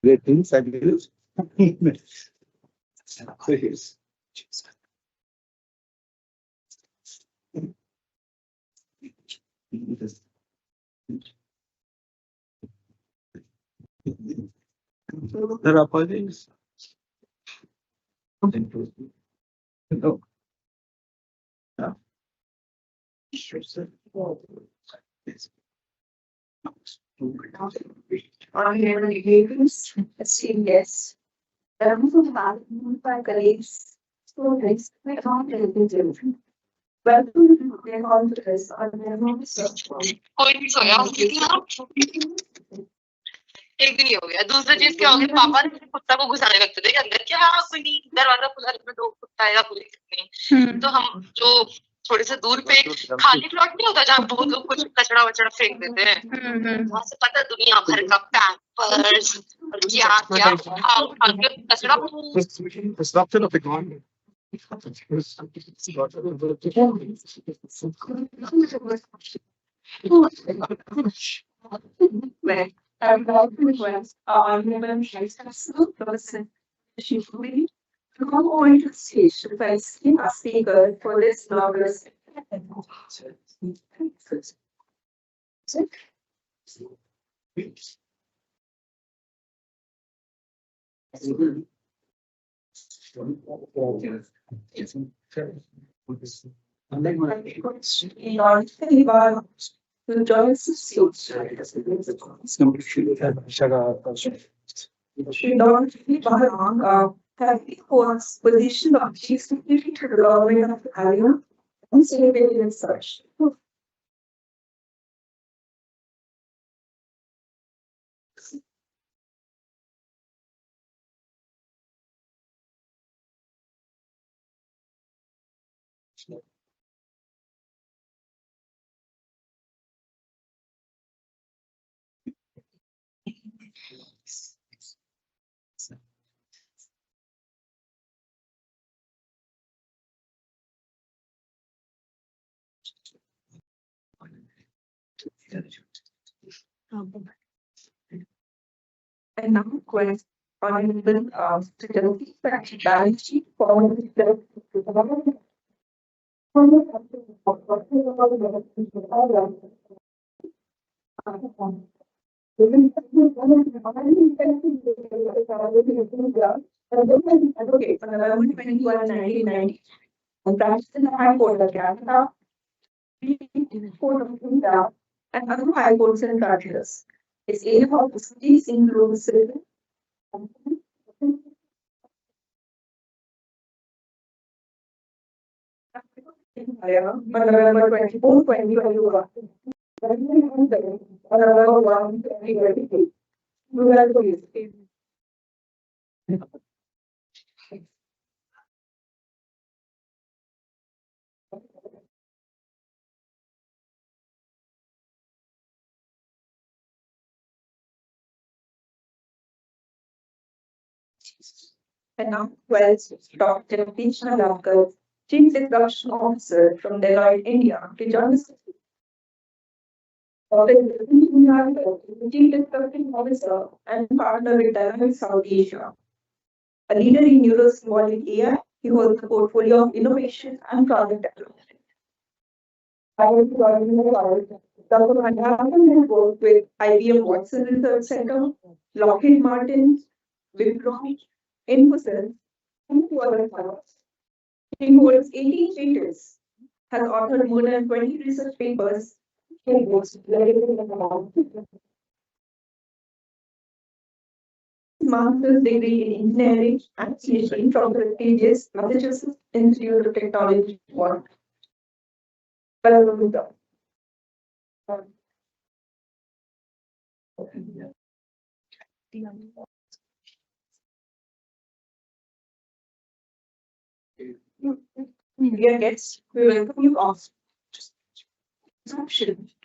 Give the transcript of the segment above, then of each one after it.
great things, I believe. So here's there are apologies. No. Yeah. Sure, sir. Yes. On your reviews, assume yes. Terms of my colleagues, students, my content. Welcome to their conference on their research. कोई नहीं सोया होगी ना एक दिन ही हो गया दूसरी चीज क्या हो गया पापा ने कुत्ता को घुसाने लगते थे अंदर क्या कोई नहीं दरवाजा खुला रखना दो कुत्ता आएगा पूरी नहीं तो हम जो थोड़े से दूर पे खाली प्लॉट नहीं होता जहाँ बहुत लोग कुछ कचरा वचड़ा फेंक देते हैं वहां से पता दुनिया भर का पैम्पर्स और क्या क्या आगे कचरा Disruption of economy. Where I would like to request our honorable Chancellor, Professor Shifumi, to come on to the stage to place a speaker for this inaugural in order to join the suit. She don't have equal position of chief secretary to the government of Iowa and celebrated and such. And now request honorable to the balance sheet for the advocate for November 21, 1990, and practiced in the High Court of Canada, Court of India, and other high courts and tribunals. His area of expertise includes civil, November 24, 2021. November 1, 2023. Rural police. And now, 12, Dr. Krishna Lavkar, Chief Production Officer from Deloitte, India, to join us. Chief Production Officer and partner with Deloitte South Asia. A leader in neurosymbolic AI, he holds a portfolio of innovation and product development. Dr. Mandavan has worked with IBM Watson Research Center, Lockheed Martin, Wipro, Infosys, and two other firms. He holds 18 patents, has authored more than 20 research papers, and books related to master's degree in engineering and PhD from the prestigious Massachusetts Institute of Technology. Dear guests, we welcome you all.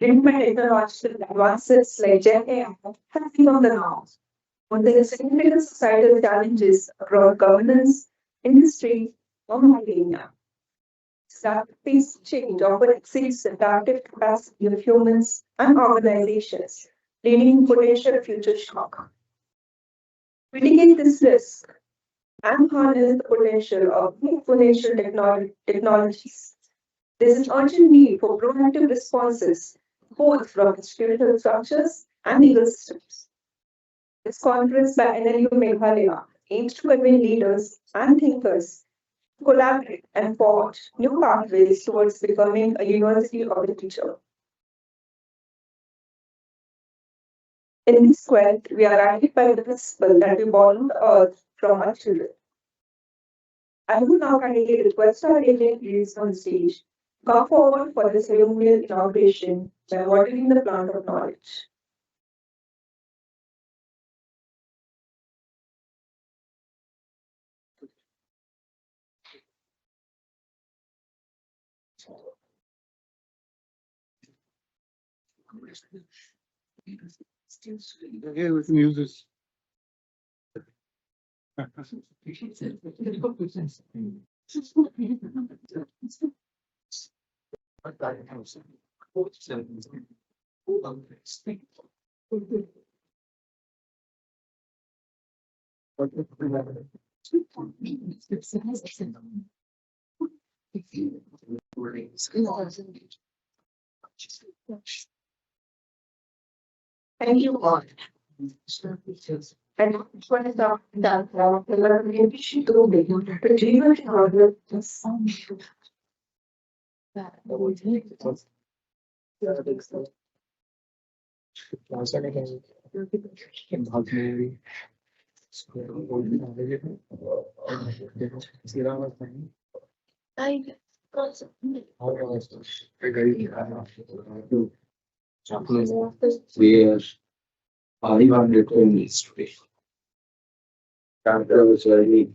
Implement technological advances like Gen AI have been on the now. But there are significant societal challenges across governance, industry, and academia. Pace change often exceeds the adaptive capacity of humans and organizations, leading to potential future shock. Mitigate this risk and harness the potential of exponential technologies. There is an urgent need for proactive responses, both from institutional structures and legal systems. This conference by NLU Meghalaya aims to convene leaders and thinkers to collaborate and forge new pathways towards becoming a university of the future. In this quest, we are guided by the principle that we borrow the earth from our children. I would now kindly request our dignitaries on stage come forward for the ceremonial inauguration by watering the plant of knowledge. Okay, we can use this. Thank you all. And what is done for the learning to be to deliver in order to We are 500 minutes today. Chapter was very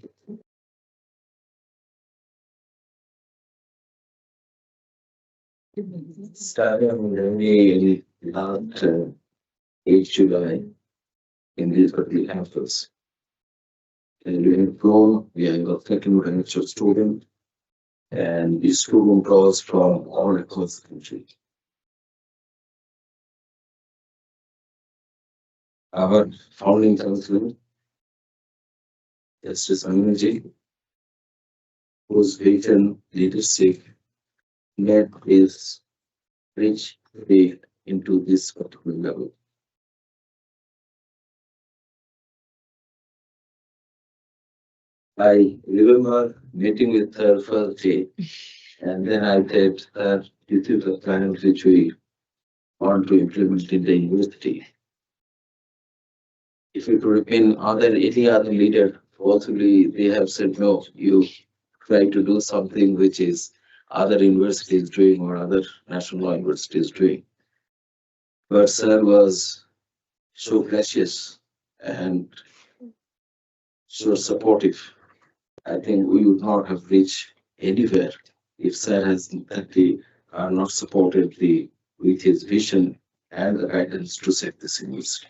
started only in last 8 July in this particular campus. And we have grown, we have a second batch of students, and the student draws from all across the country. Our founding council, Justice Energy, whose vision leadership led is reach the into this particular level. I remember meeting with her first day, and then I said that this is a plan which we want to implement in the university. If it would have been any other leader, possibly they have said no, you try to do something which is other universities doing or other national law universities doing. But sir was so gracious and so supportive. I think we would not have reached anywhere if sir has not supported with his vision and the guidance to set this university.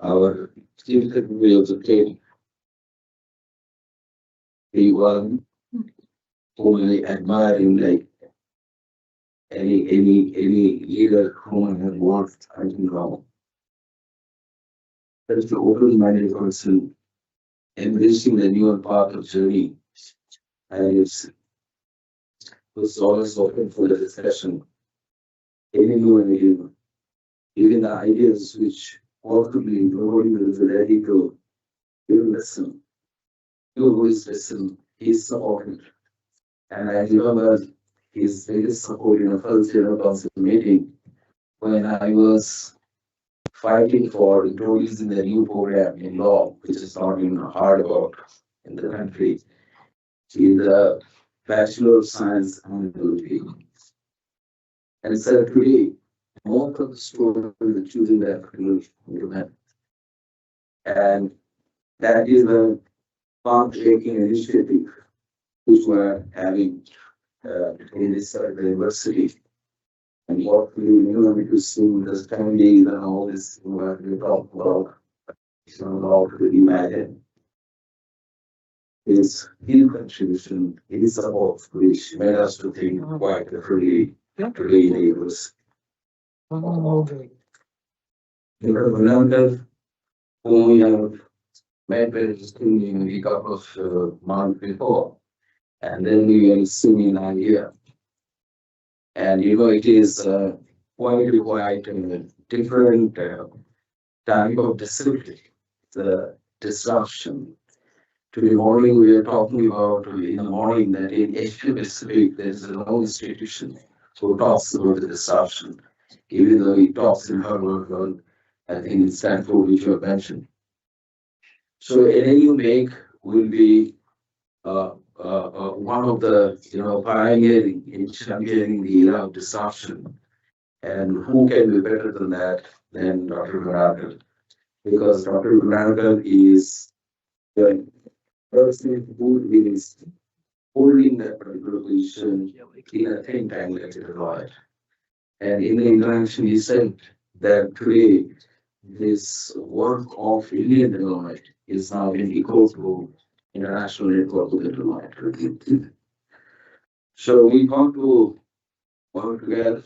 Our chief secretary of the state, the one whom I admire him like any leader whom I have worked until now. That is the open-minded person embracing the newer path of journey, and it's was always open for the discussion. Any new idea, even the ideas which possibly nobody was ready to listen. You always listen, he's supported. And I remember his biggest support in the first general council meeting when I was fighting for introducing the new program in law, which is not even hard about in the country, is the Bachelor of Science and Education. And so today, most of the students are choosing that particular. And that is a path-breaking initiative which we're having in this university. And what we need to see the studies and all this what we talk about, how to imagine his contribution, his support, which made us to think quite differently today in the university. Dr. Gunankar, whom we have met very recently in a couple of months before, and then we are seeing in idea. And it is quite different type of discipline, the disruption. Today morning we are talking about in the morning that in Asia Pacific there is no institution who talks about the disruption, even though he talks in Harvard or I think in Stanford, which you have mentioned. So any you make will be one of the pioneering in championing the era of disruption. And who can be better than that than Dr. Gunarkar? Because Dr. Gunarkar is the person who is holding that particular position in a think tank like Deloitte. And in the interaction, he said that today this work of Indian Deloitte is now being equal to international network of the Deloitte. So we thought to work together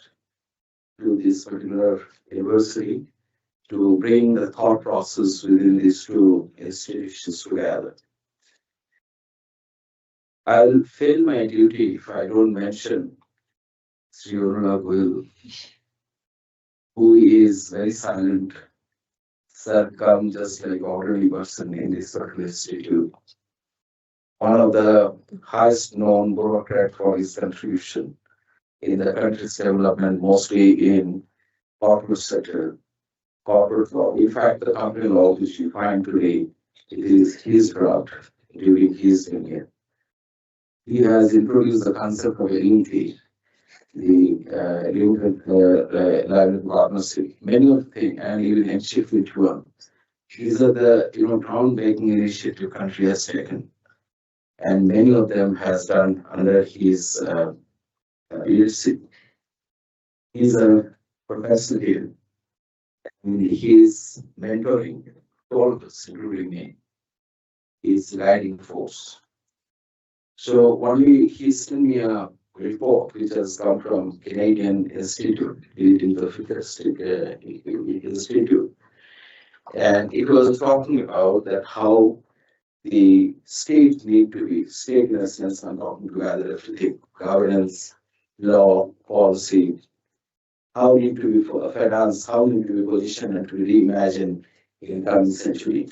to this particular university to bring the thought process within these two institutions together. I'll fail my duty if I don't mention Sri Aruna Goyal, who is very silent, sir, come just like ordinary person in this particular institute. One of the highest known bureaucrat for his contribution in the country's development, mostly in corporate sector, corporate law. In fact, the company law which you find today, it is his product during his tenure. He has introduced the concept of annuity, the limited liability partnership, many of the things, and even H-Shift which one. These are the groundbreaking initiative country has taken, and many of them has done under his leadership. He's a professor here, and his mentoring all of us, including me, is guiding force. So only he sent me a report which has come from Canadian Institute, leading the Futuristic Institute, and it was talking about that how the state need to be state in a sense. I'm talking together everything: governance, law, policy, how need to be for finance, how need to be positioned and to reimagine in coming century.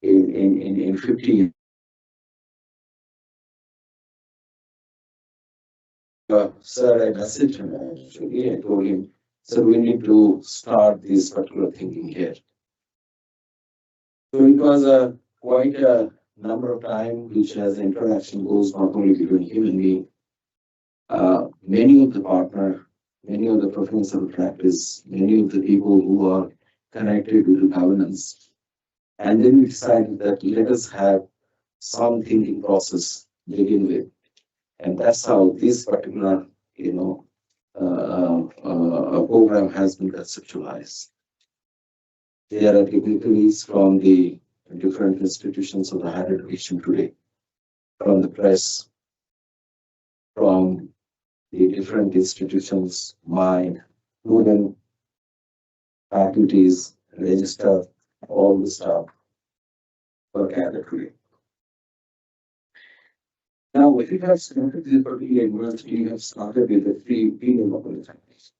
In 50 sir, I messaged him actually. I told him, sir, we need to start this particular thinking here. So it was a quite a number of time which has interaction goes not only between him and me. Many of the partner, many of the professionals of practice, many of the people who are connected with the governance. And then we decided that let us have some thinking process begin with. And that's how this particular, program has been conceptualized. There are dignitaries from the different institutions of the higher education today, from the press, from the different institutions, mind, student, faculties, register, all the stuff were gathered today. Now, when you have started this particular university, you have started with the three people of the families.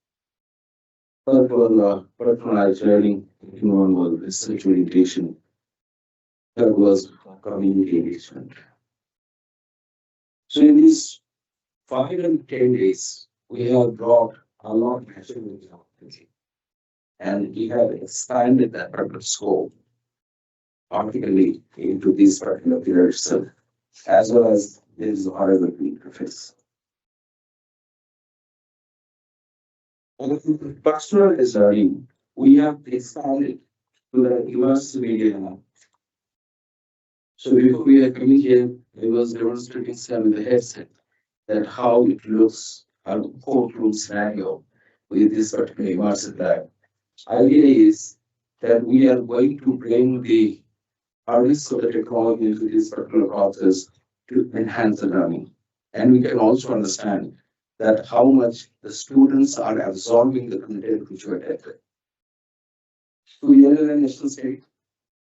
First was personalized learning, second one was research orientation, third was community engagement. So in these 5 and 10 days, we have brought a lot of activity and we have expanded that particular scope artically into this particular period itself, as well as this horrible interface. Personal learning, we have expanded to the immersive media lab. So before we are coming here, I was demonstrating some with the headset that how it looks a courtroom scenario with this particular immersive lab. Idea is that we are going to bring the harness of the technology into this particular process to enhance the learning. And we can also understand that how much the students are absorbing the content which were taken. to yell and national state,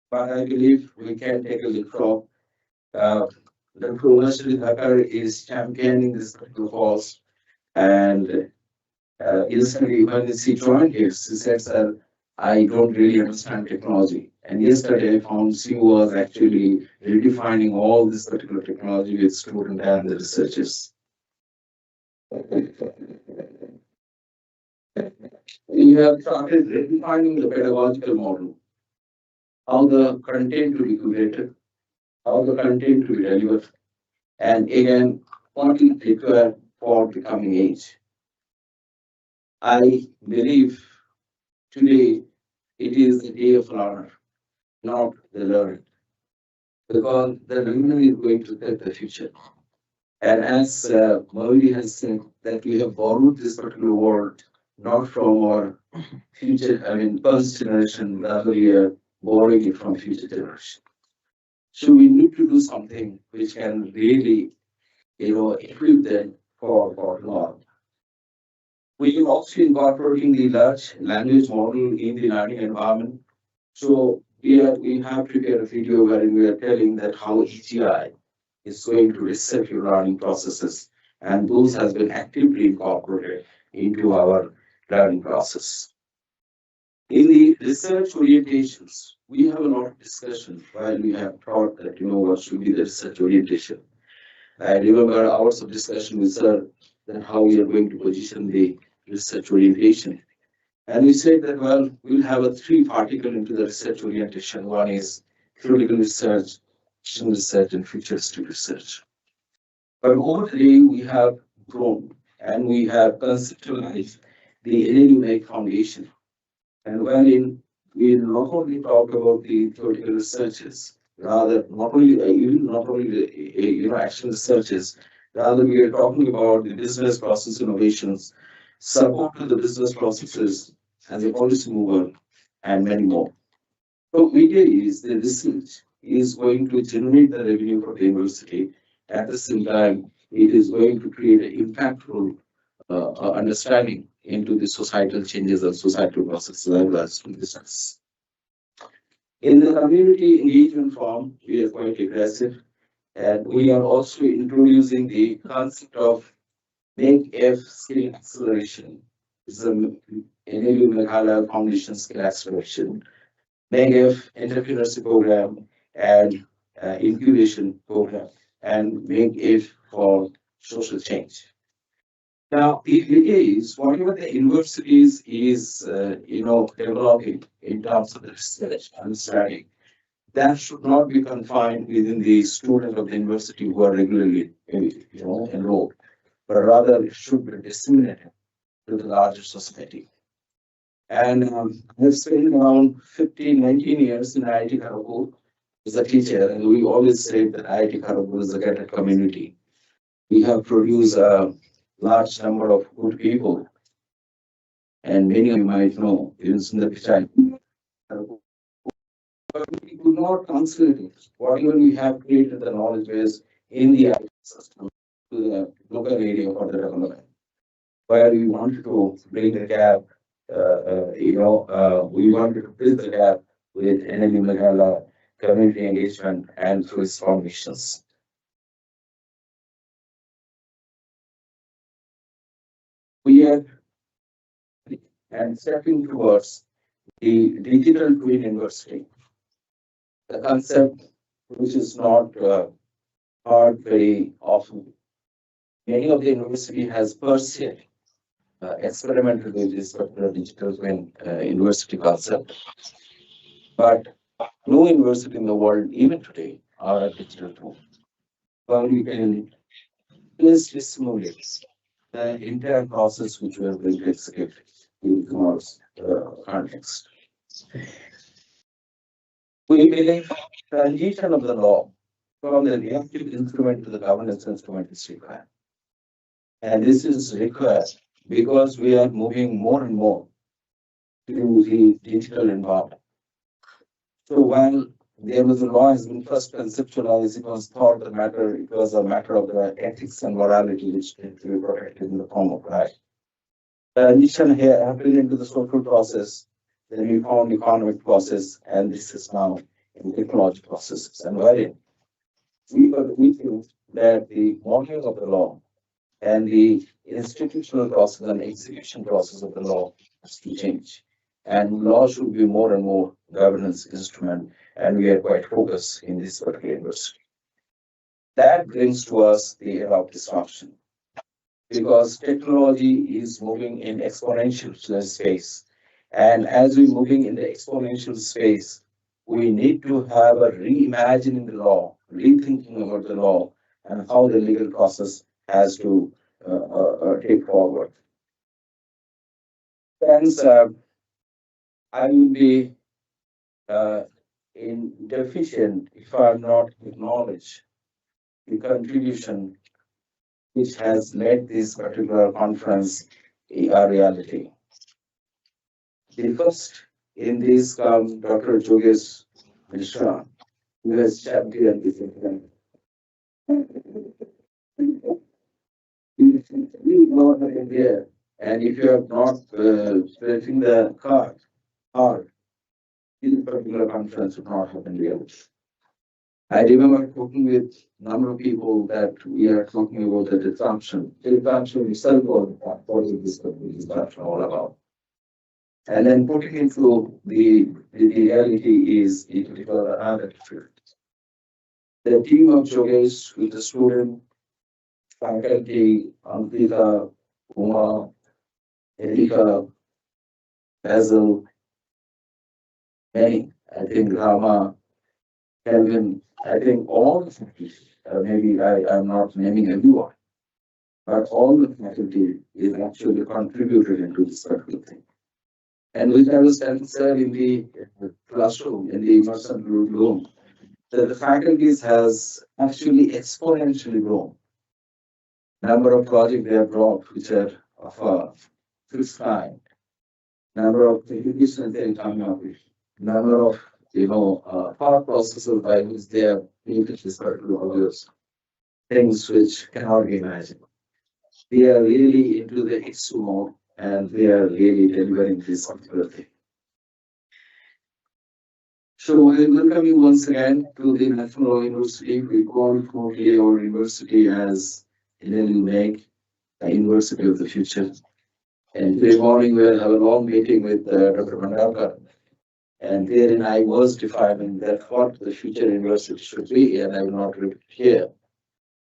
but I believe we can take a leapfrog. Uh, Dr. Umashri Thakkar is championing this particular cause, and yesterday when she joined here, she said, "Sir, I don't really understand technology." And yesterday I found she was actually redefining all this particular technology with students and the researchers. We have started redefining the pedagogical model, how the content to be curated, how the content to be delivered, and again, what is required for becoming age. I believe today it is the day of learner, not the learner, because the learner is going to set the future. And as Maudi has said, that we have borrowed this particular word not from our future, I mean, past generation, rather we are borrowing it from future generation. So we need to do something which can really, equip them for tomorrow. We are also incorporating the large language model in the learning environment. So we have prepared a video wherein we are telling that how EGI is going to reset your learning processes, and those has been actively incorporated into our learning process. In the research orientations, we have a lot of discussion while we have thought that what should be the research orientation. I remember hours of discussion with Sir that how we are going to position the research orientation. And we said that we'll have a three particle into the research orientation. One is theoretical research, action research, and futuristic research. But over the day we have grown and we have conceptualized the NLU Foundation, and wherein we not only talk about the theoretical researches, rather not only even not only the action researches, rather we are talking about the business process innovations, support to the business processes as a policy mover, and many more. So media is the research is going to generate the revenue for the university. At the same time, it is going to create an impactful understanding into the societal changes and societal processes as well as business. In the community engagement form, we are quite aggressive, and we are also introducing the concept of Make F skill acceleration. It's a Enable Meghalaya Foundation skill acceleration. Make F entrepreneurship program and incubation program, and Make F for social change. Now, the idea is whatever the universities is, developing in terms of the research understanding, that should not be confined within the students of the university who are regularly, enrolled, but rather it should be disseminated to the larger society. And I've spent around 15, 19 years in IIT Kharagpur as a teacher, and we always say that IIT Kharagpur is a gated community. We have produced a large number of good people, and many of you might know, even Sundar Pichai. But we could not translate it. Whatever we have created the knowledge base in the IT system to the local area for the development, where we wanted to bring the gap, we wanted to bridge the gap with NLU Meghalaya community engagement and through its foundations. We are and stepping towards the digital twin university, the concept which is not heard very often. Many of the university has per se experimented with this particular digital twin university concept, but no university in the world, even today, are a digital twin. Well, we can just simulate the entire process which we are going to execute in tomorrow's context. We believe transition of the law from the reactive instrument to the governance instrument is required. And this is required because we are moving more and more to the digital environment. So while there was a law has been first conceptualized, it was thought the matter, it was a matter of the ethics and morality which need to be protected in the form of right. Transition here happened into the social process then we found economic process, and this is now in technology processes. And wherein we think that the modeling of the law and the institutional process and execution process of the law has to change. And law should be more and more governance instrument, and we are quite focused in this particular university. That brings to us the era of disruption, because technology is moving in exponential space. And as we're moving in the exponential space, we need to have a reimagining the law, rethinking about the law, and how the legal process has to take forward. Hence, I will be uh, in deficient if I not acknowledge the contribution which has made this particular conference a reality. The first in this come Dr. Jogesh Mishra, who has championed this event. We know that in there, and if you have not pressing the card hard, this particular conference would not happen really. I remember talking with a number of people that we are talking about the disruption. The disruption itself was what is this disruption all about? And then putting into the reality is it was another field. The team of Jogesh with the student, faculty, Ankita, Uma, Erika, Basil, many, I think Rama, Kelvin, I think all the faculty, maybe I'm not naming everyone, but all the faculty is actually contributed into this particular thing. And which I was telling sir in the classroom, in the immersion room, that the faculties has actually exponentially grown. Number of projects they have brought, which are of a fixed kind. Number of education they are coming up with. Number of thought processes by which they have created this particular obvious things which cannot be imagined. They are really into the X mode, and they are really delivering this particular thing. So I welcome you once again to the National Law University. We call formally our university as INELUMEG, the University of the Future. And today morning we'll have a long meeting with Dr. Mandalkar. And therein I was defining that what the future university should be, and I will not repeat here.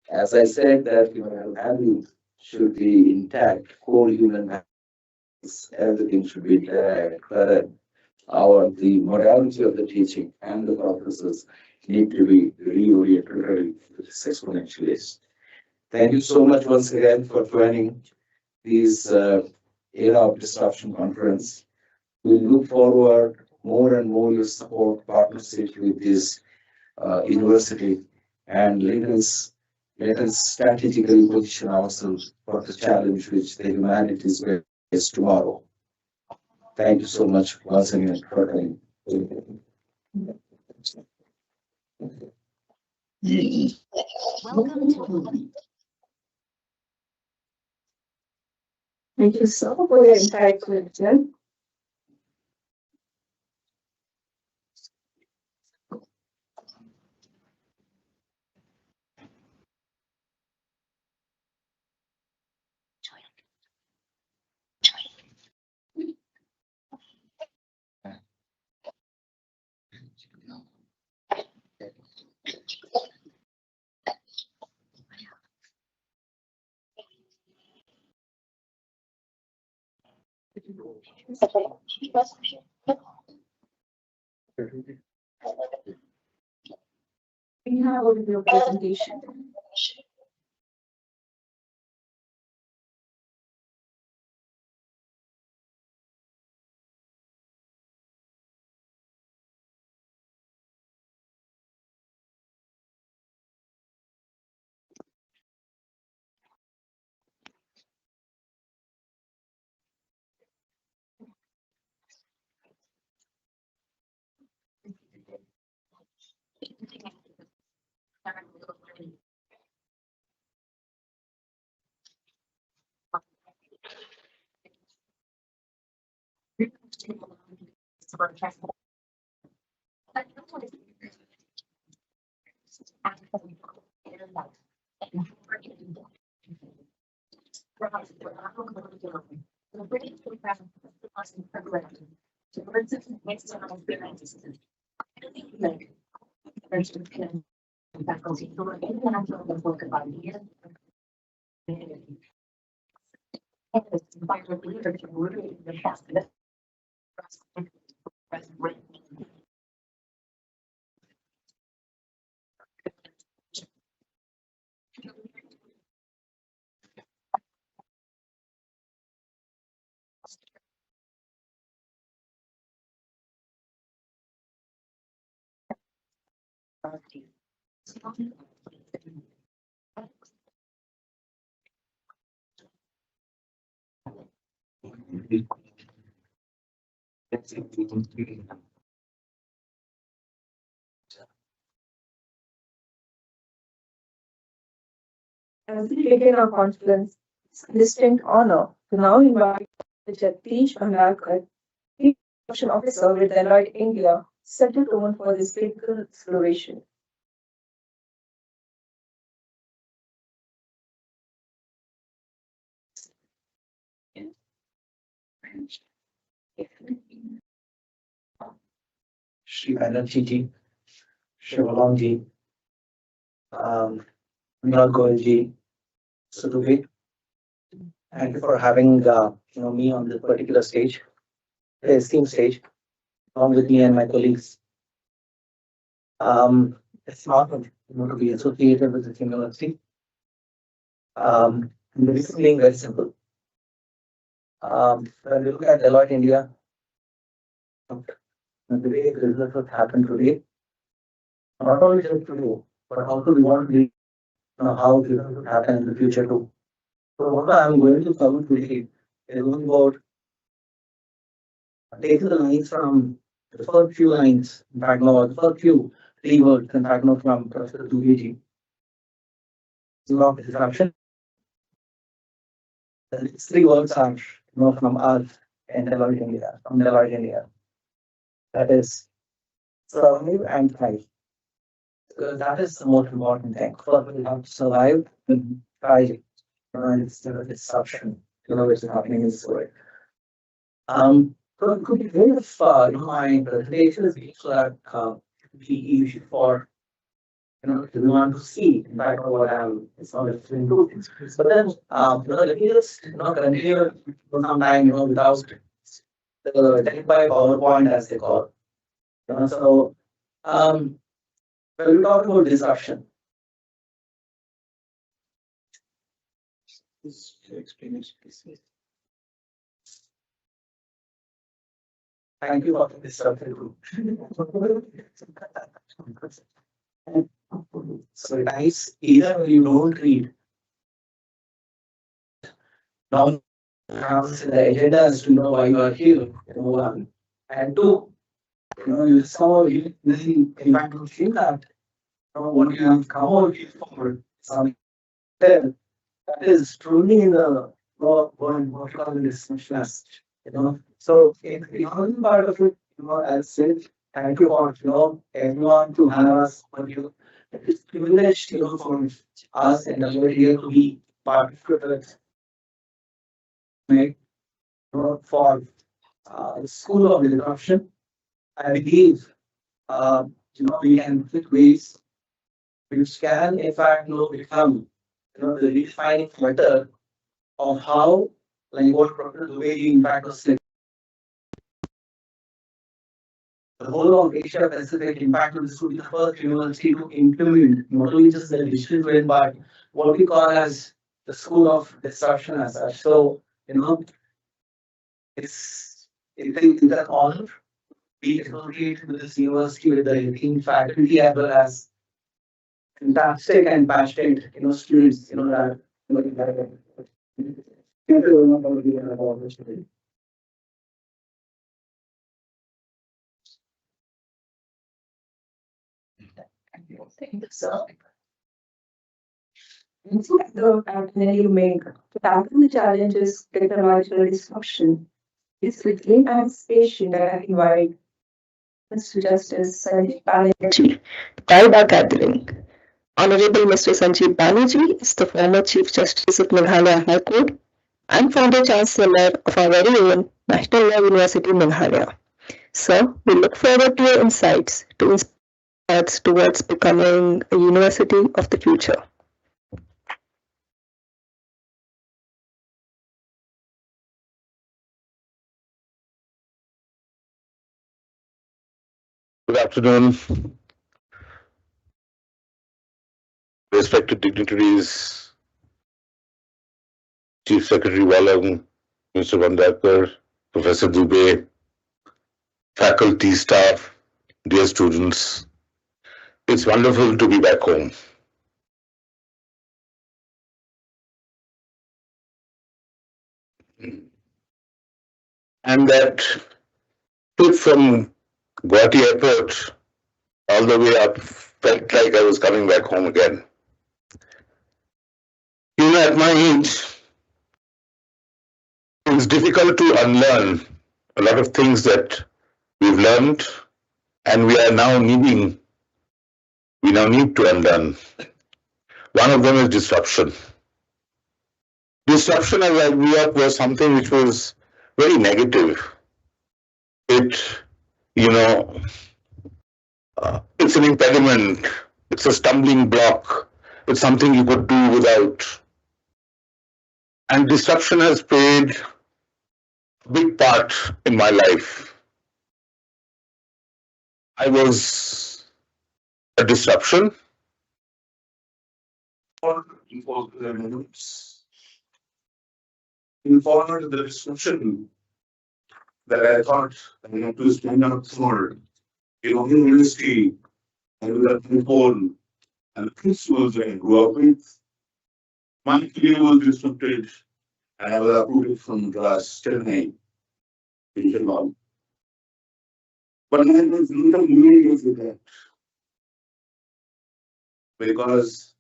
As I said that values should be intact, core human values, everything should be intact, correct. The modality of the teaching and the purposes need to be reoriented to this exponential list. Thank you so much once again for joining this era of disruption conference. We look forward more and more your support, partnership with this university, and let us strategically position ourselves for the challenge which the humanity is going to face tomorrow. Thank you so much once again for coming. Thank you so much for your insightful, Jen. We have a video presentation. As we begin our conference, it's a distinct honor to now invite Jagdish Bhandakar, Chief Production Officer with Deloitte India, set the tone for this critical exploration. Shri Banerjee ji, Shivalong ji, Anurag Goyal ji, Sudhubhi. Thank you for having me on this particular stage, the esteemed stage, along with me and my colleagues. It's an honor to be associated with this university. The reason being very simple. When we look at Deloitte India, the way the business has happened today, not only just today, but also we want to be, how business will happen in the future too. So what I'm going to cover today is going about taking the lines from the first few lines, in fact, no, the first few three words, in fact, no, from Professor Dubey of disruption. The next three words are, from us and Deloitte India, from Deloitte India. That is survive and thrive. Because that is the most important thing. First, we have to survive and thrive. Instead of disruption, which is happening in this world. So it could be very my presentation is so that be easy for everyone to see. In fact, what I'm it's not referring to. But then let me just continue for some time, without the deck by PowerPoint as they call. So when we talk about disruption. Thank you for this disruption. So guys, either you don't read. Now the agenda is to know why you are here. One. And two, you somehow in fact you think that what you have come out here for something that is truly in the what you call the discussion as So in the important part of it, as said, thank you for everyone to have us for you. It's privileged, for us and everybody here to be part of it. Right? For the School of Disruption, I believe we can fit ways which can in fact become the redefining factor of how like what Professor Dubey in fact was saying. The whole of Asia Pacific, in fact, this would be the first university to implement not only just the digital twin, but what we call as the School of Disruption as such. So, it's an honor to be associated with this university with the team faculty as well as fantastic and passionate, students, that The you make to tackle the challenges technological disruption. It's with great anticipation that I invite Mr. Justice Sanjeev Banerjee to guide our gathering. Honorable Mr. Sanjeev Banerjee is the former Chief Justice of Meghalaya High Court and founder chancellor of our very own National Law University, Meghalaya. Sir, we look forward to your insights to inspire us towards becoming a university of the future. Good afternoon, respected dignitaries, Chief Secretary Wallam, Mr. Vandakar, Professor Dubey, faculty, staff, dear students. It's wonderful to be back home. And that trip from Guwahati Airport all the way up felt like I was coming back home again. You know, at my age, it's difficult to unlearn a lot of things that we've learned and we now need to unlearn. One of them is disruption. Disruption as I grew up was something which was very negative. It's an impediment, it's a stumbling block, it's something you could do without. And disruption has played a big part in my life. I was a disruption. Informed the disruption that I thought I had to stand up for university and with the phone and the principles that I grew up with. My career was disrupted and I was uprooted from class 10 in But I was not moving with that because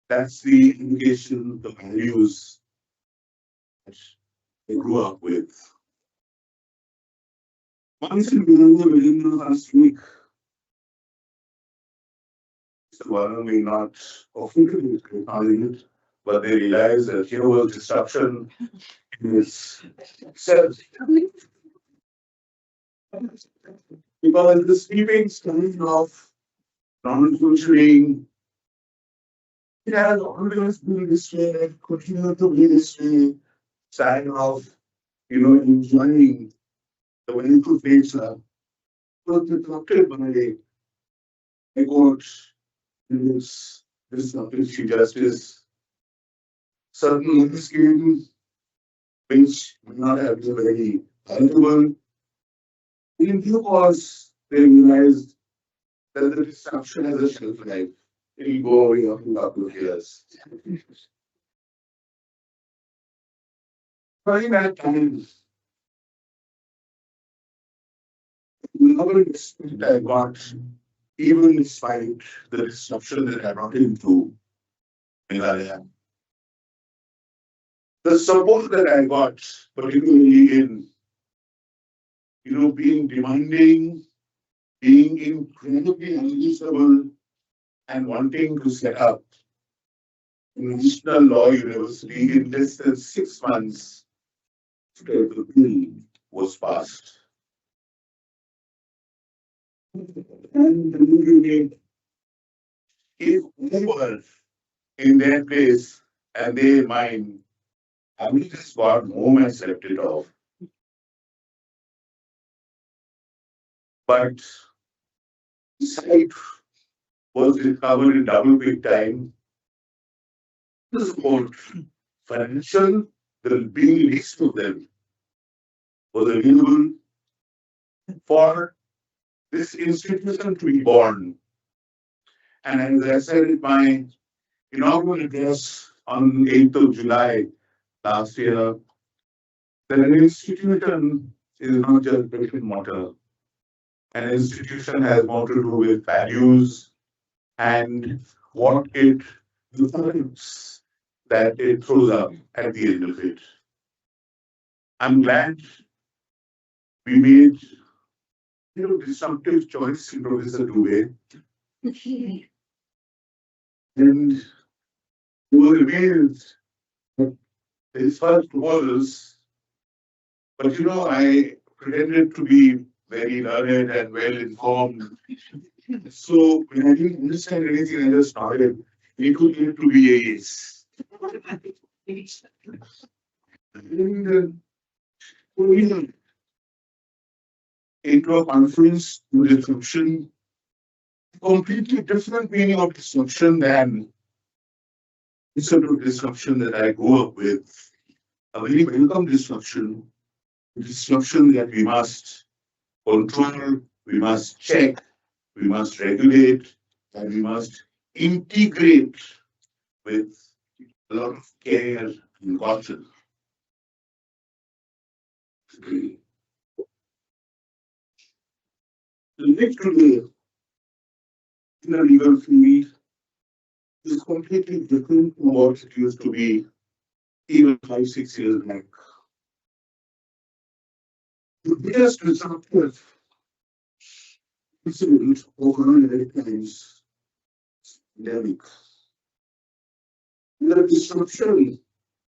that's the education, the values that I grew up with. Once in Bangalore within the last week, Mr. may not often acknowledge it, but they realize that here was disruption in his self. Because the sweeping kind of non-functioning, it has always been this way, and continue to be this way, sign of, enjoying the wonderful nature. Was disrupted by a court in this Chief Justice. Certain schemes which may not have been very palatable. In due course, they realized that the disruption has a shelf life. It will go away after a couple of years. During that time, another experience I got, even despite the disruption that I brought into Meghalaya. The support that I got, particularly in being demanding, being incredibly unreasonable, and wanting to set up a National Law University in less than 6 months after the bill was passed. And if they were in their place and they mind, I will just got home and slept it off. But site was discovered in double quick time. The support, financial, the being least of them was available for this institution to be born. And as I said in my inaugural address on 8th of July last year, that an institution is not just brick and mortar. An institution has more to do with values and what it determines that it throws up at the end of it. I'm glad we made disruptive choice in Professor Dubey, and we were amazed at his first proposals. But I pretended to be very learned and well informed. So when I didn't understand anything, I just nodded. It could get to be a yes. And we into a conference to disruption, completely different meaning of disruption than the sort of disruption that I grew up with. A very welcome disruption, disruption that we must control, we must check, we must regulate, and we must integrate with a lot of care and caution. Life today in the legal field is completely different from what it used to be even 5, 6 years back. The biggest disruptive incident of our lifetimes, pandemic. The disruption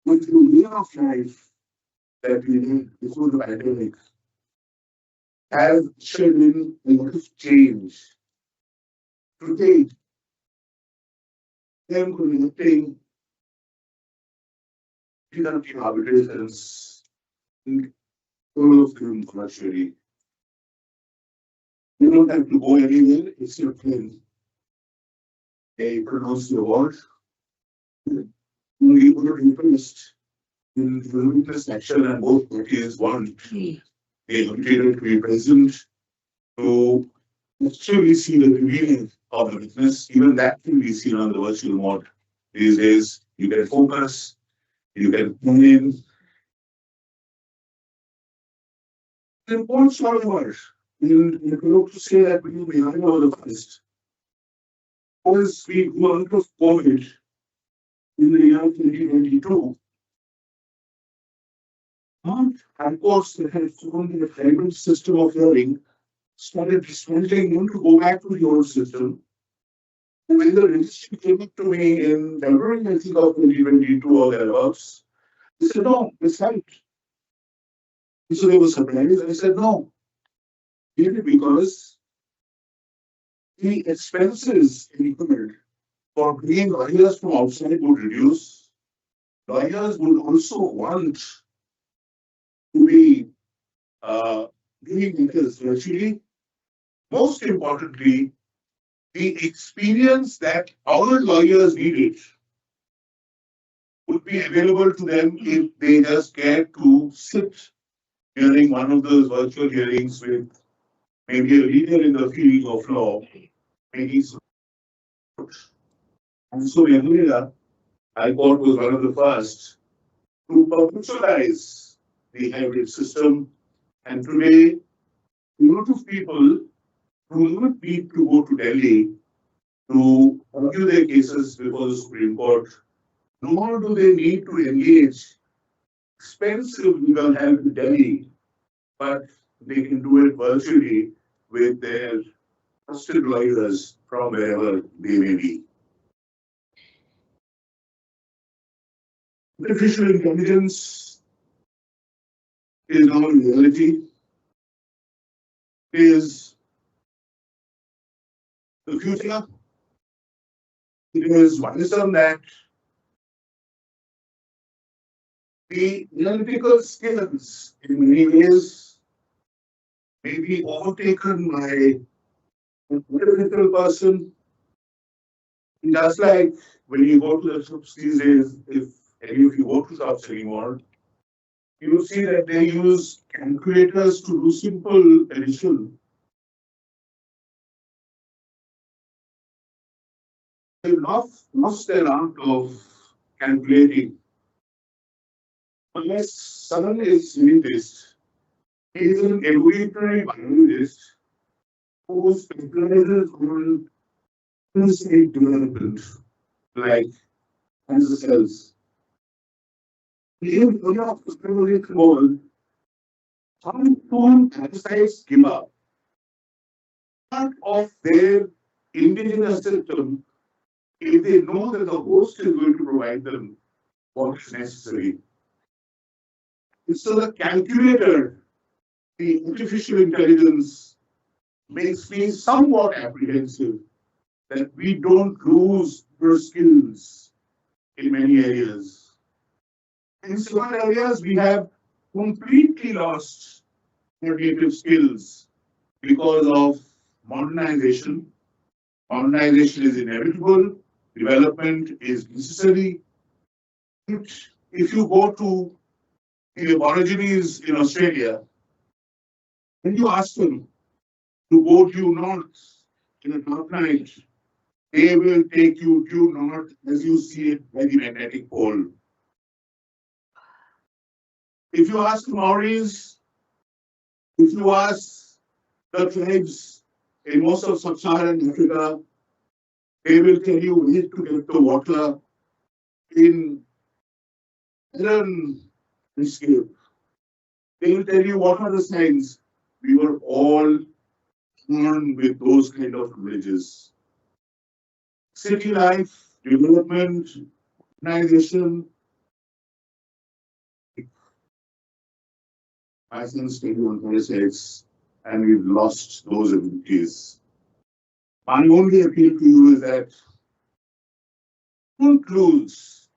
with the way of life that we had before the pandemic has ushered in a lot of change. Today, I am connecting different arbitrations in all of them virtually. You don't have to go anywhere except when they pronounce the word. We would request in the witness section and both parties want the arbitrator to be present to actually see the revealing of the witness. Even that can be seen on the virtual mode. These days, you can focus, you can tune in. The important sort of word, and you can to say that we will be behind over the first. As we go out of COVID in the year 2022, and course that had formed a hybrid system of learning started dismantling them to go back to the old system. And when the registry came up to me in February, I think of 2022 or thereabouts, they said, no, it's right. So they were surprised. I said, no, really, because the expenses incurred for bringing lawyers from outside would reduce. Lawyers would also want to be doing matters virtually. Most importantly, the experience that our lawyers needed would be available to them if they just cared to sit during one of those virtual hearings with maybe a leader in the field of law, making some. And so Yamuna, I thought was one of the first to popularize the hybrid system. And today, a lot of people do not need to go to Delhi to argue their cases before the Supreme Court, nor do they need to engage expensive legal help in Delhi, but they can do it virtually with their trusted lawyers from wherever they may be. Artificial intelligence is now a reality, is the future. It is wisdom that the analytical skills in many ways may be overtaken by an artificial person. Just like when you go to the shops these days, if any of you go to shops anymore, you will see that they use calculators to do simple addition. They've lost their art of calculating. Unless someone is doing this, he is an evolutionary biologist who specializes on state development, like cancer cells. He is one of the world Some to emphasize give up part of their indigenous system if they know that the host is going to provide them what is necessary. So the calculator, the artificial intelligence makes me somewhat apprehensive that we don't lose our skills in many areas. In certain areas, we have completely lost our native skills because of modernization. Modernization is inevitable, development is necessary. If you go to the Aborigines in Australia, and you ask them to go due north in a dark night, they will take you due north as you see it by the magnetic pole. If you ask the Maoris, if you ask the tribes in most of sub-Saharan Africa, they will tell you where to get the water in an escape. They will tell you what are the signs. We were all born with those kind of villages. City life, development, organization. My son stayed on 26, and we've lost those abilities. My only appeal to you is that don't lose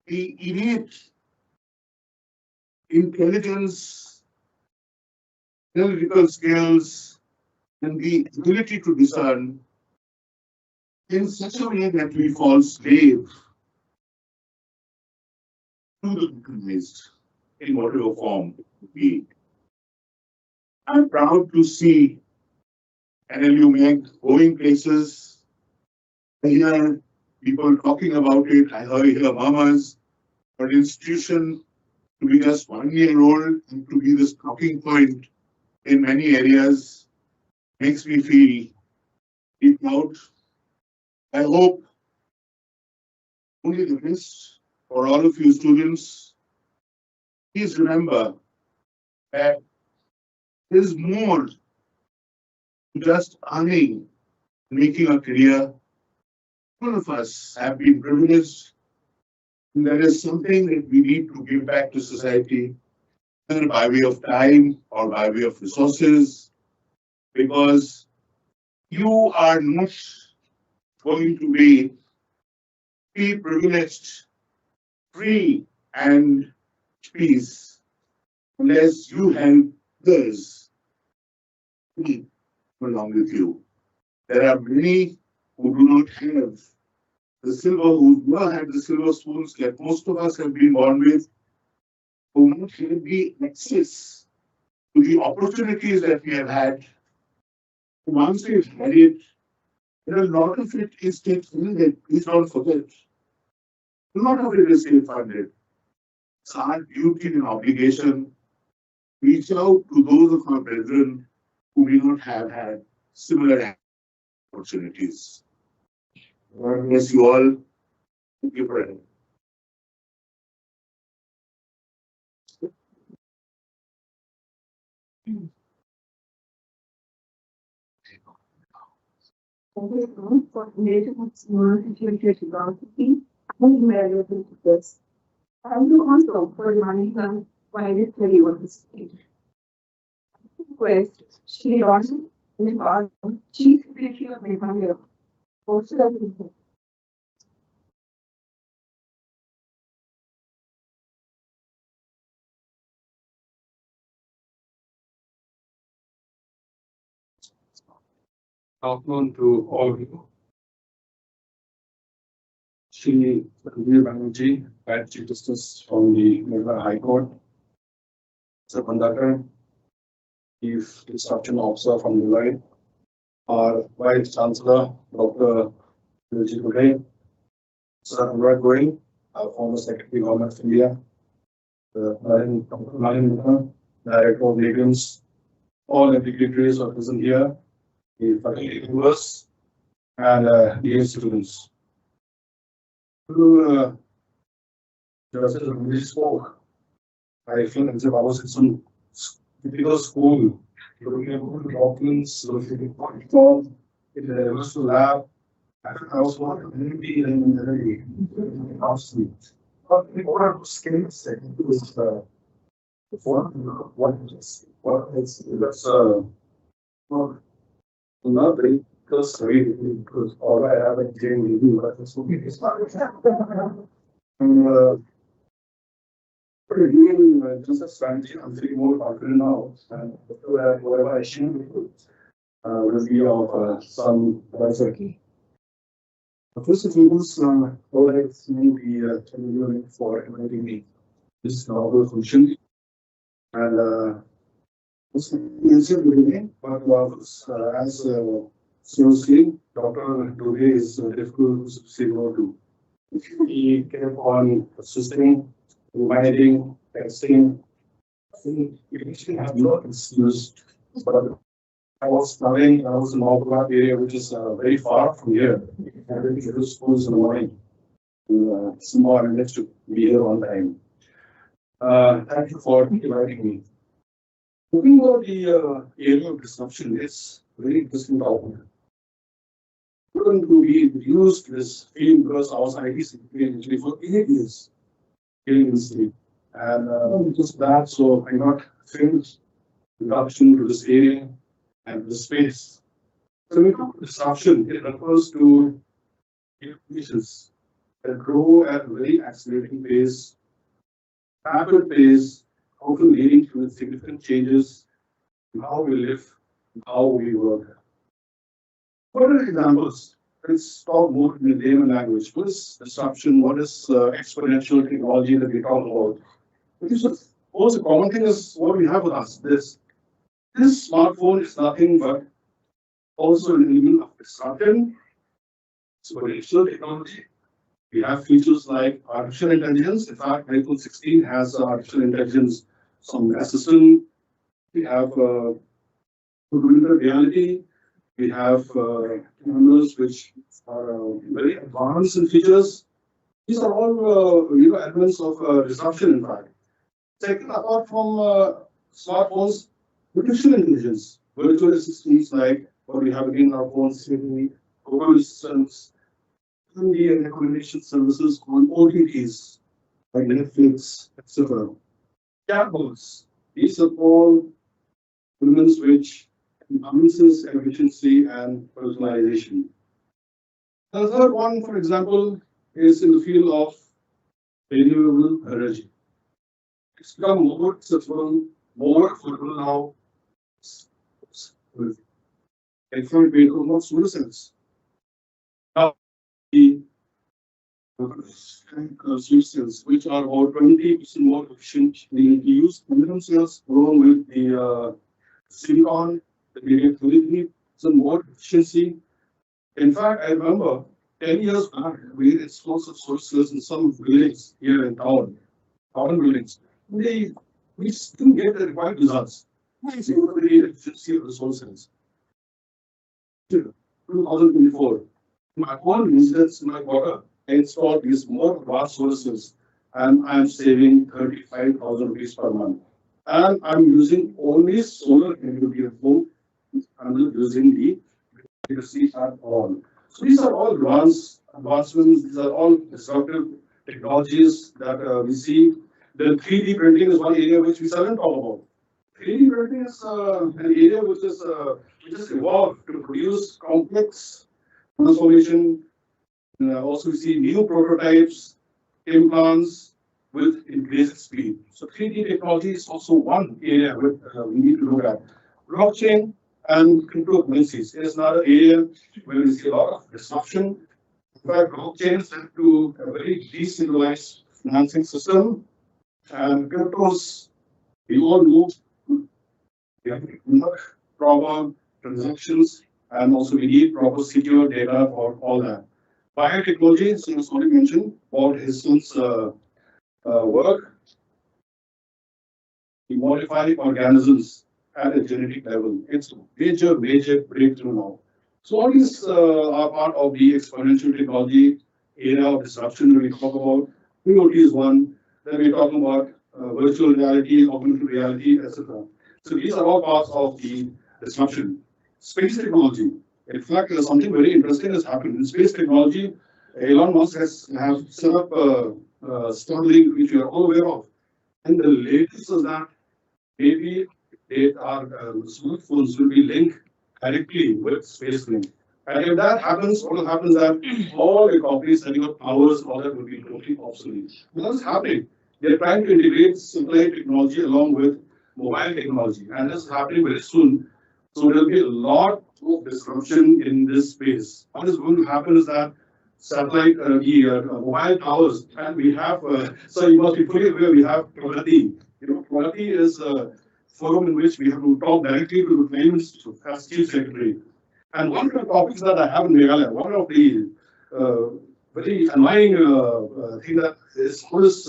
the innate intelligence, analytical skills, and the ability to discern in such a way that we fall slave to the organized in whatever form it be. I'm proud to see NLU going places. I hear people talking about it. I hear mamas, an institution to be just 1 year old and to be this talking point in many areas makes me feel deep proud. I hope only the best for all of you students. Please remember that there is more to just earning, making a career. All of us have been privileged, and there is something that we need to give back to society, either by way of time or by way of resources, because you are not going to be privileged, free, and peace unless you help others be along with you. There are many who do not have the silver, who do not have the silver spoons that most of us have been born with, who do not have the access to the opportunities that we have had. Once we've had it, there are a lot of it is state funded. Please don't forget. A lot of it is state funded. It's our duty and obligation. Reach out to those of our brethren who may not have had similar opportunities. God bless you all. Thank you for it. Thank you for creating a small situated philosophy and valuable to this. Thank you also for reminding us why this study was displayed. Request Shri Ron Nepal, Chief Secretary of Meghalaya, posted as a Afternoon to all of you. Shri Ranveer Banerjee, Vice Chief Justice from the Meghalaya High Court, Sir Bandakar, Chief Instruction Officer from Mumbai, our Vice Chancellor, Dr. Vilji Gulay, Sir Anurag Goyal, our former Secretary Government of India, Dr. Nalin Mukha, Director of Legals, all the dignitaries are present here, the faculty members, and dear students. Justice Ranveer spoke. I feel as if I was in some typical school, looking at all the documents, looking at what form in the virtual lab. I was wondering, maybe in the obsolete. But what are those skills that it was what is that's well, not very close to it because all I have in JMU, but it's okay. It's not. Just a strategy, I'm feeling more confident now, and whatever I share will be of some advisory. First of all, I would like to be telling for inviting me this novel function. And this is the beginning, but as seriously, Dr. Dubey is difficult to say no to. He kept on persisting, reminding, texting. He actually had no excuse, but I was studying, I was in Malpurhat area, which is very far from here. I had to go to schools in the morning. Somehow I managed to be here on time. Thank you for inviting me. Talking about the area of disruption, it's very interesting topic. Couldn't to be used this field because I was IT secretary actually for 8 years here in the city. And just that, so I got field introduction to this area and the space. So when we talk disruption, it refers to innovations that grow at a very accelerating pace, rapid pace, often leading to significant changes in how we live, how we work. What are examples? Let's talk more in the layman language. What is disruption? What is exponential technology that we talk about? Because of course, the common thing is what we have with us. This smartphone is nothing but also an element of disruption, exponential technology. We have features like artificial intelligence. In fact, iPhone 16 has artificial intelligence, some assistant. We have augmented reality. We have cameras which are very advanced in features. These are all elements of disruption. In fact, second, apart from smartphones, artificial intelligence, virtual assistants like what we have again in our phones, Google systems, and the recommendation services on OTTs like Netflix, etc. Chatbots, these are all elements which enhances efficiency and personalization. The third one, for example, is in the field of renewable energy. It's become more accessible, more affordable now. With different vehicles, not solar cells. Now, the solar cells, which are about 20% more efficient, they use aluminum cells along with the silicon, they get 23% more efficiency. In fact, I remember 10 years back, we had explosive solar cells in some buildings here in town, common buildings. We just didn't get the required results. I see what the efficiency of the solar cells. 2024, my own residence in my quarter, I installed these more advanced solar cells, and I'm saving 35,000 rupees per month. And I'm using only solar energy at home. I'm not using the electricity at all. So these are all advancements. These are all disruptive technologies that we see. The 3D printing is one area which we seldom talk about. 3D printing is an area which is evolved to produce complex transformation. Also, we see new prototypes, implants with increased speed. So 3D technology is also one area which we need to look at. Blockchain and cryptocurrencies is another area where we see a lot of disruption. In fact, blockchain is led to a very decentralized financing system, and cryptos, we all know, we have to conduct proper transactions, and also we need proper secure data for all that. Biotechnology, so as already mentioned about his son's work, he modified organisms at a genetic level. It's a major breakthrough now. So all these are part of the exponential technology area of disruption that we talk about. Keynote is one. Then we're talking about virtual reality, augmented reality, etc. So these are all parts of the disruption. Space technology. In fact, something very interesting has happened in space technology. Elon Musk has have set up Starlink, which we are all aware of. And the latest is that maybe our smartphones will be linked directly with SpaceLink. And if that happens, what will happen is that all the companies setting up towers, all that will be totally obsolete. What is happening? They're trying to integrate satellite technology along with mobile technology, and this is happening very soon. So there will be a lot of disruption in this space. What is going to happen is that satellite, mobile towers, and we have, so you must be fully aware, we have Pragati. Pragati is a forum in which we have to talk directly to the Prime Minister as Chief Secretary. And one of the topics that I have in Meghalaya, one of the very annoying thing that is always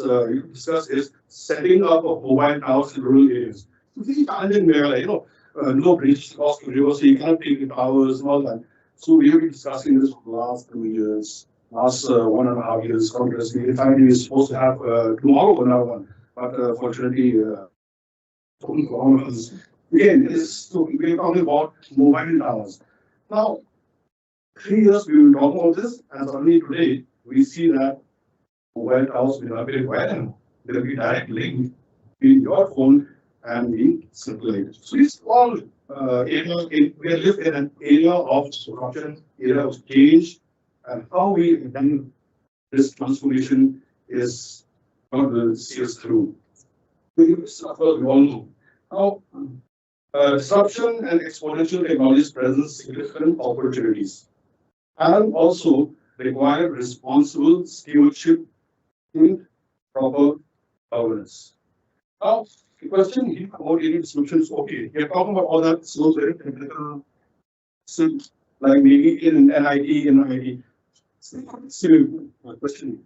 discussed is setting up a mobile towers in rural areas. It's very challenging in Meghalaya, no bridge across the river, so you cannot take the towers and all that. So we have been discussing this for the last 2 years, last 1.5 years continuously. In fact, we are supposed to have tomorrow another one, but fortunately, again, we are talking about mobile towers. Now, 3 years we were talking about this, and suddenly today we see that mobile towers will not be required. There will be direct link between your phone and the satellite. So it's all we live in an area of disruption, area of change, and how we done this transformation is what will see us through. Of course, we all know. Now, disruption and exponential technologies present significant opportunities and also require responsible stewardship and proper governance. Now, the question here about any disruption is okay. We are talking about all that so very technical, like maybe in NIT, NIT. Silly question.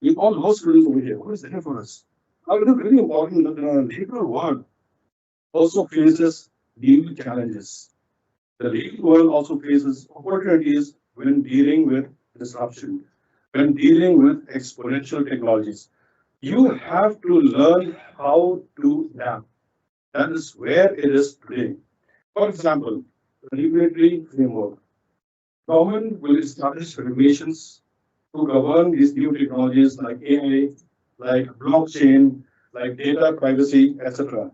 We all law students over here. What is there for us? Now, it is very important that the legal world also faces new challenges. The legal world also faces opportunities when dealing with disruption, when dealing with exponential technologies. You have to learn how to adapt. That is where it is today. For example, regulatory framework. Government will establish regulations to govern these new technologies like AI, like blockchain, like data privacy, etc.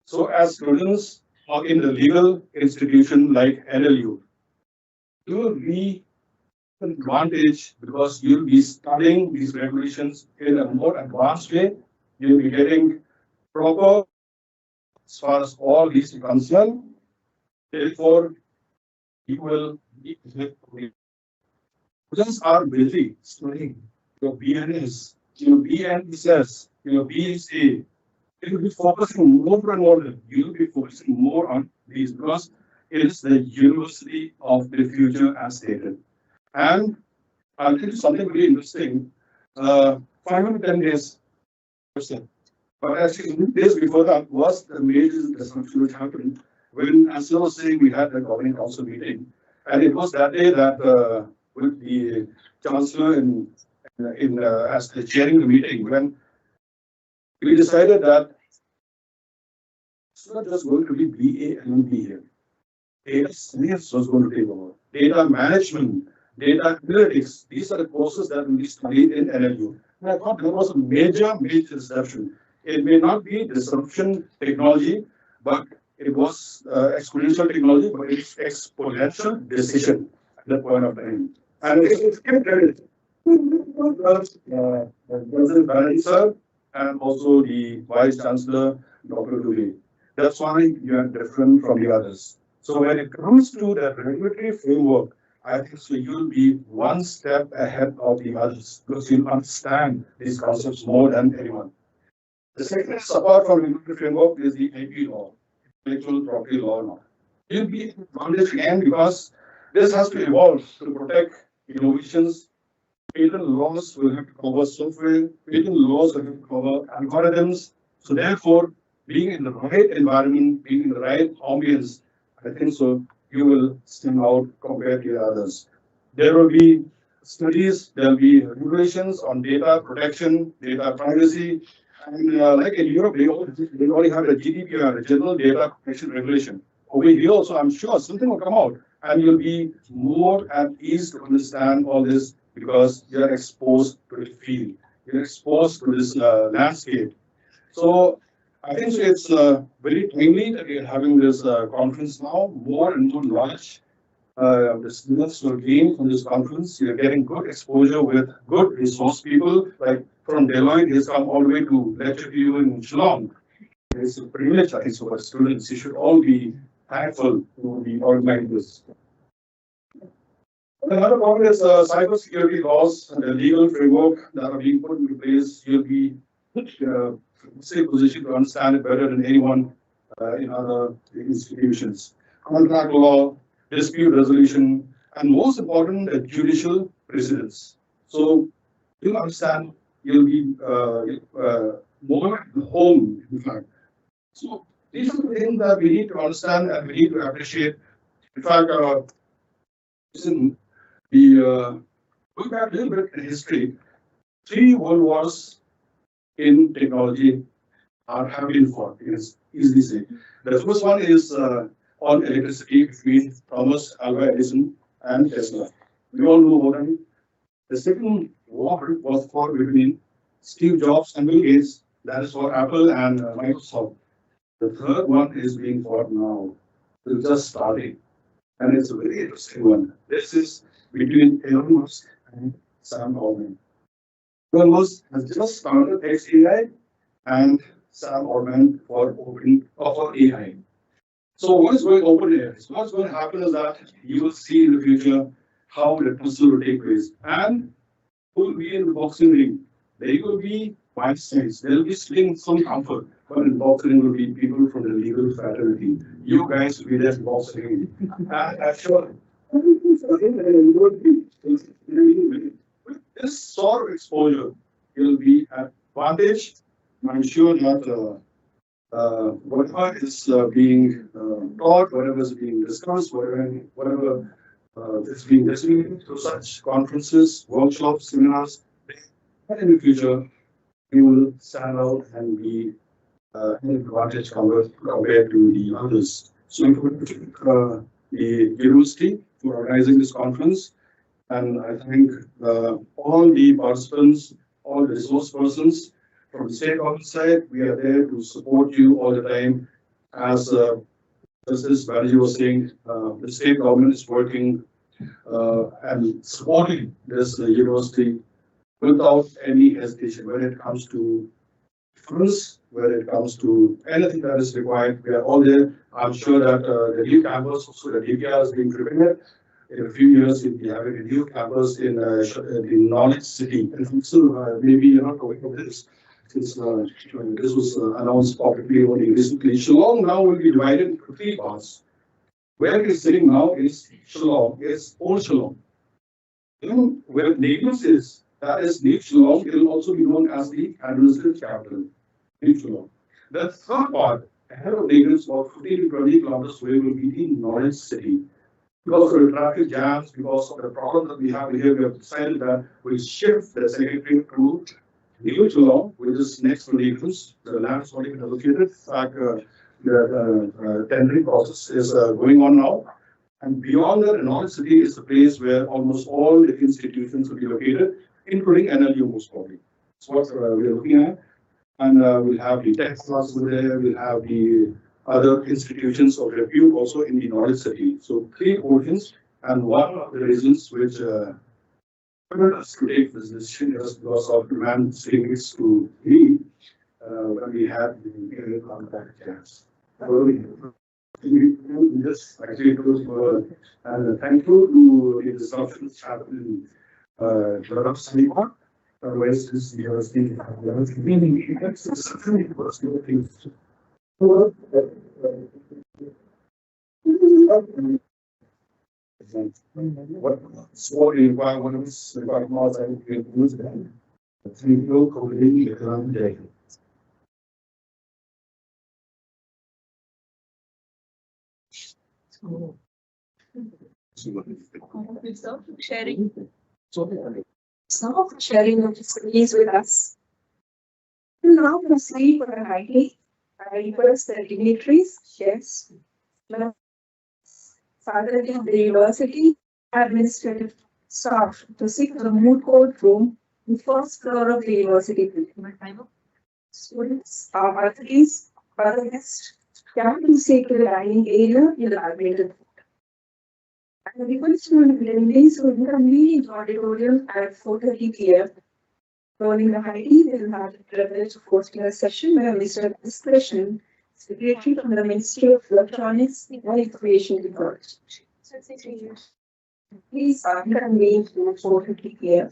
So as students or in the legal institution like NLU, you will be an advantage because you'll be studying these regulations in a more advanced way. You'll be getting proper as far as all these are concerned. Therefore, you will be students are busy studying your BNS, your BNSS, your BSA. You will be focusing more and more. You will be focusing more on these because it is the university of the future as stated. And I'll tell you something very interesting. 510 days, but actually, days before that was the major disruption which happened when, as I was saying, we had the governing council meeting, and it was that day that with the chancellor as the chairing the meeting when we decided that it's not just going to be BA and BA. Data science was going to take over. Data management, data analytics, these are the courses that will be studied in NLU. And I thought there was a major disruption. It may not be disruption technology, but it was exponential technology, but it's exponential decision at that point of time. And it kept credit. President Banerjee sir and also the Vice Chancellor, Dr. Dubey. That's why you are different from the others. So when it comes to the regulatory framework, I think so you'll be one step ahead of the others because you'll understand these concepts more than anyone. The second is apart from regulatory framework is the IP law, intellectual property law now. You'll be advantage again because this has to evolve to protect innovations. Patent laws will have to cover software, patent laws will have to cover algorithms. So therefore, being in the right environment, being in the right ambience, I think so you will stand out compared to the others. There will be studies, there will be regulations on data protection, data privacy, And like in Europe, they already have a GDPR, a General Data Protection Regulation. Over here also, I'm sure something will come out, and you'll be more at ease to understand all this because you're exposed to the field, you're exposed to this landscape. So I think so it's very timely that we're having this conference now. More and more knowledge the students will gain from this conference. You're getting good exposure with good resource people. Like from Deloitte, he's come all the way to lecture to you in Shillong. It's a privilege, I think, so for students. You should all be thankful to the organizers. Another problem is cybersecurity laws and the legal framework that are being put into place. You'll be say positioned to understand it better than anyone in other institutions. Contract law, dispute resolution, and most important, the judicial precedents. So you'll understand, you'll be more at home, in fact. So these are the things that we need to understand and we need to appreciate. In fact, listen, the look back a little bit in history, 3 world wars in technology have been fought. It's easily said. The first one is on electricity between Thomas Alva Edison and Tesla. We all know about it. The second war was fought between Steve Jobs and Bill Gates. That is for Apple and Microsoft. The third one is being fought now. It's just starting. And it's a very interesting one. This is between Elon Musk and Sam Altman. Elon Musk has just started XAI and Sam Altman for opening for AI. So what is going open here? So what's going to happen is that you will see in the future how the tussle will take place. And who will be in the boxing ring? There will be five sides. There will be some comfort. But in boxing will be people from the legal fraternity. You guys will be there in boxing ring. And I'm sure with this sort of exposure, you'll be at advantage. I'm sure that whatever is being taught, whatever is being discussed, whatever is being disseminated through such conferences, workshops, seminars, and in the future, we will stand out and be an advantage compared to the others. So, we would thank the university for organizing this conference, and I thank all the participants, all the resource persons. From the state government side, we are there to support you all the time. As Justice Banerjee was saying, the state government is working and supporting this university without any hesitation when it comes to funds, when it comes to anything that is required. We are all there. I'm sure that the new campus, also the DPR is being prepared. In a few years, we'll be having a new campus in the Knowledge City. And so maybe you're not aware of this. Since this was announced publicly only recently, Shillong now will be divided into 3 parts. Where it is sitting now is Shillong, is Old Shillong. Then where Negus is, that is New Shillong, it will also be known as the administrative capital, New Shillong. The third part, ahead of Negus, about 15 to 20 kilometers away, will be the Knowledge City. Because of the traffic jams, because of the problem that we have here, we have decided that we'll shift the secretary to New Shillong, which is next to Negus. The land is already been allocated. In fact, the tendering process is going on now. And beyond that, Knowledge City is the place where almost all the institutions will be located, including NLU most probably. That's what we're looking at. And we'll have the tech class over there, we'll have the other institutions of repute also in the Knowledge City. So 3 portions, and one of the reasons which us to take this decision is because of demand savings to me when we had the contact chance. We just actually close and thankful to the disruptions happening in Jodhpur Saniwar, West is University. What sport you require, what is required more than you use it. Thank you for being here today. Sharing. Some of the sharing of expertise with us. Now proceed for the writing. I request the dignitaries, yes, faculty of the university, administrative staff to sit in the moot court room, the first floor of the university building. Students, faculties, other guests, can proceed to the dining area in the badminton. And the request to attendees to convene in the auditorium at 4:30 p.m. Following the Heidi, we will have the privilege of hosting a session where Mr. Discretion, Secretary from the Ministry of Electronics and Information Technology. Please convene to 4:50 p.m.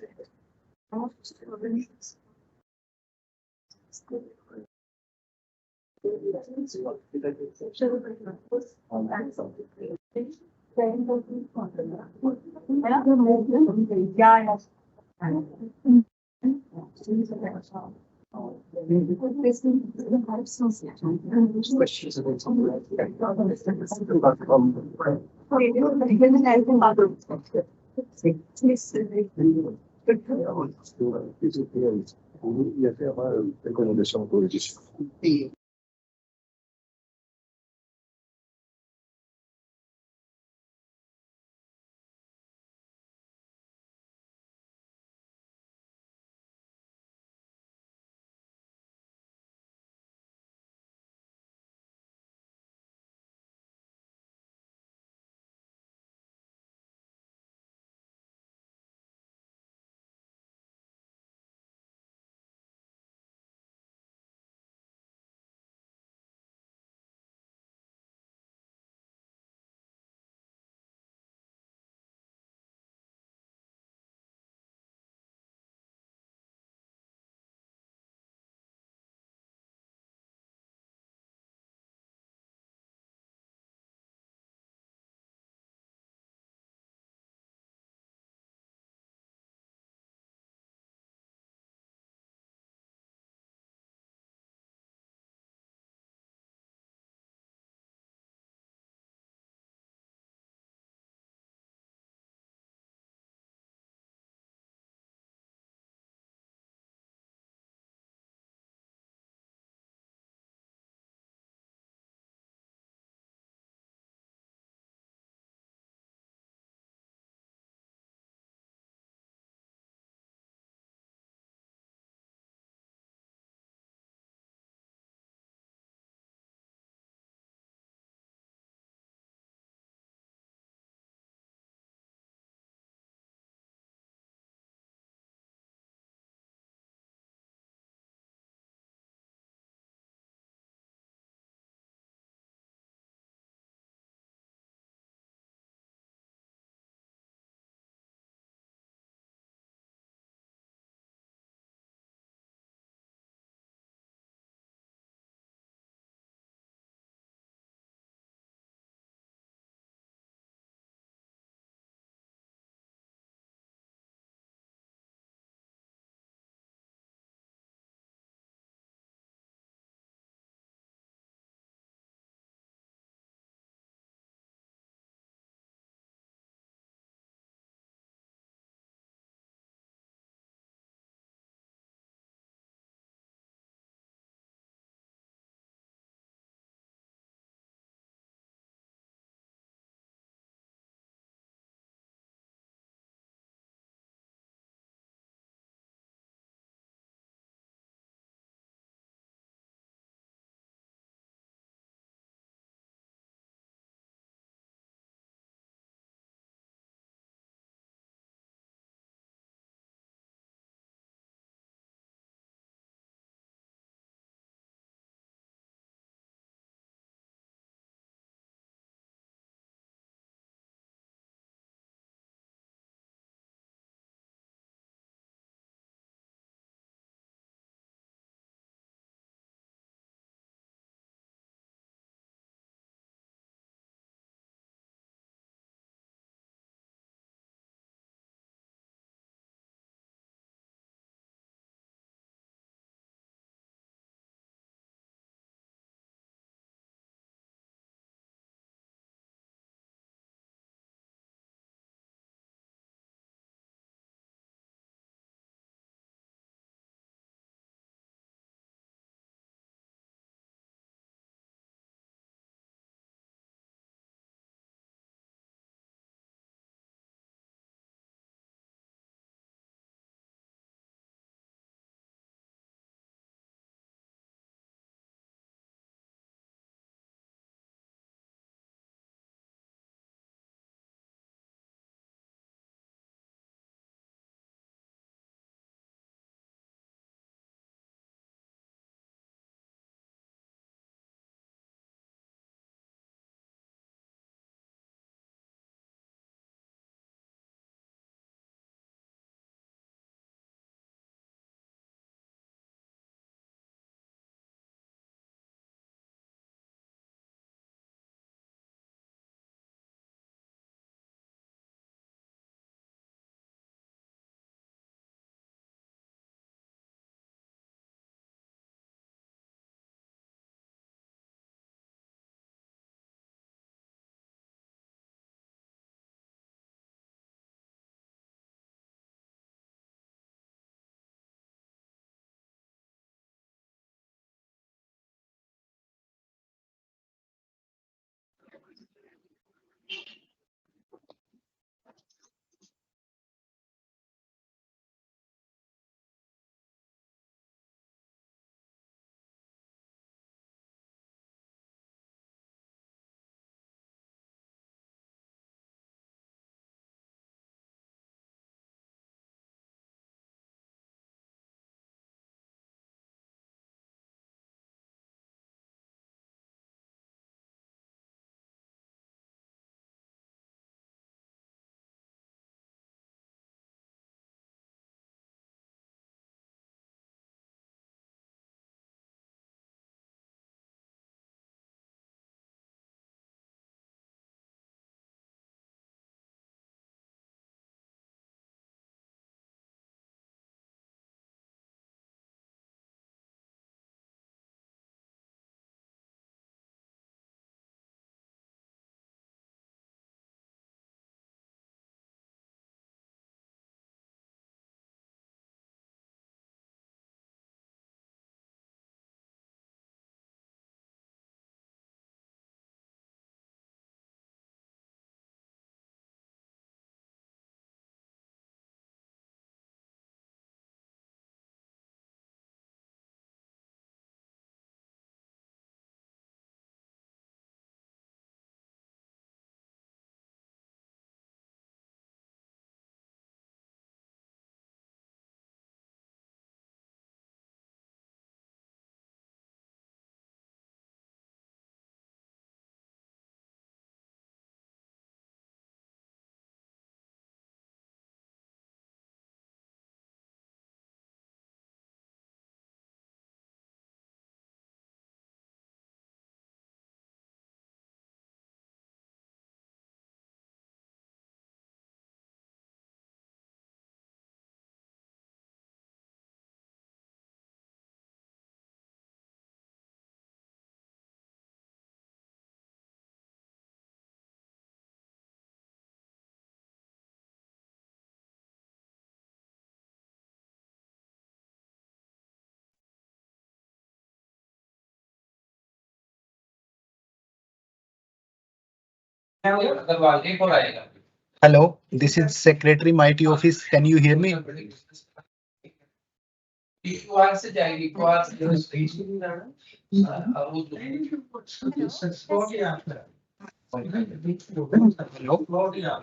Hello, this is Secretary Mighty Office. Can you hear me? Hello,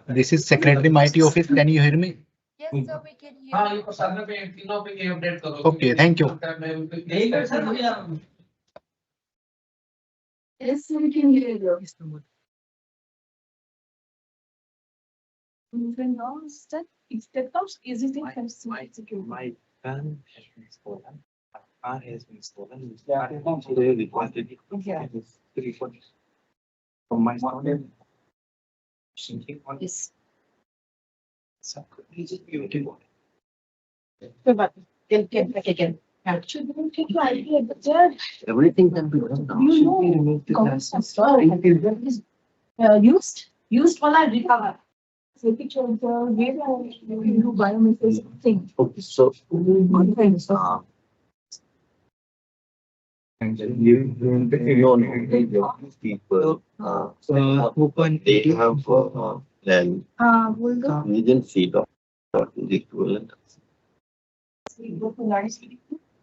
this is Secretary Mighty Office. Can you hear me? Yes, sir, we can hear you. Okay, thank you. Yes, we can hear you. Even now, if that comes easy thing comes to execute. My gun has been stolen. My car has been stolen. I actually reported it. Yeah. Report from my stolen. Thinking on Yes. some beautiful. But get back again. Actually, don't take your ID at the judge. Everything can be done now. You Should know, we remove the government glasses? store is used while I recover. So picture of the way you do biometrics thing. Okay, so and then you know people open they have then we didn't see the equivalent.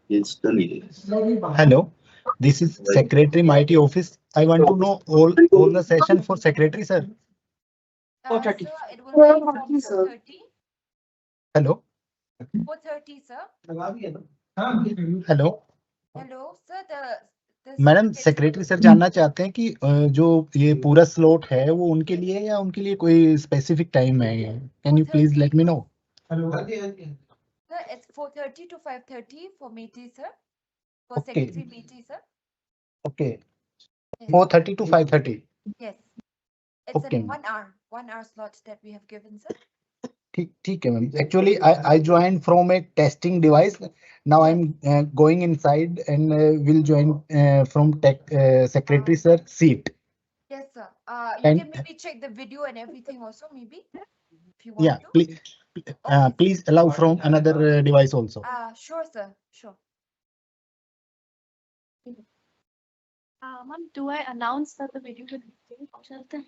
It's the leader. Hello, this is Secretary Mighty Office. I want to know all the session for Secretary, sir. Sir, it will be from 4:30. Hello, 4:30, sir. hello. Hello, sir, the madam secretary sir जानना चाहते हैं कि जो ये पूरा slot है वो उनके लिए है या उनके लिए कोई स्पेसिफिक टाइम है? Can you please let me know? Sir, it's 4:30 to 5:30 for meeting, sir. For Okay. secretary meeting, sir. Okay, Yes. 4:30 to 5:30. Yes. It's Okay. in 1 hour slot that we have given, sir. ठीक है ma'am. Actually, I joined from a testing device. Now I'm going inside and will join from tech secretary sir seat. Yes, sir. You And- can maybe check the video and everything also, maybe, if you Yeah, want to. please, please allow from another device also. Sure, sir. Sure. Ma'am, do I announce that the video will be saved?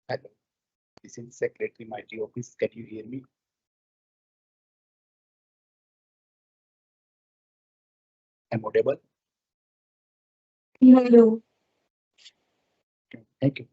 Hello, this is Secretary Mighty Office. Can you hear me? I'm audible. Hello. Thank you.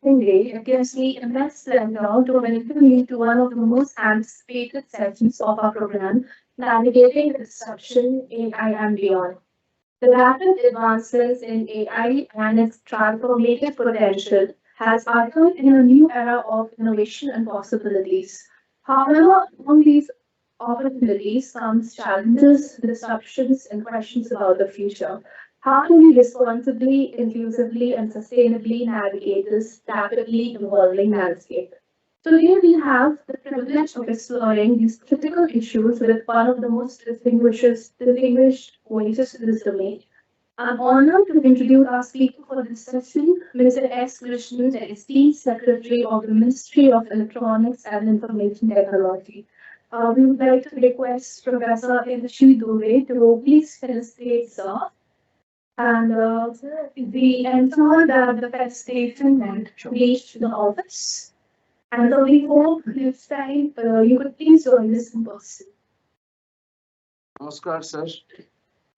Today, it gives me immense pleasure to welcome you to one of the most anticipated sessions of our program, navigating the disruption in AI and beyond. The rapid advancements in AI and its transformative potential has ushered in a new era of innovation and possibilities. However, among these opportunities comes challenges, disruptions, and questions about the future. How do we responsibly, inclusively, and sustainably navigate this rapidly evolving landscape? Today, we have the privilege of exploring these critical issues with one of the most distinguished voices in this domain. I'm honored to introduce our speaker for this session, Mr. S. Krishnan, the esteemed Secretary of the Ministry of Electronics and Information Technology. We would like to request Professor Hiroshi Dubey to please facilitate, sir. And we ensure that the festation reached the office. And so we hope next time you could please join us in person. Namaskar, sir.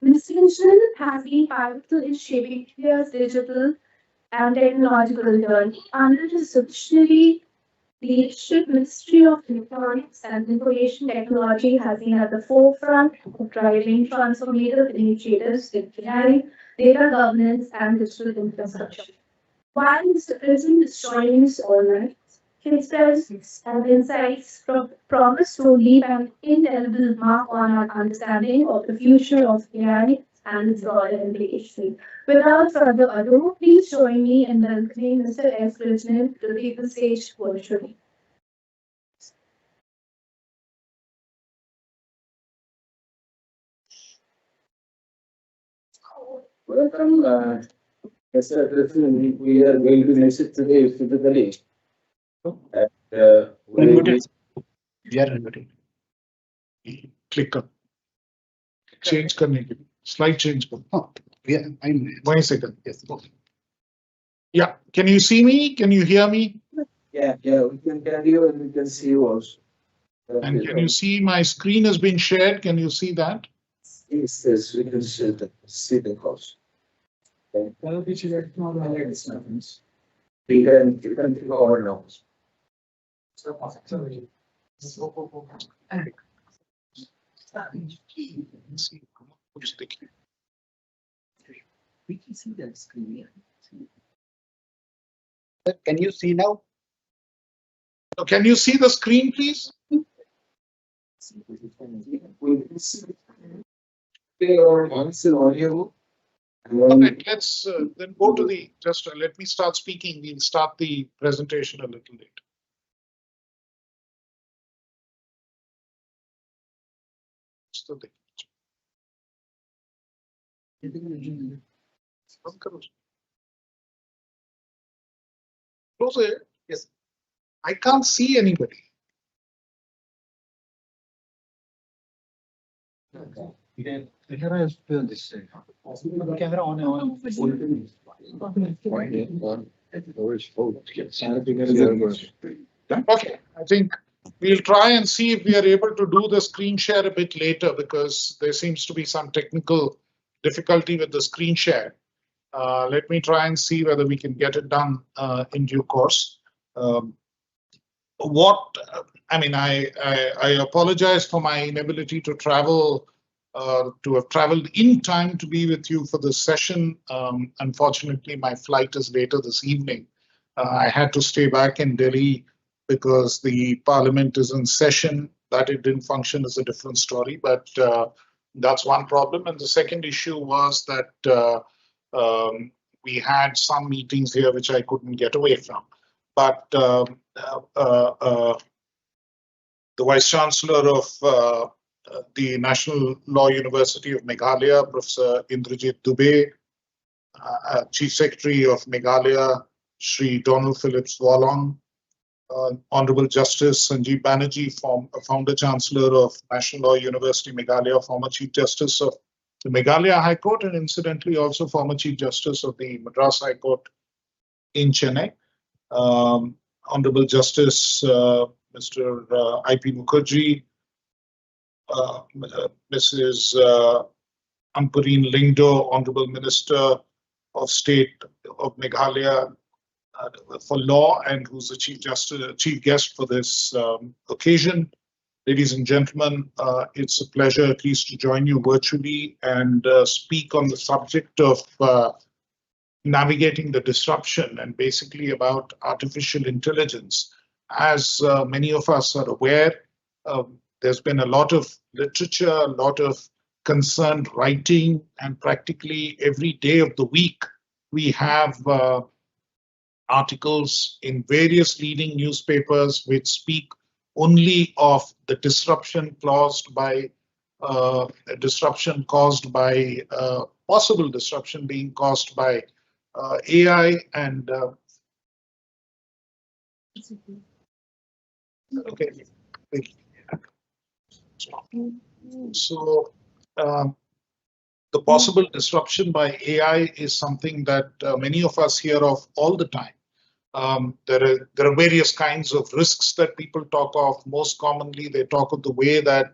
Mr. Krishnan has been pivotal in shaping India's digital and technological journey. Under his visionary leadership, Ministry of Electronics and Information Technology has been at the forefront of driving transformative initiatives in AI, data governance, and digital infrastructure. While Mr. President is joining us online, his presence and insights promise to leave an indelible mark on our understanding of the future of AI and its broader implications. Without further ado, please join me in welcoming Mr. S. Krishnan to take the stage virtually. Welcome, Mr. Krishnan. We are going to visit today physically. And, Unmuted. We are unmuted. Click on. Change करने के लिए slide change करो. Oh, yeah, I'm 1 second. yes. Yeah, can you see me? Can you hear me? yeah, we can hear you and we can see you also. And can you see my screen has been shared? Can you see that? Yes, we can see the course. Okay. You can click over now. We can see that screen. Sir, can you see now? So can you see the screen, please? We can see our answer audio. All right, let's then go to the, just let me start speaking. We'll start the presentation a little later. So the- Close it. Yes. I can't see anybody. Camera is still this side. Camera on. Okay, I think we'll try and see if we are able to do the screen share a bit later because there seems to be some technical difficulty with the screen share. Let me try and see whether we can get it done in due course. I apologize for my inability to travel, to have traveled in time to be with you for this session. Unfortunately, my flight is later this evening. I had to stay back in Delhi because the parliament is in session. That it didn't function is a different story, but that's one problem. And the second issue was that we had some meetings here which I couldn't get away from. But the Vice Chancellor of the National Law University of Meghalaya, Professor Indrajit Dubey, Chief Secretary of Meghalaya, Shri Donald Phillips Wallong, Honorable Justice Sanjeev Banerjee, Founder Chancellor of National Law University Meghalaya, former Chief Justice of the Meghalaya High Court, and incidentally also former Chief Justice of the Madras High Court in Chennai. Honorable Justice Mr. I.P. Mukherjee, Mrs. Ampareen Lingdo, Honorable Minister of State of Meghalaya for Law, and who's the Chief Guest for this occasion. Ladies and gentlemen, it's a pleasure at least to join you virtually and speak on the subject of navigating the disruption and basically about artificial intelligence. As many of us are aware, there's been a lot of literature, a lot of concerned writing, and practically every day of the week, we have articles in various leading newspapers which speak only of the disruption caused by possible disruption being caused by AI and okay. So the possible disruption by AI is something that many of us hear of all the time. There are various kinds of risks that people talk of. Most commonly, they talk of the way that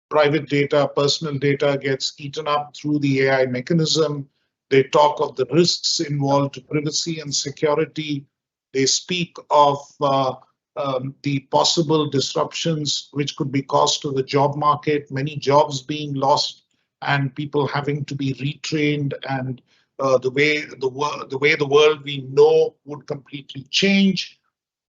private data, personal data gets eaten up through the AI mechanism. They talk of the risks involved to privacy and security. They speak of the possible disruptions which could be caused to the job market, many jobs being lost and people having to be retrained, and the way the world we know would completely change.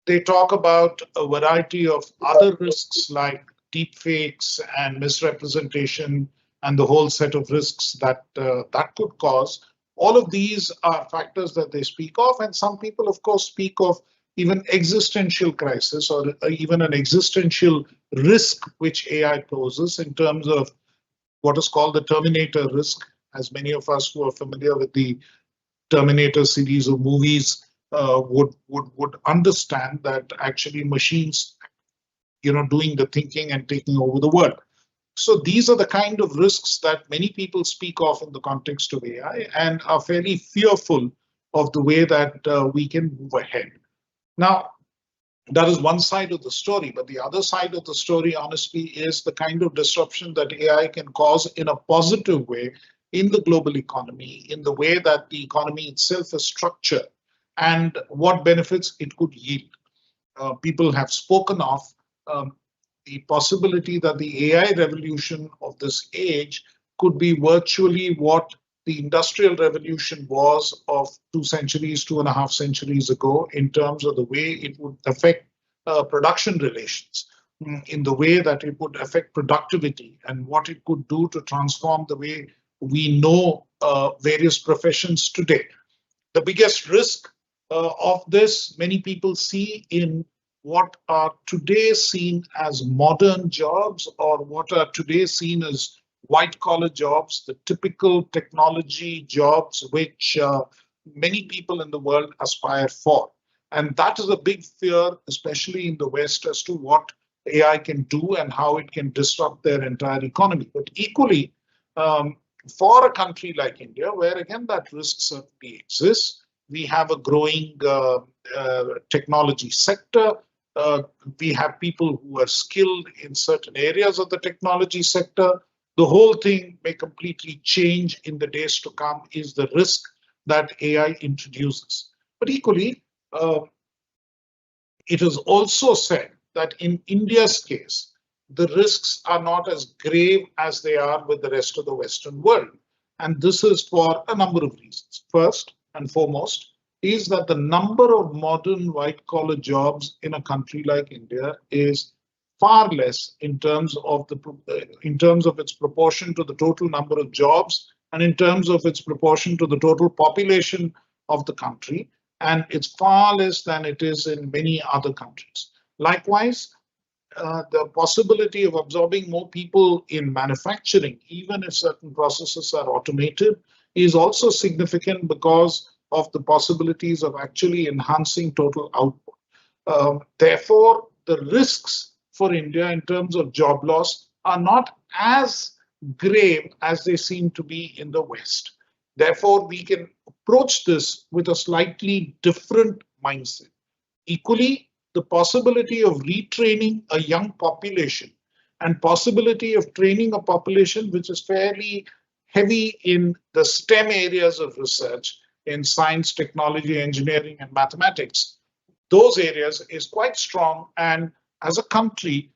They talk about a variety of other risks like deepfakes and misrepresentation and the whole set of risks that that could cause. All of these are factors that they speak of, and some people, of course, speak of even existential crisis or even an existential risk which AI poses in terms of what is called the Terminator risk. As many of us who are familiar with the Terminator series of movies would understand that actually machines, doing the thinking and taking over the world. So these are the kind of risks that many people speak of in the context of AI and are fairly fearful of the way that we can move ahead. Now, that is one side of the story, but the other side of the story, honestly, is the kind of disruption that AI can cause in a positive way in the global economy, in the way that the economy itself is structured, and what benefits it could yield. People have spoken of the possibility that the AI revolution of this age could be virtually what the industrial revolution was of 2.5 centuries ago in terms of the way it would affect production relations, in the way that it would affect productivity and what it could do to transform the way we know various professions today. The biggest risk of this, many people see in what are today seen as modern jobs or what are today seen as white-collar jobs, the typical technology jobs which many people in the world aspire for. And that is a big fear, especially in the West, as to what AI can do and how it can disrupt their entire economy. But equally, for a country like India, where again that risk certainly exists, we have a growing technology sector. We have people who are skilled in certain areas of the technology sector. The whole thing may completely change in the days to come is the risk that AI introduces. But equally, it is also said that in India's case, the risks are not as grave as they are with the rest of the Western world. And this is for a number of reasons. First and foremost is that the number of modern white-collar jobs in a country like India is far less in terms of its proportion to the total number of jobs and in terms of its proportion to the total population of the country, and it's far less than it is in many other countries. Likewise, the possibility of absorbing more people in manufacturing, even if certain processes are automated, is also significant because of the possibilities of actually enhancing total output. Therefore, the risks for India in terms of job loss are not as grave as they seem to be in the West. Therefore, we can approach this with a slightly different mindset. Equally, the possibility of retraining a young population and possibility of training a population which is fairly heavy in the STEM areas of research, in science, technology, engineering, and mathematics, those areas is quite strong. And as a country,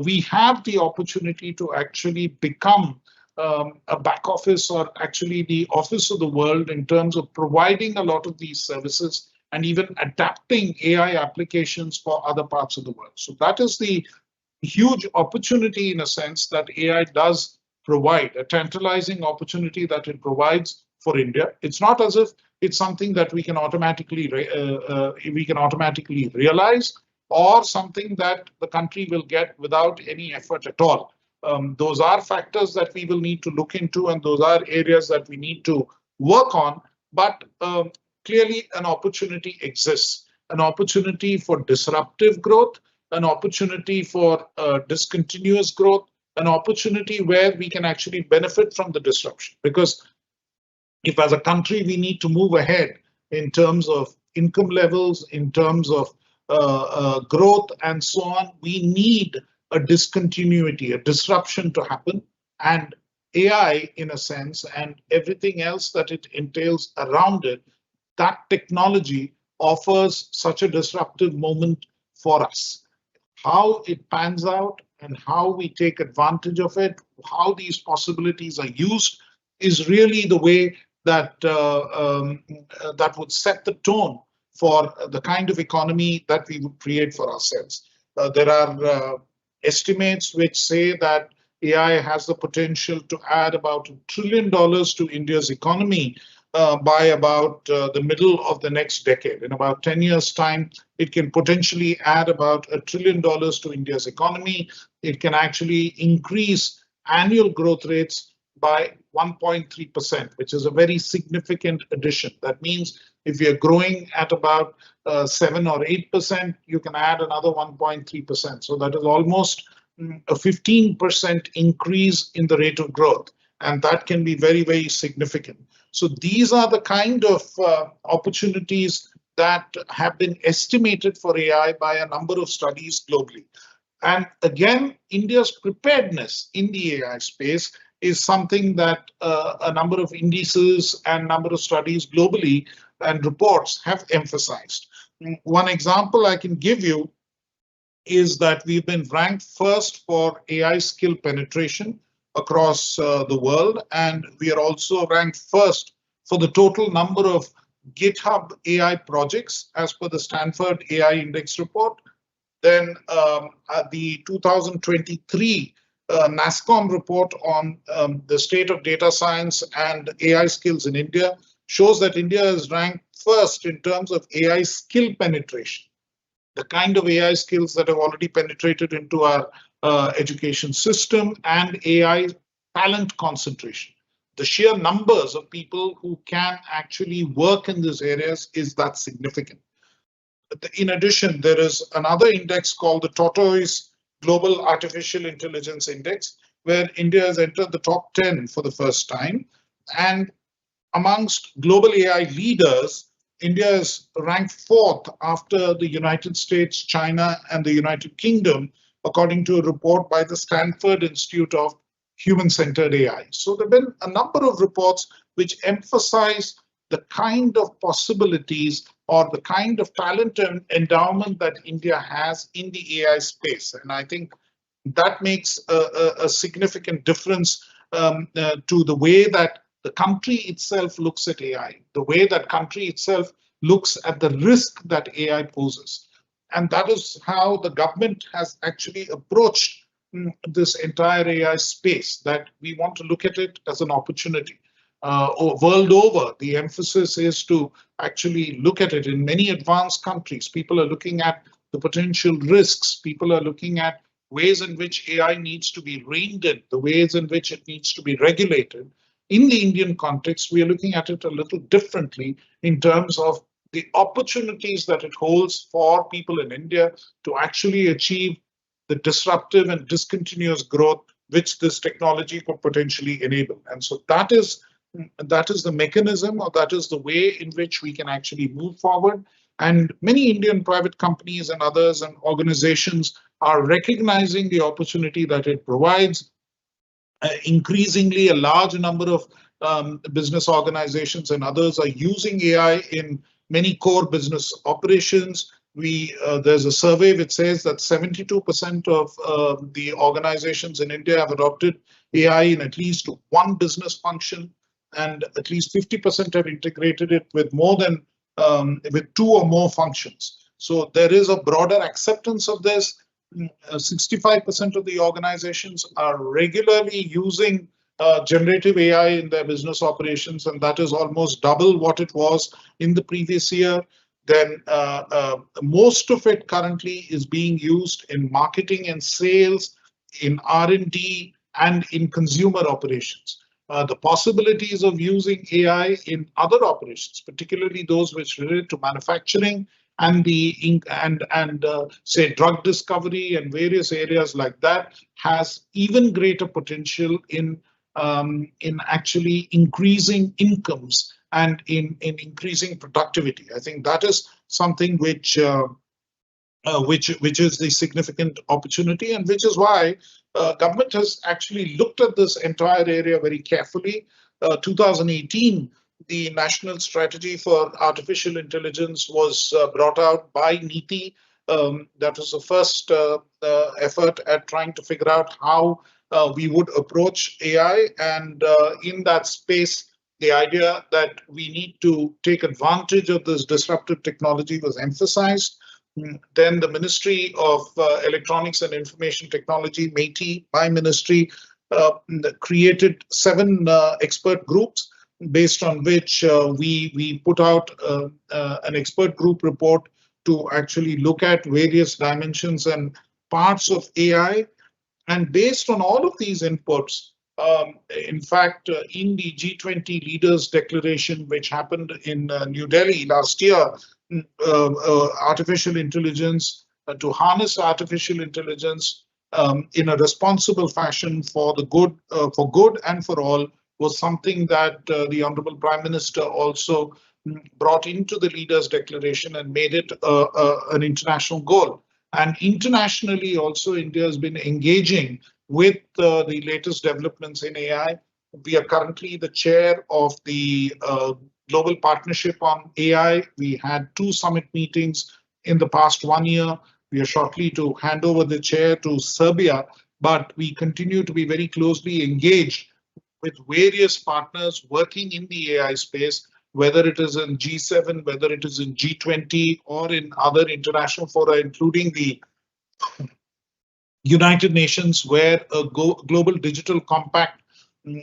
we have the opportunity to actually become a back office or actually the office of the world in terms of providing a lot of these services and even adapting AI applications for other parts of the world. So that is the huge opportunity in a sense that AI does provide, a tantalizing opportunity that it provides for India. It's not as if it's something that we can automatically realize or something that the country will get without any effort at all. Those are factors that we will need to look into, and those are areas that we need to work on. But clearly, an opportunity exists, an opportunity for disruptive growth, an opportunity for discontinuous growth, an opportunity where we can actually benefit from the disruption. Because if as a country we need to move ahead in terms of income levels, in terms of growth and so on, we need a discontinuity, a disruption to happen. And AI, in a sense, and everything else that it entails around it, that technology offers such a disruptive moment for us. How it pans out and how we take advantage of it, how these possibilities are used, is really the way that that would set the tone for the kind of economy that we would create for ourselves. There are estimates which say that AI has the potential to add about $1 trillion to India's economy by about the middle of the next decade. In about 10 years' time, it can potentially add about $1 trillion to India's economy. It can actually increase annual growth rates by 1.3%, which is a very significant addition. That means if we are growing at about 7 or 8%, you can add another 1.3%. So that is almost a 15% increase in the rate of growth. And that can be very, very significant. So these are the kind of opportunities that have been estimated for AI by a number of studies globally. And again, India's preparedness in the AI space is something that a number of indices and number of studies globally and reports have emphasized. One example I can give you is that we've been ranked first for AI skill penetration across the world, and we are also ranked first for the total number of GitHub AI projects as per the Stanford AI Index report. Then the 2023 NASSCOM report on the state of data science and AI skills in India shows that India is ranked first in terms of AI skill penetration, the kind of AI skills that have already penetrated into our education system, and AI talent concentration. The sheer numbers of people who can actually work in these areas is that significant. In addition, there is another index called the Tortoise Global Artificial Intelligence Index, where India has entered the top 10 for the first time. And amongst global AI leaders, India is ranked fourth after the United States, China, and the United Kingdom, according to a report by the Stanford Institute of Human-Centered AI. So there have been a number of reports which emphasize the kind of possibilities or the kind of talent and endowment that India has in the AI space. And I think that makes a significant difference to the way that the country itself looks at AI, the way that country itself looks at the risk that AI poses. And that is how the government has actually approached this entire AI space, that we want to look at it as an opportunity. World over, the emphasis is to actually look at it. In many advanced countries, people are looking at the potential risks. People are looking at ways in which AI needs to be reined in, the ways in which it needs to be regulated. In the Indian context, we are looking at it a little differently in terms of the opportunities that it holds for people in India to actually achieve the disruptive and discontinuous growth which this technology could potentially enable. And so that is the mechanism, or that is the way in which we can actually move forward. And many Indian private companies and others and organizations are recognizing the opportunity that it provides. Increasingly, a large number of business organizations and others are using AI in many core business operations. there's a survey which says that 72% of the organizations in India have adopted AI in at least one business function, and at least 50% have integrated it with more than with two or more functions. So there is a broader acceptance of this. 65% of the organizations are regularly using generative AI in their business operations, and that is almost double what it was in the previous year. Then most of it currently is being used in marketing and sales, in R&D, and in consumer operations. The possibilities of using AI in other operations, particularly those which relate to manufacturing and say drug discovery and various areas like that, has even greater potential in actually increasing incomes and in increasing productivity. I think that is something which is the significant opportunity, and which is why government has actually looked at this entire area very carefully. 2018, the National Strategy for Artificial Intelligence was brought out by NITI. That was the first effort at trying to figure out how we would approach AI, and in that space, the idea that we need to take advantage of this disruptive technology was emphasized. Then the Ministry of Electronics and Information Technology, MeitY, my ministry, created 7 expert groups, based on which we put out an expert group report to actually look at various dimensions and parts of AI. And based on all of these inputs, in fact, in the G20 Leaders Declaration, which happened in New Delhi last year, artificial intelligence, to harness artificial intelligence in a responsible fashion for the good, for good and for all, was something that the Honorable Prime Minister also brought into the Leaders Declaration and made it an international goal. And internationally also, India has been engaging with the latest developments in AI. We are currently the chair of the Global Partnership on AI. We had 2 summit meetings in the past 1 year. We are shortly to hand over the chair to Serbia, but we continue to be very closely engaged with various partners working in the AI space, whether it is in G7, whether it is in G20, or in other international fora, including the United Nations, where a global digital compact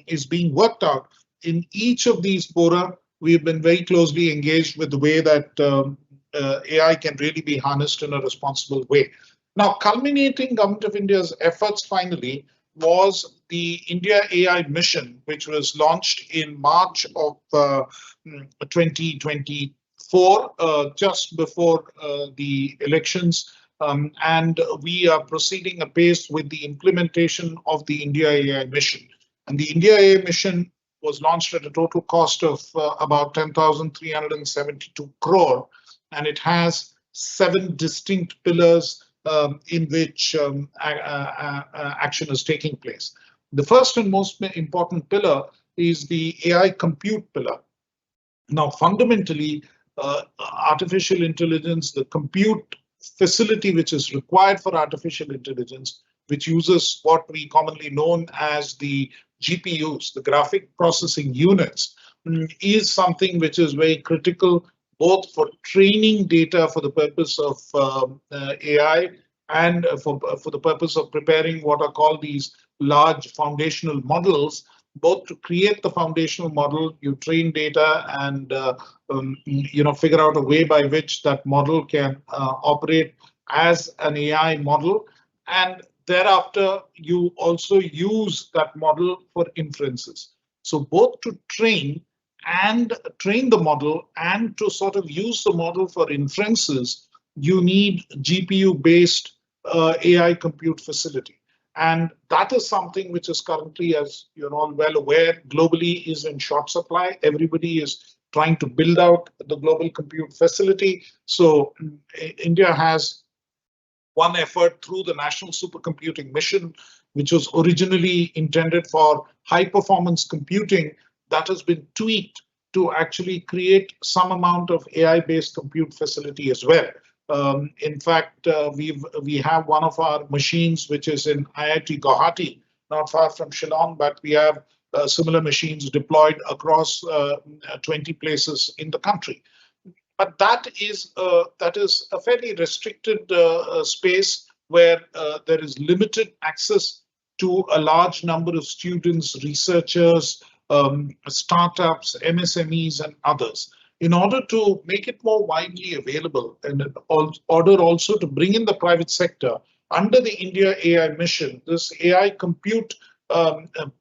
is being worked out. In each of these fora, we've been very closely engaged with the way that AI can really be harnessed in a responsible way. Now, culminating Government of India's efforts finally was the India AI mission, which was launched in March of 2024, just before the elections. And we are proceeding apace with the implementation of the India AI mission. And the India AI mission was launched at a total cost of about 10,372 crore, and it has 7 distinct pillars in which action is taking place. The first and most important pillar is the AI compute pillar. Now, fundamentally, artificial intelligence, the compute facility which is required for artificial intelligence, which uses what we commonly known as the GPUs, the graphic processing units, is something which is very critical, both for training data for the purpose of AI and for the purpose of preparing what are called these large foundational models. Both to create the foundational model, you train data and figure out a way by which that model can operate as an AI model, and thereafter you also use that model for inferences. So both to train the model and to sort of use the model for inferences, you need GPU-based AI compute facility. And that is something which is currently, as you're all well aware, globally is in short supply. Everybody is trying to build out the global compute facility. So India has one effort through the National Supercomputing Mission, which was originally intended for high performance computing, that has been tweaked to actually create some amount of AI-based compute facility as well. In fact, we have one of our machines which is in IIT Guwahati, not far from Shillong, but we have similar machines deployed across 20 places in the country. But that is a fairly restricted space where there is limited access to a large number of students, researchers, startups, MSMEs, and others. In order to make it more widely available, and in order also to bring in the private sector under the India AI mission, this AI compute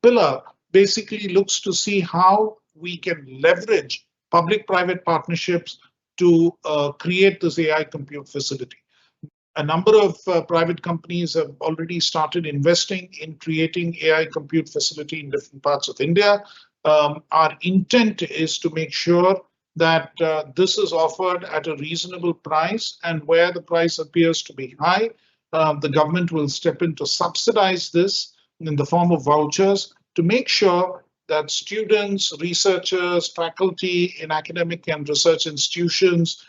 pillar basically looks to see how we can leverage public-private partnerships to create this AI compute facility. A number of private companies have already started investing in creating AI compute facility in different parts of India. Our intent is to make sure that this is offered at a reasonable price, and where the price appears to be high, the government will step in to subsidize this in the form of vouchers to make sure that students, researchers, faculty in academic and research institutions,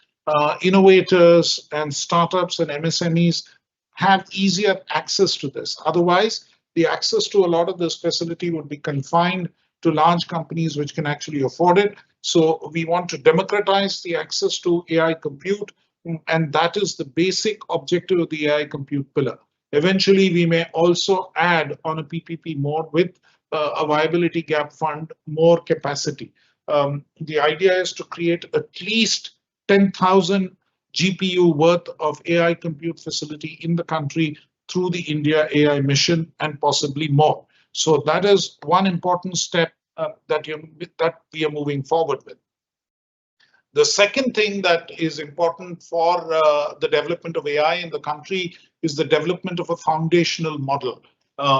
innovators and startups and MSMEs have easier access to this. Otherwise, the access to a lot of this facility would be confined to large companies which can actually afford it. So we want to democratize the access to AI compute, and that is the basic objective of the AI compute pillar. Eventually, we may also add on a PPP mode with a viability gap fund more capacity. The idea is to create at least 10,000 GPU worth of AI compute facility in the country through the India AI mission, and possibly more. So that is one important step that we are moving forward with. The second thing that is important for the development of AI in the country is the development of a foundational model.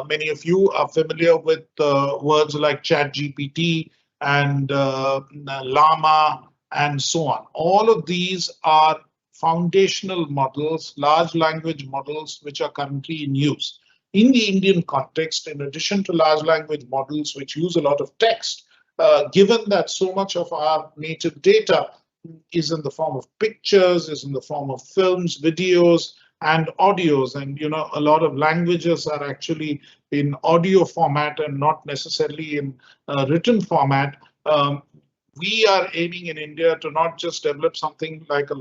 Many of you are familiar with words like ChatGPT and Llama and so on. All of these are foundational models, large language models, which are currently in use. In the Indian context, in addition to large language models, which use a lot of text, given that so much of our native data is in the form of pictures, is in the form of films, videos, and audios, and a lot of languages are actually in audio format and not necessarily in written format. We are aiming in India to not just develop something like a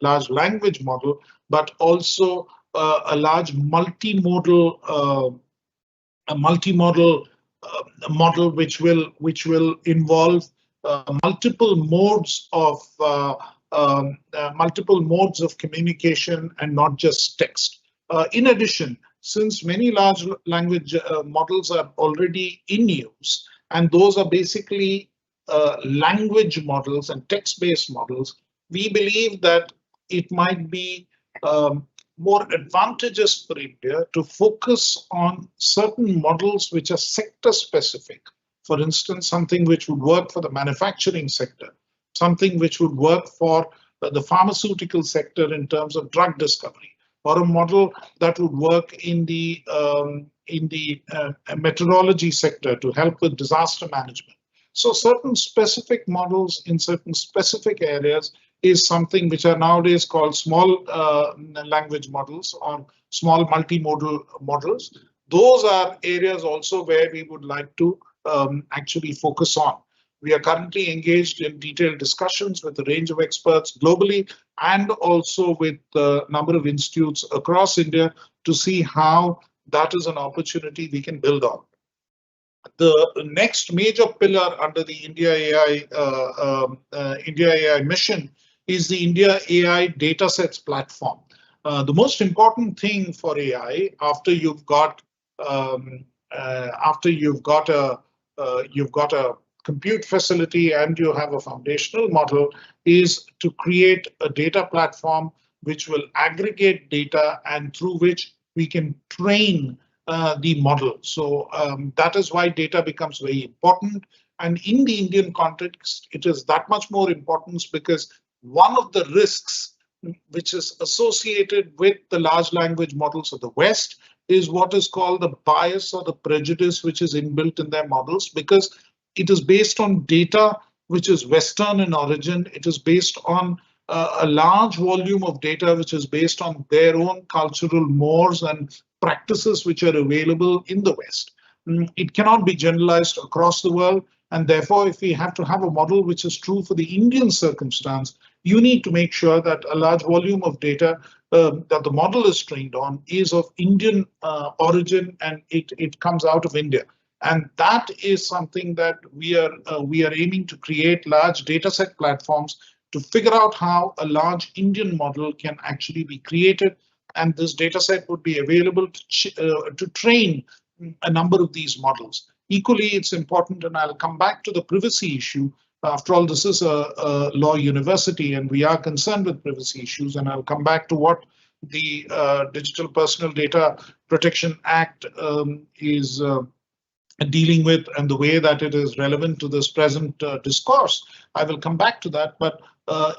large language model, but also a large multimodal model which will involve multiple modes of communication and not just text. In addition, since many large language models are already in use, and those are basically language models and text-based models, we believe that it might be more advantageous for India to focus on certain models which are sector specific. For instance, something which would work for the manufacturing sector, something which would work for the pharmaceutical sector in terms of drug discovery, or a model that would work in the meteorology sector to help with disaster management. So certain specific models in certain specific areas is something which are nowadays called small language models or small multimodal models. Those are areas also where we would like to actually focus on. We are currently engaged in detailed discussions with a range of experts globally and also with a number of institutes across India to see how that is an opportunity we can build on. The next major pillar under the India AI mission is the India AI datasets platform. The most important thing for AI after you've got a compute facility and you have a foundational model is to create a data platform which will aggregate data and through which we can train the model. So that is why data becomes very important. And in the Indian context, it is that much more important because one of the risks which is associated with the large language models of the West is what is called the bias or the prejudice which is inbuilt in their models, because it is based on data which is Western in origin. It is based on a large volume of data which is based on their own cultural mores and practices which are available in the West. It cannot be generalized across the world. And therefore, if we have to have a model which is true for the Indian circumstance, you need to make sure that a large volume of data that the model is trained on is of Indian origin, and it comes out of India. And that is something that we are aiming to create large data set platforms to figure out how a large Indian model can actually be created. And this data set would be available to train a number of these models. Equally, it's important, and I'll come back to the privacy issue. After all, this is a law university, and we are concerned with privacy issues. And I'll come back to what the Digital Personal Data Protection Act is dealing with, and the way that it is relevant to this present discourse. I will come back to that, but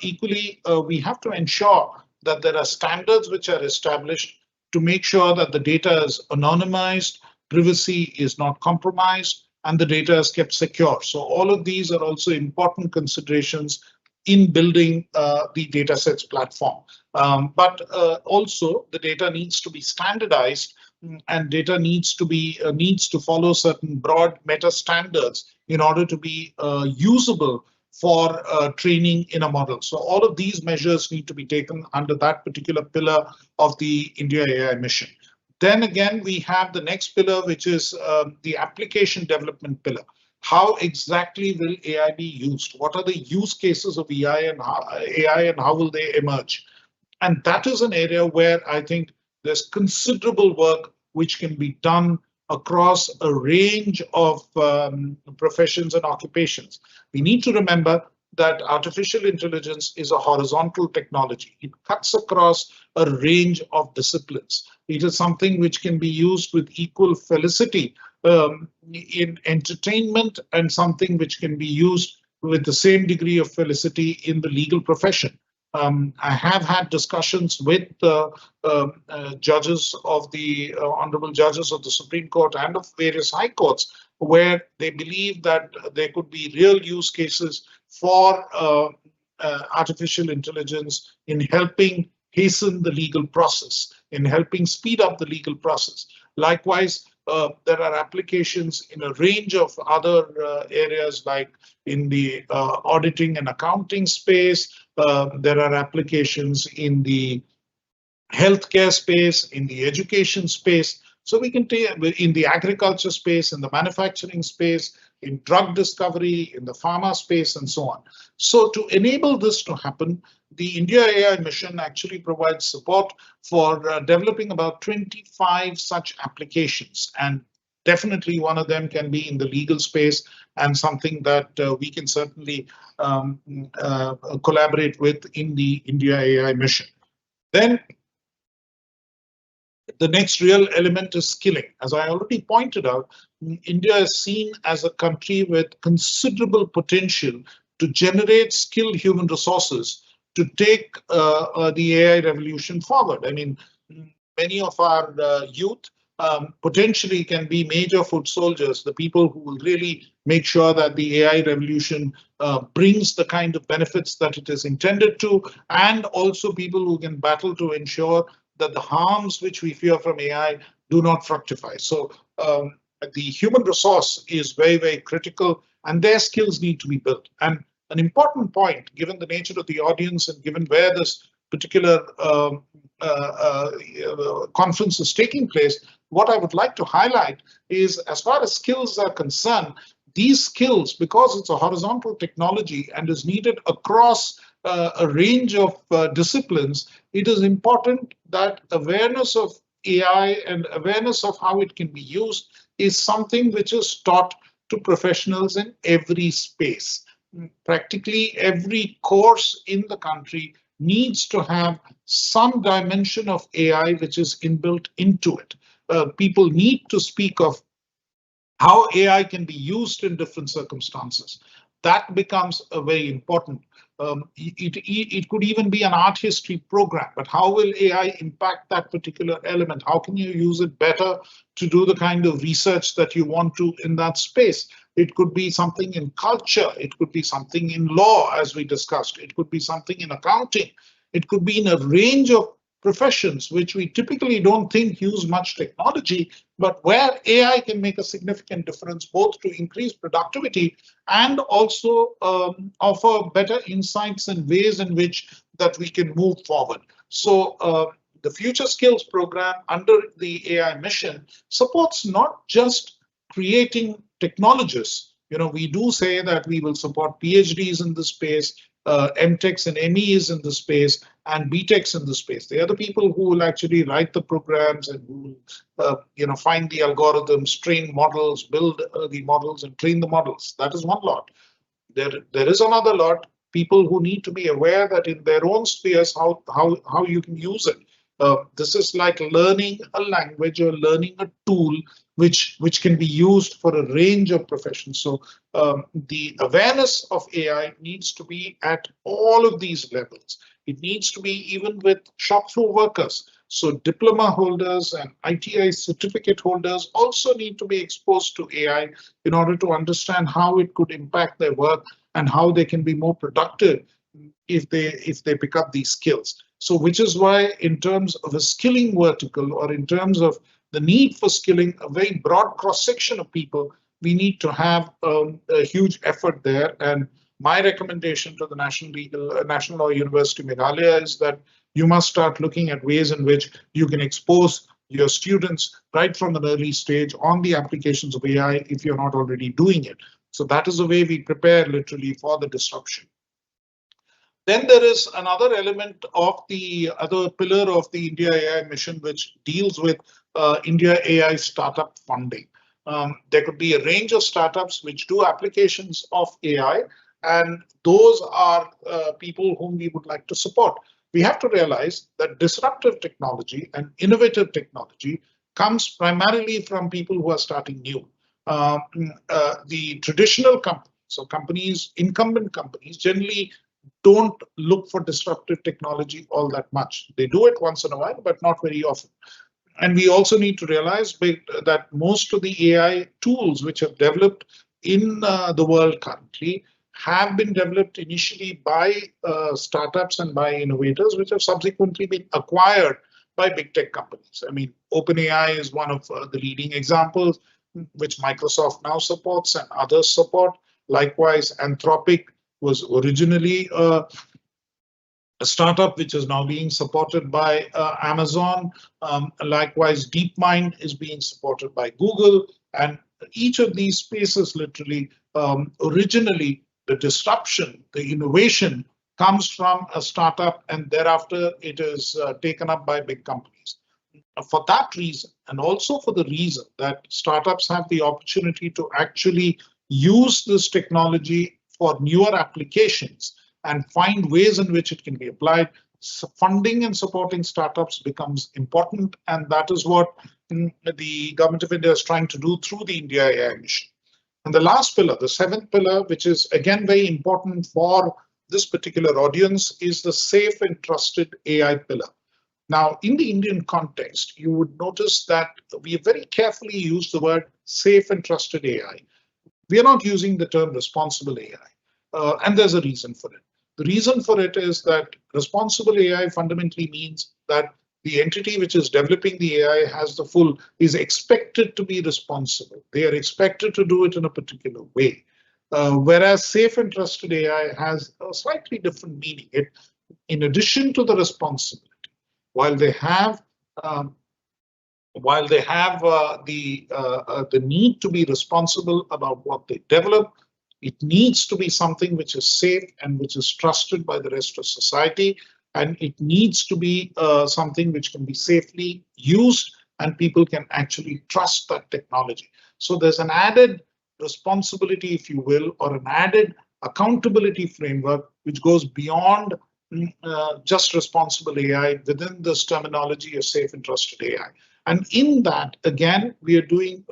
equally, we have to ensure that there are standards which are established to make sure that the data is anonymized, privacy is not compromised, and the data is kept secure. So all of these are also important considerations in building the datasets platform. But also the data needs to be standardized, and data needs to follow certain broad meta standards in order to be usable for training in a model. So all of these measures need to be taken under that particular pillar of the India AI mission. Then again, we have the next pillar, which is the application development pillar. How exactly will AI be used? What are the use cases of AI and how will they emerge? And that is an area where I think there's considerable work which can be done across a range of professions and occupations. We need to remember that artificial intelligence is a horizontal technology. It cuts across a range of disciplines. It is something which can be used with equal felicity in entertainment, and something which can be used with the same degree of felicity in the legal profession. I have had discussions with judges of the honorable judges of the Supreme Court and of various high courts, where they believe that there could be real use cases for artificial intelligence in helping hasten the legal process, in helping speed up the legal process. Likewise, there are applications in a range of other areas, like in the auditing and accounting space. There are applications in the healthcare space, in the education space. So we can take in the agriculture space, in the manufacturing space, in drug discovery, in the pharma space, and so on. So to enable this to happen, the India AI mission actually provides support for developing about 25 such applications. And definitely one of them can be in the legal space, and something that we can certainly collaborate with in the India AI mission. Then the next real element is skilling. As I already pointed out, India is seen as a country with considerable potential to generate skilled human resources to take the AI revolution forward. I mean, many of our youth potentially can be major foot soldiers, the people who will really make sure that the AI revolution brings the kind of benefits that it is intended to, and also people who can battle to ensure that the harms which we fear from AI do not fructify. So the human resource is very, very critical, and their skills need to be built. And an important point, given the nature of the audience and given where this particular conference is taking place, what I would like to highlight is, as far as skills are concerned, these skills, because it's a horizontal technology and is needed across a range of disciplines, it is important that awareness of AI and awareness of how it can be used is something which is taught to professionals in every space. Practically every course in the country needs to have some dimension of AI which is inbuilt into it. People need to speak of how AI can be used in different circumstances. That becomes a very important. It could even be an art history program, but how will AI impact that particular element? How can you use it better to do the kind of research that you want to in that space? It could be something in culture. It could be something in law, as we discussed. It could be something in accounting. It could be in a range of professions which we typically don't think use much technology, but where AI can make a significant difference, both to increase productivity and also offer better insights and ways in which that we can move forward. So the Future Skills program under the AI mission supports not just creating technologists. We do say that we will support PhDs in this space, MTechs and MEs in the space, and BTechs in the space. They are the people who will actually write the programs and who will, find the algorithms, train models, build the models, and train the models. That is one lot. There is another lot, people who need to be aware that in their own spheres, how you can use it. This is like learning a language or learning a tool which can be used for a range of professions. So the awareness of AI needs to be at all of these levels. It needs to be even with shop floor workers. So diploma holders and ITI certificate holders also need to be exposed to AI in order to understand how it could impact their work and how they can be more productive if they pick up these skills. So which is why in terms of a skilling vertical, or in terms of the need for skilling, a very broad cross-section of people, we need to have a huge effort there. And my recommendation to the National Law University Meghalaya is that you must start looking at ways in which you can expose your students right from an early stage on the applications of AI if you're not already doing it. So that is the way we prepare literally for the disruption. Then there is another element of the other pillar of the India AI mission, which deals with India AI startup funding. There could be a range of startups which do applications of AI, and those are people whom we would like to support. We have to realize that disruptive technology and innovative technology comes primarily from people who are starting new. The traditional companies, so incumbent companies, generally don't look for disruptive technology all that much. They do it once in a while, but not very often. And we also need to realize that most of the AI tools which have developed in the world currently have been developed initially by startups and by innovators, which have subsequently been acquired by big tech companies. I mean, OpenAI is one of the leading examples, which Microsoft now supports and others support. Likewise, Anthropic was originally a startup which is now being supported by Amazon. Likewise, DeepMind is being supported by Google. And each of these spaces, literally, originally, the disruption, the innovation comes from a startup, and thereafter it is taken up by big companies. For that reason, and also for the reason that startups have the opportunity to actually use this technology for newer applications and find ways in which it can be applied, funding and supporting startups becomes important, and that is what the government of India is trying to do through the India AI mission. And the last pillar, the seventh pillar, which is again very important for this particular audience, is the safe and trusted AI pillar. Now, in the Indian context, you would notice that we very carefully use the word safe and trusted AI. We are not using the term responsible AI, and there's a reason for it. The reason for it is that responsible AI fundamentally means that the entity which is developing the AI is expected to be responsible. They are expected to do it in a particular way. Whereas safe and trusted AI has a slightly different meaning. It, in addition to the responsibility, while they have the need to be responsible about what they develop, it needs to be something which is safe and which is trusted by the rest of society, and it needs to be something which can be safely used and people can actually trust that technology. So there's an added responsibility, if you will, or an added accountability framework which goes beyond just responsible AI within this terminology of safe and trusted AI. And in that, again, we are developing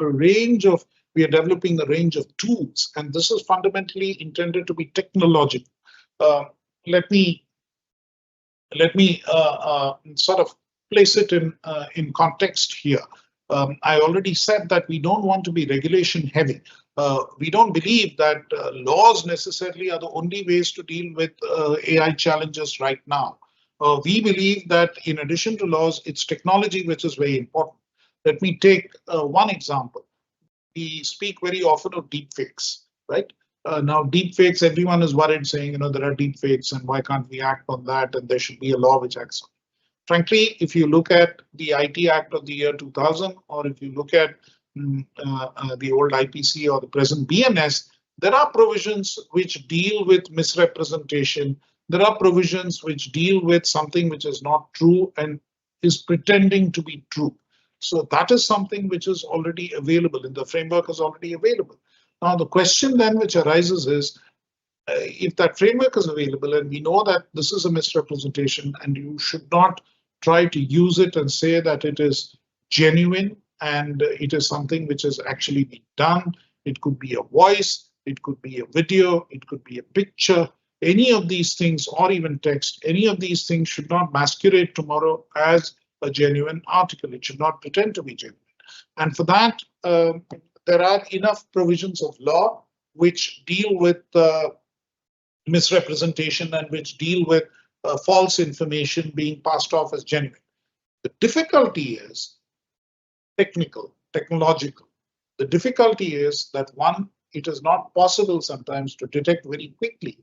a range of tools, and this is fundamentally intended to be technological. Let me sort of place it in context here. I already said that we don't want to be regulation heavy. We don't believe that laws necessarily are the only ways to deal with AI challenges right now. We believe that in addition to laws, it's technology which is very important. Let me take one example. We speak very often of deepfakes, right? Now, deepfakes, everyone is worried saying, there are deepfakes and why can't we act on that? And there should be a law which acts on it. Frankly, if you look at the IT Act of the year 2000, or if you look at the old IPC or the present BNS, there are provisions which deal with misrepresentation. There are provisions which deal with something which is not true and is pretending to be true. So that is something which is already available, and the framework is already available. Now, the question then which arises is, if that framework is available and we know that this is a misrepresentation and you should not try to use it and say that it is genuine and it is something which has actually been done. It could be a voice, it could be a video, it could be a picture, any of these things, or even text. Any of these things should not masquerade tomorrow as a genuine article. It should not pretend to be genuine. And for that, there are enough provisions of law which deal with misrepresentation and which deal with false information being passed off as genuine. The difficulty is technological. The difficulty is that one, it is not possible sometimes to detect very quickly.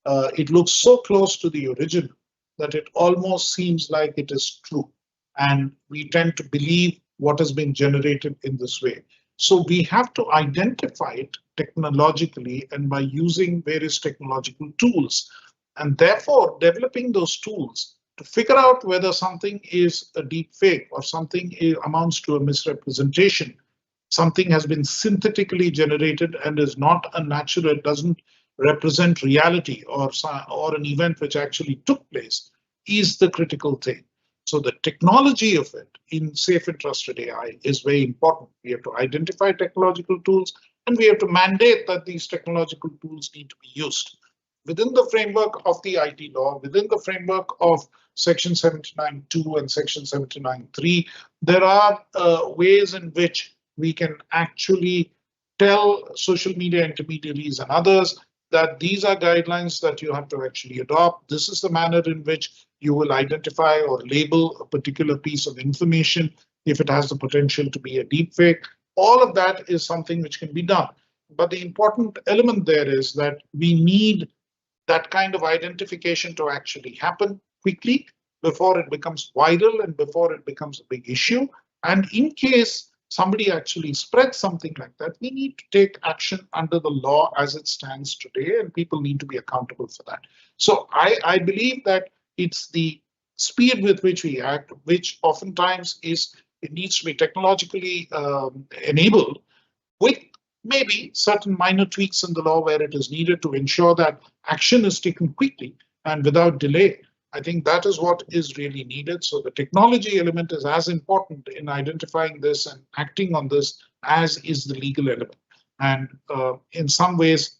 It looks so close to the original that it almost seems like it is true. And we tend to believe what has been generated in this way. So we have to identify it technologically and by using various technological tools. And therefore, developing those tools to figure out whether something is a deep fake or something amounts to a misrepresentation, something has been synthetically generated and is not a natural, it doesn't represent reality or an event which actually took place, is the critical thing. So the technology of it in safe and trusted AI is very important. We have to identify technological tools and we have to mandate that these technological tools need to be used. Within the framework of the IT law, within the framework of Section 79.2 and Section 79.3, there are ways in which we can actually tell social media intermediaries and others that these are guidelines that you have to actually adopt. This is the manner in which you will identify or label a particular piece of information if it has the potential to be a deepfake. All of that is something which can be done. But the important element there is that we need that kind of identification to actually happen quickly before it becomes viral and before it becomes a big issue. And in case somebody actually spreads something like that, we need to take action under the law as it stands today, and people need to be accountable for that. So I believe that it's the speed with which we act, which oftentimes it needs to be technologically enabled with maybe certain minor tweaks in the law where it is needed to ensure that action is taken quickly and without delay. I think that is what is really needed. So the technology element is as important in identifying this and acting on this as is the legal element. And in some ways,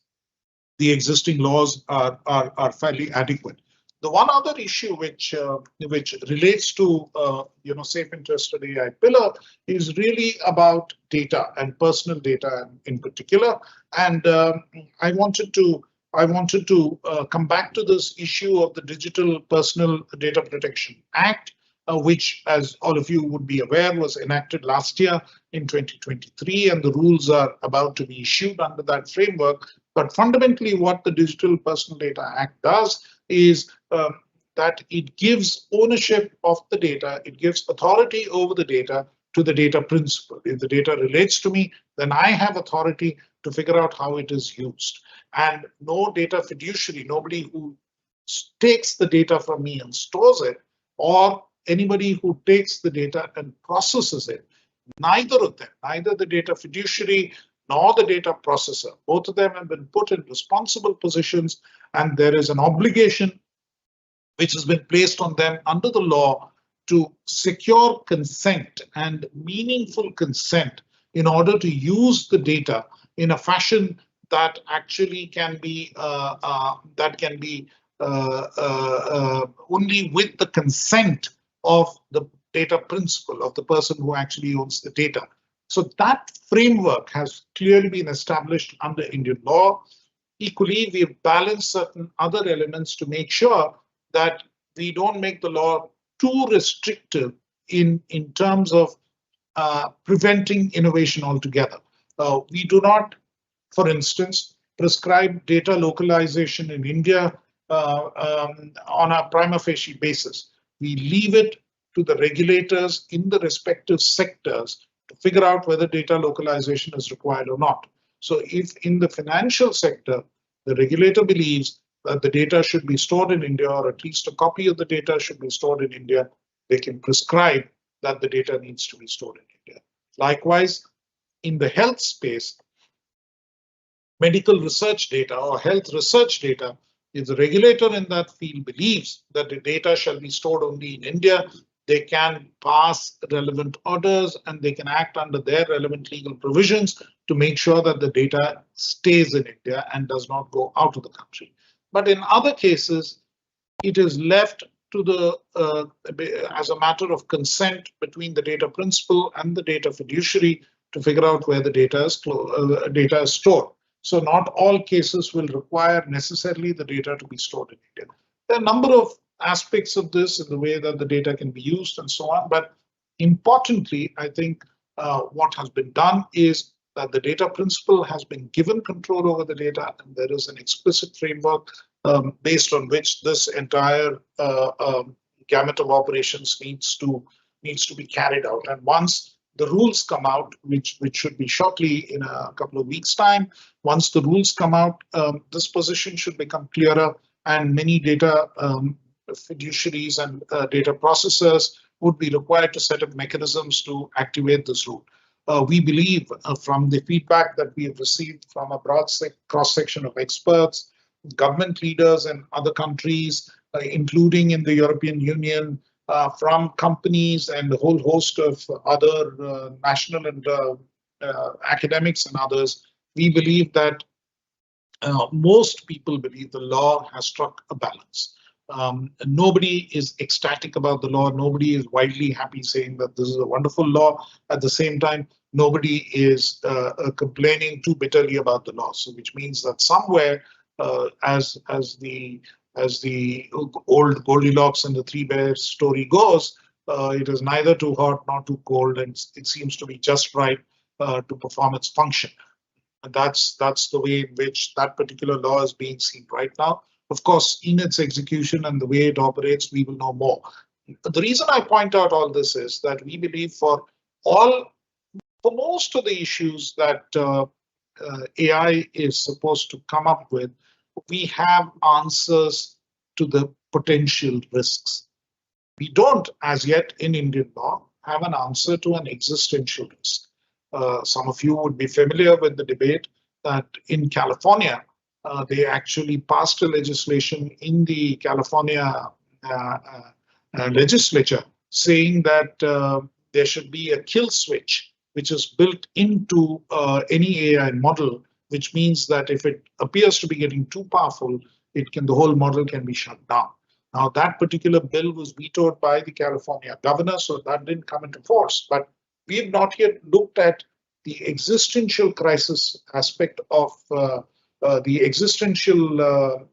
the existing laws are fairly adequate. The one other issue which relates to safe and trusted AI pillar is really about data and personal data in particular. And I wanted to come back to this issue of the Digital Personal Data Protection Act, which, as all of you would be aware, was enacted last year in 2023, and the rules are about to be issued under that framework. But fundamentally, what the Digital Personal Data Act does is that it gives ownership of the data, it gives authority over the data to the data principal. If the data relates to me, then I have authority to figure out how it is used. And no data fiduciary, nobody who takes the data from me and stores it, or anybody who takes the data and processes it, neither of them, neither the data fiduciary nor the data processor, both of them have been put in responsible positions, and there is an obligation which has been placed on them under the law to secure consent and meaningful consent in order to use the data in a fashion that actually can be only with the consent of the data principal, of the person who actually owns the data. So that framework has clearly been established under Indian law. Equally, we've balanced certain other elements to make sure that we don't make the law too restrictive in terms of preventing innovation altogether. We do not, for instance, prescribe data localization in India on a prima facie basis. We leave it to the regulators in the respective sectors to figure out whether data localization is required or not. So if in the financial sector, the regulator believes that the data should be stored in India, or at least a copy of the data should be stored in India, they can prescribe that the data needs to be stored in India. Likewise, in the health space, medical research data or health research data, if the regulator in that field believes that the data shall be stored only in India, they can pass relevant orders and they can act under their relevant legal provisions to make sure that the data stays in India and does not go out of the country. But in other cases, it is left to the as a matter of consent between the data principal and the data fiduciary to figure out where the data is stored. So not all cases will require necessarily the data to be stored in India. There are a number of aspects of this in the way that the data can be used and so on. But importantly, I think what has been done is that the data principal has been given control over the data, and there is an explicit framework based on which this entire gamut of operations needs to be carried out. And once the rules come out, which should be shortly in a couple of weeks' time, once the rules come out, this position should become clearer, and many data fiduciaries and data processors would be required to set up mechanisms to activate this rule. We believe from the feedback that we have received from a broad cross-section of experts, government leaders in other countries, including in the European Union, from companies and a whole host of other national and academics and others, we believe that most people believe the law has struck a balance. Nobody is ecstatic about the law. Nobody is wildly happy saying that this is a wonderful law. At the same time, nobody is complaining too bitterly about the law. So, which means that somewhere, as the old Goldilocks and the Three Bears story goes, it is neither too hot nor too cold, and it seems to be just right to perform its function. And that's the way in which that particular law is being seen right now. Of course, in its execution and the way it operates, we will know more. The reason I point out all this is that we believe for most of the issues that AI is supposed to come up with, we have answers to the potential risks. We don't, as yet in Indian law, have an answer to an existential risk. Some of you would be familiar with the debate that in California, they actually passed a legislation in the California legislature saying that there should be a kill switch, which is built into any AI model, which means that if it appears to be getting too powerful, the whole model can be shut down. Now, that particular bill was vetoed by the California governor, so that didn't come into force. But we have not yet looked at the existential crisis aspect of the existential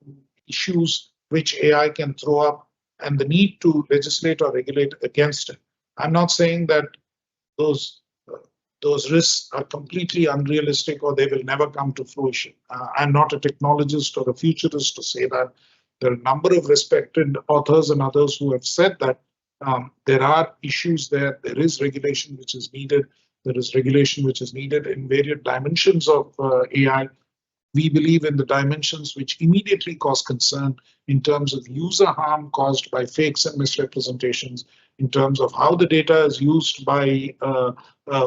issues which AI can throw up and the need to legislate or regulate against it. I'm not saying that those risks are completely unrealistic or they will never come to fruition. I'm not a technologist or a futurist to say that. There are a number of respected authors and others who have said that there are issues there. There is regulation which is needed. There is regulation which is needed in various dimensions of AI. We believe in the dimensions which immediately cause concern in terms of user harm caused by fakes and misrepresentations, in terms of how the data is used by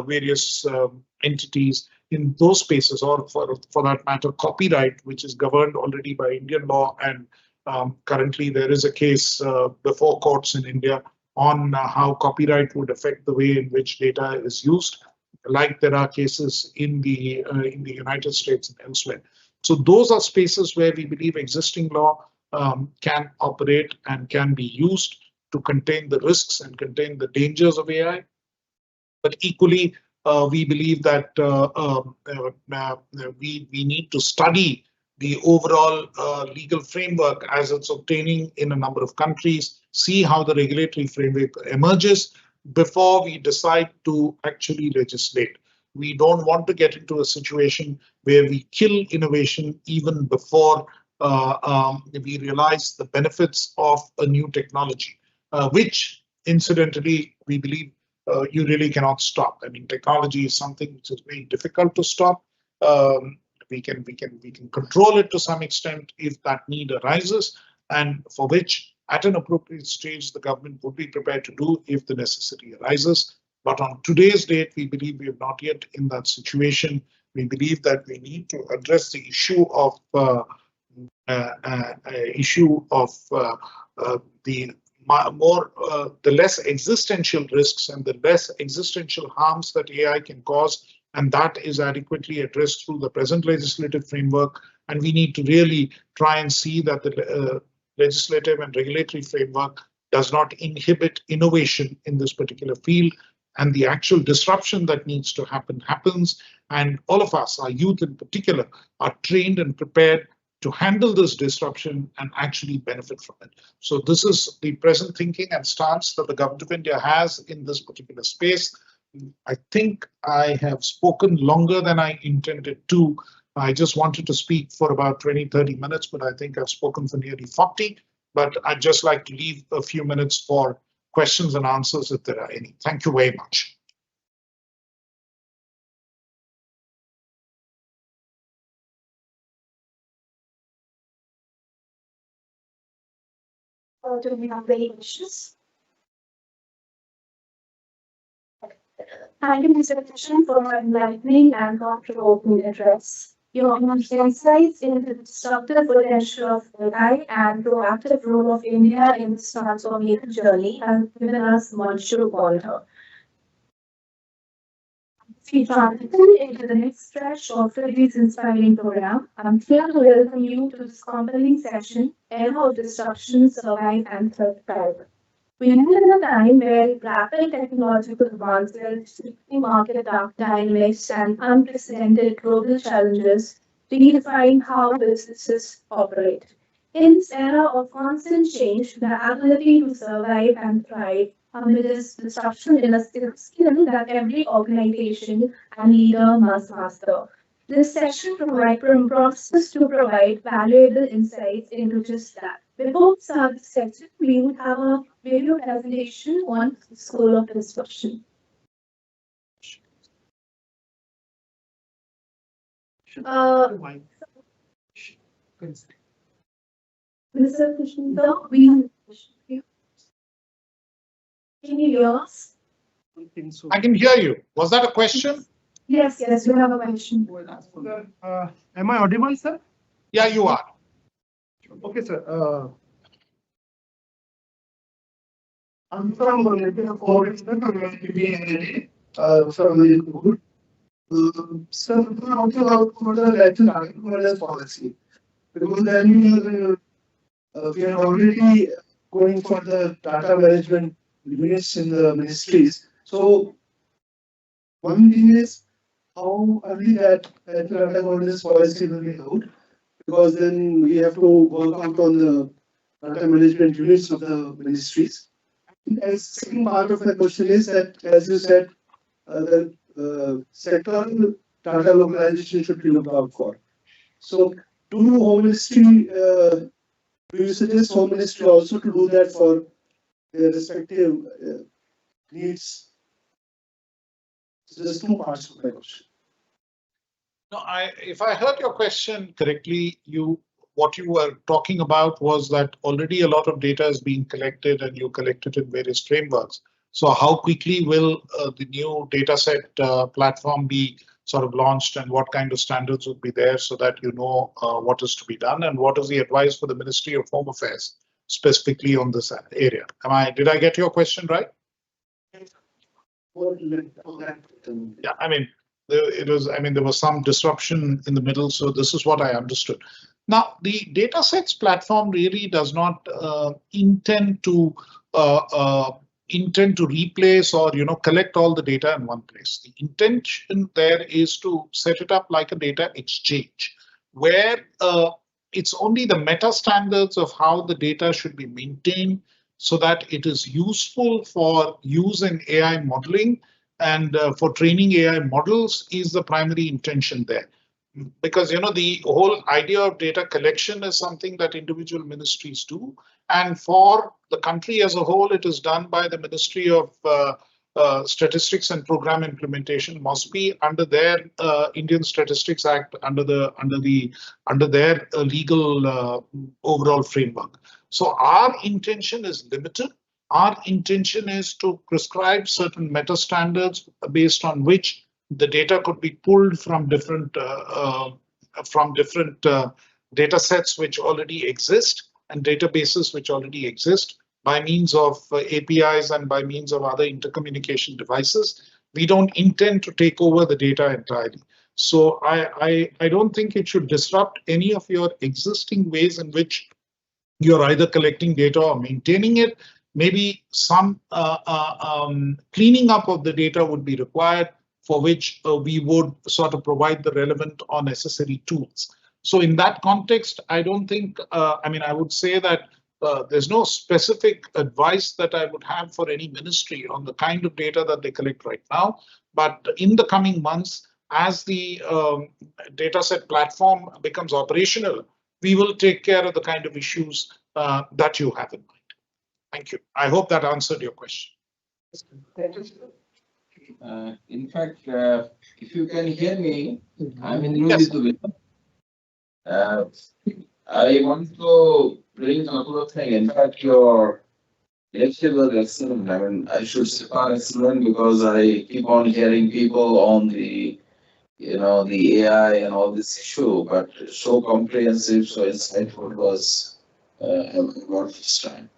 various entities in those spaces, or for that matter, copyright, which is governed already by Indian law. And currently there is a case before courts in India on how copyright would affect the way in which data is used, like there are cases in the United States and elsewhere. So those are spaces where we believe existing law can operate and can be used to contain the risks and contain the dangers of AI. But equally, we believe that we need to study the overall legal framework as it's obtaining in a number of countries, see how the regulatory framework emerges before we decide to actually legislate. We don't want to get into a situation where we kill innovation even before we realize the benefits of a new technology, which incidentally, we believe you really cannot stop. I mean, technology is something which is very difficult to stop. We can control it to some extent if that need arises, and for which at an appropriate stage the government would be prepared to do if the necessity arises. But on today's date, we believe we are not yet in that situation. We believe that we need to address the issue of the less existential risks and the less existential harms that AI can cause, and that is adequately addressed through the present legislative framework. And we need to really try and see that the legislative and regulatory framework does not inhibit innovation in this particular field, and the actual disruption that needs to happen happens. And all of us, our youth in particular, are trained and prepared to handle this disruption and actually benefit from it. So this is the present thinking and stance that the government of India has in this particular space. I think I have spoken longer than I intended to. I just wanted to speak for about 20-30 minutes, but I think I've spoken for nearly 40. But I'd just like to leave a few minutes for questions and answers if there are any. Thank you very much. Do we have any questions? Thank you, Mr. Krishnan, for your enlightening and thought-provoking address. Your insights into the disruptive potential of AI and proactive role of India in this transformative journey have given us much to ponder. As we transition into the next stretch of today's inspiring program, I'm thrilled to welcome you to this compelling session, Era of Disruption, Survive and Thrive. We live in a time where rapid technological advances, shifting market dynamics, and unprecedented global challenges redefine how businesses operate. In this era of constant change, the ability to survive and thrive amidst disruption is a skill that every organization and leader must master. This session promises to provide valuable insights into just that. Before we start the session, we would have a video presentation on the School of Disruption. Mr. Krishnan, we have a question. Can you hear us? I can hear you. Was that a question? Yes, you have a question. Am I audible, sir? Yeah, you are. Okay, sir. I'm from from the so talking about for the electric policy, because then we are already going for the data management units in the ministries. So one thing is how early that data governance policy will be out, because then we have to work out on the data management units of the ministries. And second part of the question is that, as you said, the sectoral data localization should be looked out for. So, do Home Ministry, do you suggest Home Ministry also to do that for their respective needs? So there's two parts of my question. No, if I heard your question correctly, what you were talking about was that already a lot of data is being collected and you collect it in various frameworks. So how quickly will the new dataset platform be sort of launched, and what kind of standards would be there so that you know what is to be done, and what is the advice for the Ministry of Home Affairs specifically on this area? Did I get your question right? Yeah, I mean, there was some disruption in the middle, so this is what I understood. Now, the datasets platform really does not intend to intend to replace or collect all the data in one place. The intention there is to set it up like a data exchange, where it's only the meta standards of how the data should be maintained so that it is useful for use in AI modeling and for training AI models is the primary intention there. Because the whole idea of data collection is something that individual ministries do, and for the country as a whole, it is done by the Ministry of Statistics and Program Implementation, MOSPI, under their Indian Statistics Act, under their legal overall framework. So our intention is limited. Our intention is to prescribe certain meta standards based on which the data could be pulled from different data sets which already exist and databases which already exist by means of APIs and by means of other intercommunication devices. We don't intend to take over the data entirely. So I don't think it should disrupt any of your existing ways in which you're either collecting data or maintaining it. Maybe some cleaning up of the data would be required, for which we would sort of provide the relevant or necessary tools. So in that context, I don't think, I would say that there's no specific advice that I would have for any ministry on the kind of data that they collect right now. But in the coming months, as the dataset platform becomes operational, we will take care of the kind of issues that you have in mind. Thank you. I hope that answered your question. In fact, if you can hear me, I'm Indrajit Dubey. I want to bring a couple of things. In fact, your lecture was excellent. I should say excellent because I keep on hearing people on the AI and all this issue, but so comprehensive, so insightful was about this time.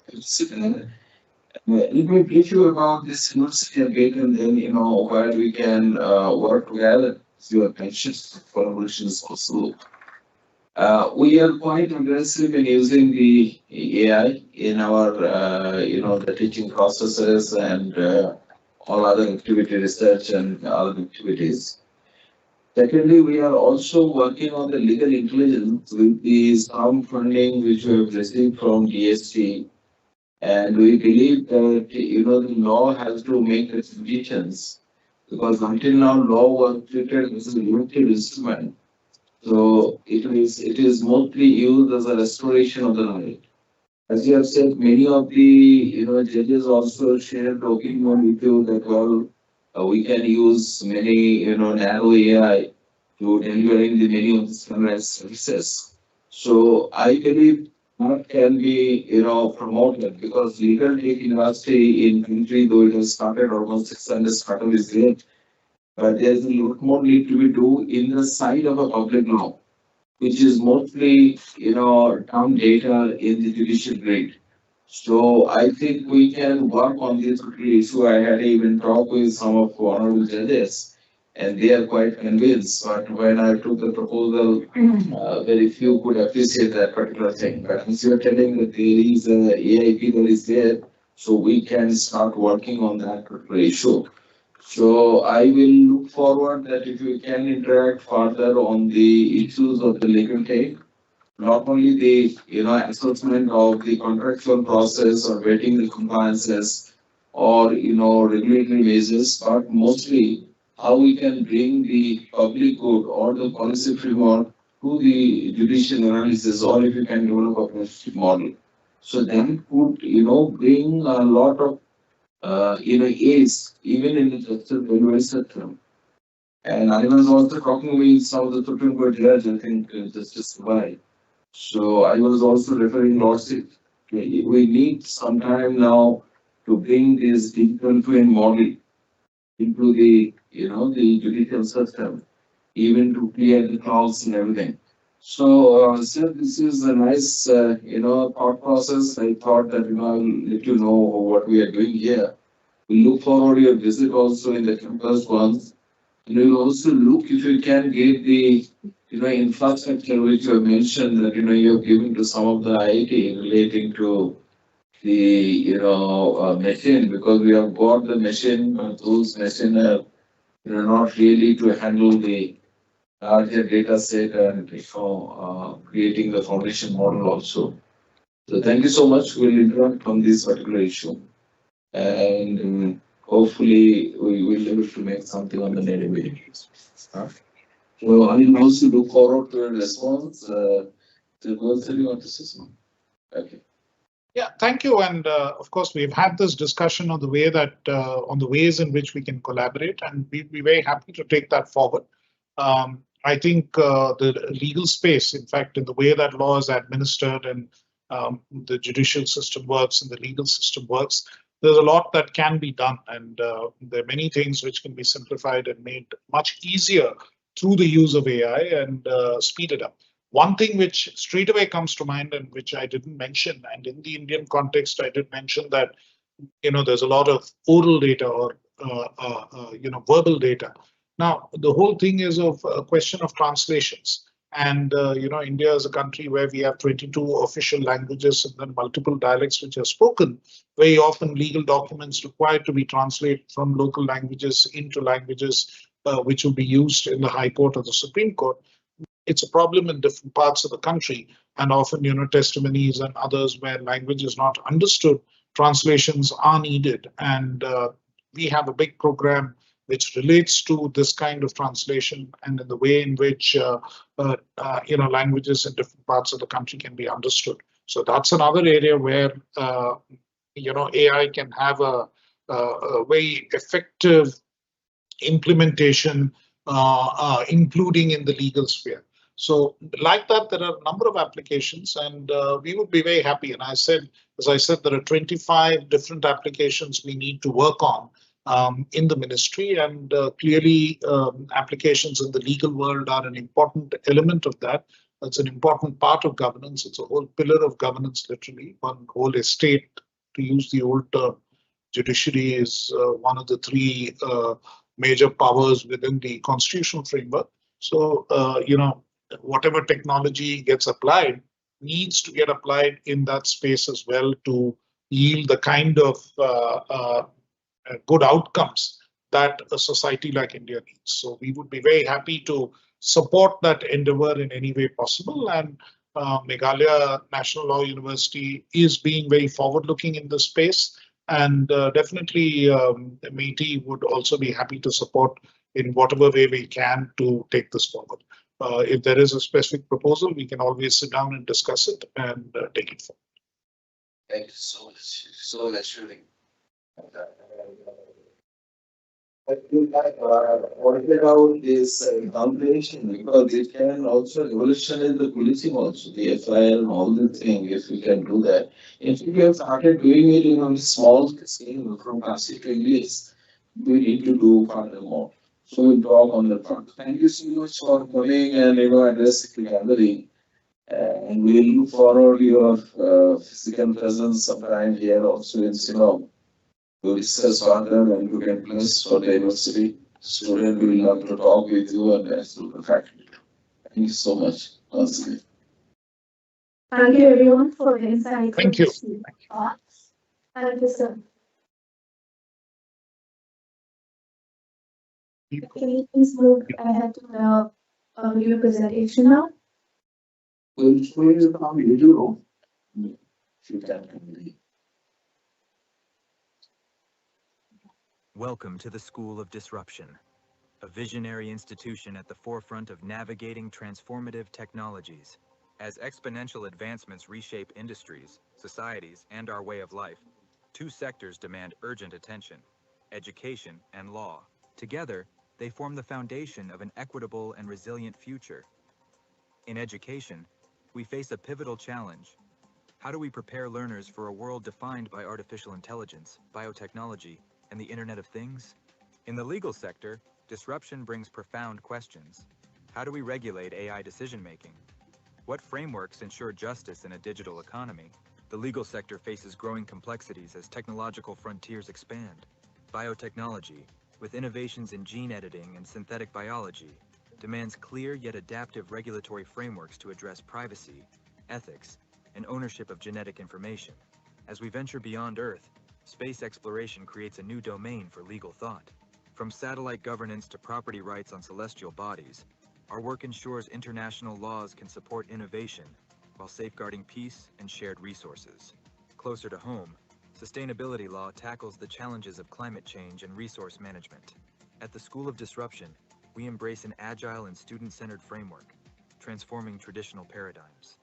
Let me brief you about this university debate and then, where we can work together. As you have mentioned, collaboration is possible. We are quite aggressive in using the AI in our, the teaching processes and all other activity research and other activities. Secondly, we are also working on the legal intelligence with the some funding which we have received from DST. And we believe that, the law has to make its decisions, because until now law was treated as a limited instrument. So it is mostly used as a restoration of the right. As you have said, many of the judges also shared the opinion with you that we can use many narrow AI to delivering the many of the standardized services. So I believe that can be promoted, because legal tech university in country, though it has started almost 600 startup is great, but there's a lot more need to be do in the side of a public law, which is mostly dumb data in the judicial grade. So I think we can work on this issue. I had even talked with some of honorable judges, and they are quite convinced. But when I took the proposal, very few could appreciate that particular thing. But as you are telling that there is a AIP that is there, so we can start working on that particular issue. So I will look forward that if we can interact further on the issues of the legal tech, not only the assessment of the contractual process or vetting the compliances or regulatory measures, but mostly how we can bring the public good or the policy framework to the judicial analysis, or if you can develop a policy model. So that would bring a lot of aids even in the justice delivery system. And I was also talking with some of the Supreme Court judges, I think Justice Dubai. So I was also referring lordship. We need some time now to bring this digital twin model into the the judicial system, even to clear the clouds and everything. So, sir, this is a nice thought process. I thought that I'll let you know what we are doing here. We look forward to your visit also in the campus once. And we'll also look if you can get the infrastructure which you have mentioned that you have given to some of the IIT relating to the machine, because we have got the machine, but those machine are not really to handle the larger data set and creating the foundation model also. So thank you so much. We'll interact on this particular issue, and hopefully we will be able to make something on the native basis. So I will also look forward to a response. To go through on the system. Okay. Yeah, thank you. And of course, we've had this discussion on the way that on the ways in which we can collaborate, and we'd be very happy to take that forward. I think the legal space, in fact, in the way that law is administered and the judicial system works and the legal system works, there's a lot that can be done, and there are many things which can be simplified and made much easier through the use of AI and speeded up. One thing which straight away comes to mind and which I didn't mention, and in the Indian context, I did mention that there's a lot of oral data or verbal data. Now, the whole thing is of a question of translations. And India is a country where we have 22 official languages and then multiple dialects which are spoken. Very often, legal documents required to be translated from local languages into languages which will be used in the High Court or the Supreme Court. It's a problem in different parts of the country, and often, testimonies and others where language is not understood, translations are needed. And we have a big program which relates to this kind of translation and in the way in which languages in different parts of the country can be understood. So that's another area where AI can have a very effective implementation, including in the legal sphere. So like that, there are a number of applications, and we would be very happy. And as I said, there are 25 different applications we need to work on in the ministry, and clearly applications in the legal world are an important element of that. It's an important part of governance. It's a whole pillar of governance, literally, one whole estate, to use the old term. Judiciary is one of the three major powers within the constitutional framework. So, whatever technology gets applied needs to get applied in that space as well to yield the kind of good outcomes that a society like India needs. So we would be very happy to support that endeavor in any way possible. And Meghalaya National Law University is being very forward-looking in this space. And definitely, MeitY would also be happy to support in whatever way we can to take this forward. If there is a specific proposal, we can always sit down and discuss it and take it forward. Thank you so much. So assuring. Pointed out this combination because it can also revolutionize the policing also, the FIR and all the things, if we can do that. In fact, we have started doing it in a small scale from classic to English. We need to do furthermore. So we'll talk on the part. Thank you so much for coming and addressing the gathering. And we'll look forward to your physical presence sometime here also in Sinop to discuss further and to get place for the university. Student will love to talk with you and as to the faculty. Thank you so much once again. Thank you everyone for the insight. Thank you. Thank you, sir. Can you please move ahead to the review presentation now? Well, so is how you do. If you can. Welcome to the School of Disruption, a visionary institution at the forefront of navigating transformative technologies. As exponential advancements reshape industries, societies, and our way of life, two sectors demand urgent attention: education and law. Together, they form the foundation of an equitable and resilient future. In education, we face a pivotal challenge. How do we prepare learners for a world defined by artificial intelligence, biotechnology, and the Internet of Things? In the legal sector, disruption brings profound questions. How do we regulate AI decision-making? What frameworks ensure justice in a digital economy? The legal sector faces growing complexities as technological frontiers expand. Biotechnology, with innovations in gene editing and synthetic biology, demands clear yet adaptive regulatory frameworks to address privacy, ethics, and ownership of genetic information. As we venture beyond Earth, space exploration creates a new domain for legal thought. From satellite governance to property rights on celestial bodies, our work ensures international laws can support innovation while safeguarding peace and shared resources. Closer to home, sustainability law tackles the challenges of climate change and resource management. At the School of Disruption, we embrace an agile and student-centered framework, transforming traditional paradigms.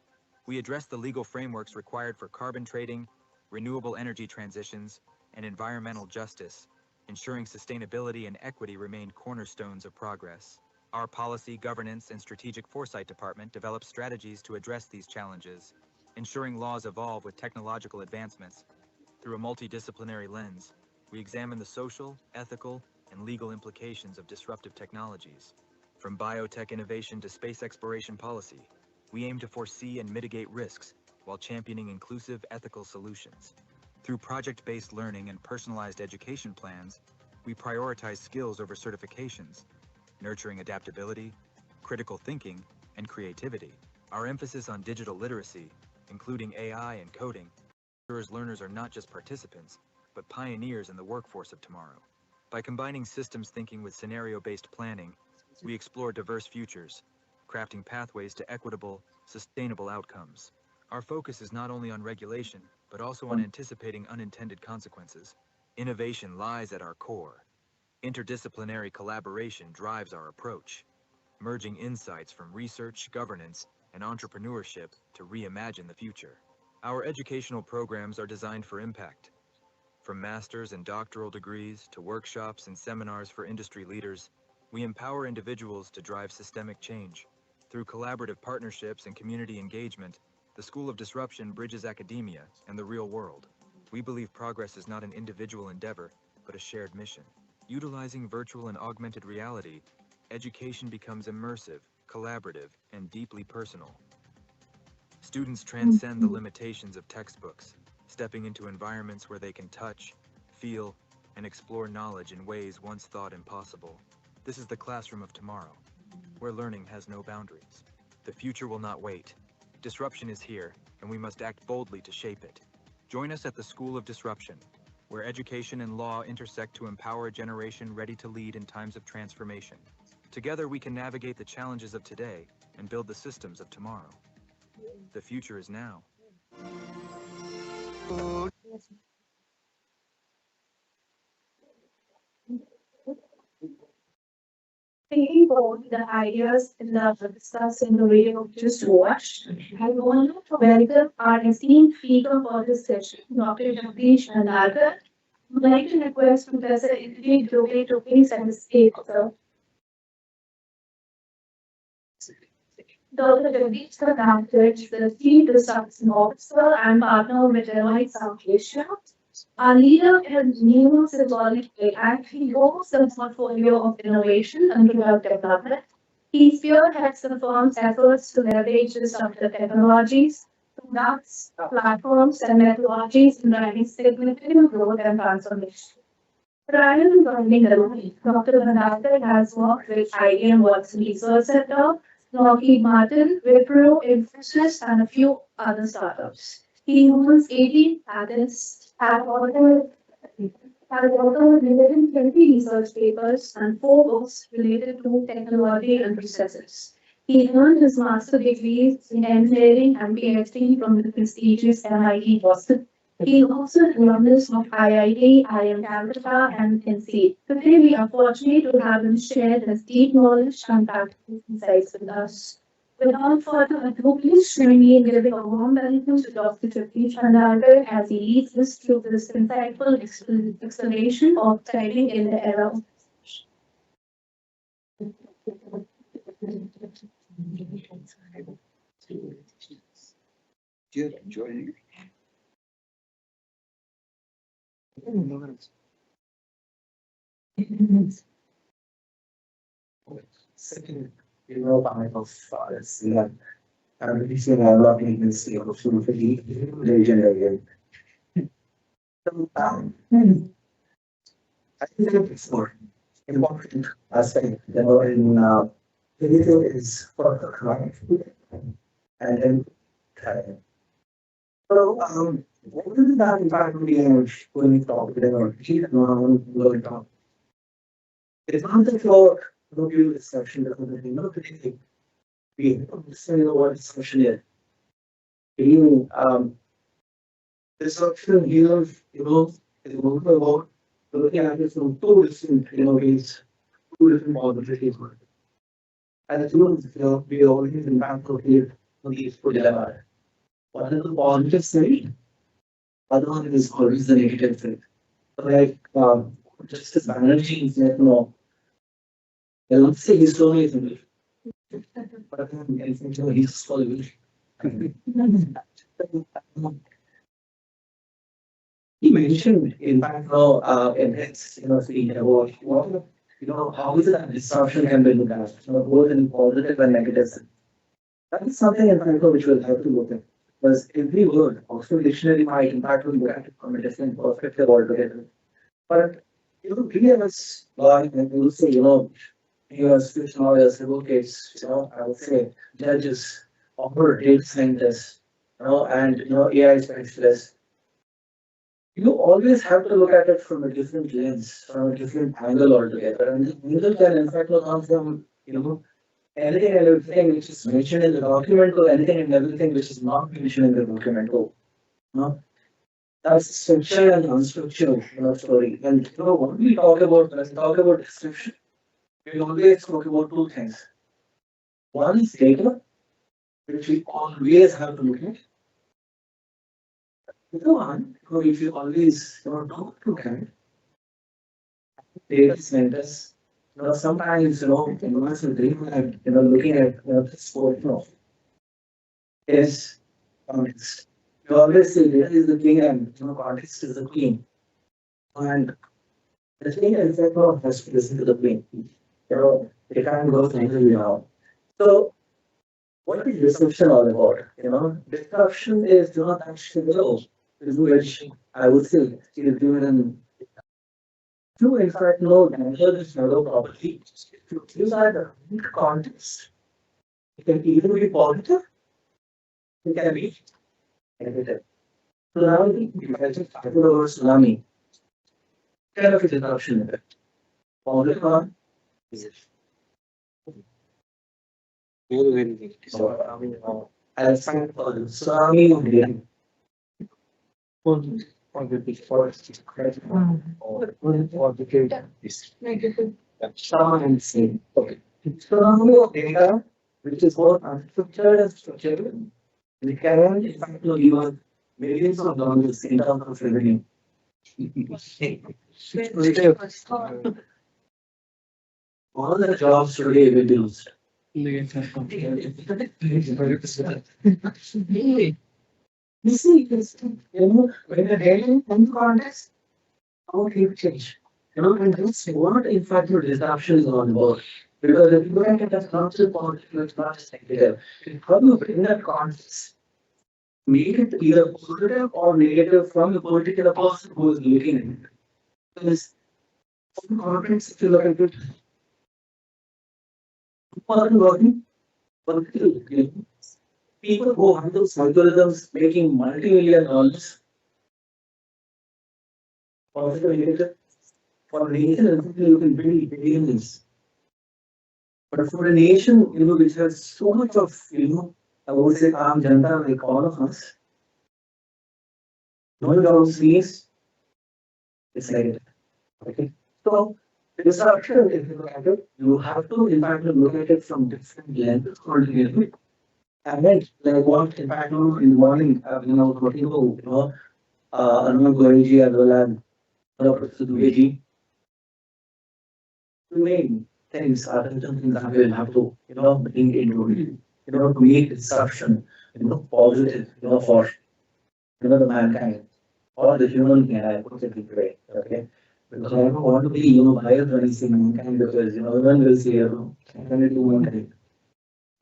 We address the legal frameworks required for carbon trading, renewable energy transitions, and environmental justice, ensuring sustainability and equity remain cornerstones of progress. Our Policy, Governance, and Strategic Foresight Department develops strategies to address these challenges, ensuring laws evolve with technological advancements. Through a multidisciplinary lens, we examine the social, ethical, and legal implications of disruptive technologies. From biotech innovation to space exploration policy, we aim to foresee and mitigate risks while championing inclusive, ethical solutions. Through project-based learning and personalized education plans, we prioritize skills over certifications, nurturing adaptability, critical thinking, and creativity. Our emphasis on digital literacy, including AI and coding, ensures learners are not just participants, but pioneers in the workforce of tomorrow. By combining systems thinking with scenario-based planning, we explore diverse futures, crafting pathways to equitable, sustainable outcomes. Our focus is not only on regulation, but also on anticipating unintended consequences. Innovation lies at our core. Interdisciplinary collaboration drives our approach, merging insights from research, governance, and entrepreneurship to reimagine the future. Our educational programs are designed for impact. From master's and doctoral degrees to workshops and seminars for industry leaders, we empower individuals to drive systemic change. Through collaborative partnerships and community engagement, the School of Disruption bridges academia and the real world. We believe progress is not an individual endeavor, but a shared mission. Utilizing virtual and augmented reality, education becomes immersive, collaborative, and deeply personal. Students transcend the limitations of textbooks, stepping into environments where they can touch, feel, and explore knowledge in ways once thought impossible. This is the classroom of tomorrow, where learning has no boundaries. The future will not wait. Disruption is here, and we must act boldly to shape it. Join us at the School of Disruption, where education and law intersect to empower a generation ready to lead in times of transformation. Together, we can navigate the challenges of today and build the systems of tomorrow. The future is now. Thinking about the ideas in the discussed in the video just watched, I wanted to welcome our esteemed speaker for this session, Dr. Jagdish Bhandharkar. I would like to request Professor Indrajit Dubey to please set the stage, sir. Dr. Jagdish Bhandharkar is the Chief Disruption Officer and partner with Deloitte South Asia. Our leader in Neuro-Symbolic AI, he holds a portfolio of innovation and product development. He spearheads the firm's efforts to leverage disruptive technologies, products, platforms, and methodologies in driving significant growth and transformation. Prior to joining Deloitte, Dr. Bhandharkar has worked with IBM Watson Research Center, Lockheed Martin, Wipro, Infosys, and a few other startups. He owns 18 patents, has authored 120 research papers and 4 books related to technology and processes. He earned his master's degrees in engineering and PhD from the prestigious MIT Boston. He is also an alumnus of IIT, IIM Calcutta, and NC. Today, we are fortunate to have him share his deep knowledge and practical insights with us. Without further ado, please join me in giving a warm welcome to Dr. Jagdish Bhandharkar as he leads us through this insightful exploration of thriving in the era of Joining. Second, of forest and artificial development is the opportunity legendary. So, I think it's more important aspect that in digital is for the client and then so what is that in fact we are going to talk today or keep going to talk? It's not just for no view discussion, but you know, we understand what discussion is. Even disruption here, you know, is also about looking at it from two different, you know, ways, two different possibilities. As humans, you know, we always impact of these two dilemmas. One is the positive side, other one is always the negative side. Like just as energy is like no, I don't say he's only English, but he's called He mentioned, in fact, now, in his, you know, speech about what, you know, how is it that disruption can be looked at, you know, both in positive and negative sense. That is something, in fact, which we'll have to look at. Because every word, Oxford Dictionary might, in fact, will look at it from a different perspective altogether. But, you know, we as lawyers, and we will say, you know, you as speech lawyers, advocates, you know, I would say judges, or data scientists, you know, and, you know, AI specialists, you always have to look at it from a different lens, from a different angle altogether. And the angle can in fact come from, you know, anything and everything which is mentioned in the document to anything and everything which is not mentioned in the document. You know, that's structured and unstructured, you know, story. And you know, what we talk about when we talk about description, we always talk about two things. One is data, which we always have to look at. The one which we always, you know, don't look at data centers. You know, sometimes, you know, once you dream at, you know, looking at, you know, this portion of is context. You always say data is the king and, you know, context is the queen. And the thing is that no has to listen to the queen. You know, it can't go anywhere now. So what is disruption all about? You know, disruption is not actually low, which I would say is given to in fact know enter this shadow property. To use that context, it can either be positive, it can be negative. So now if I just type the word tsunami, kind of a disruption in it. Positive one is so I mean I'll find for the tsunami of data. For the forest or the data is negative. Someone and say, okay. Tsunami of data, which is both unstructured and structured, we can in fact give us millions of dollars in terms of revenue. All the jobs today will be lost. You see, you know, when the data in context, how things change. You know, and that's what in fact your disruption is all about. Because if you look at it as not just positive, it's not just negative. How do you bring that context? Make it either positive or negative from the particular person who is looking at it. Because some context, if you look at it, person working, but people who handle algorithms making multi-million dollars, positive or negative, for a nation, you can build billions. But for a nation, you know, which has so much of, you know, I would say, Janta, like all of us, no jobs means it's negative. Okay. So, disruption, if you look at it, you have to, in fact, look at it from different lenses altogether. And then, like what, in fact, in the morning, when I was working to, you know, Anand Goenji as well as Professor Dubey, two main things are the things that we will have to, you know, bring into it, you know, to make disruption, you know, positive, you know, for, you know, the mankind or the human can I put it this way, okay? Because I don't want to be, you know, biased when I say mankind because, you know, everyone will say, you know, can I do mankind?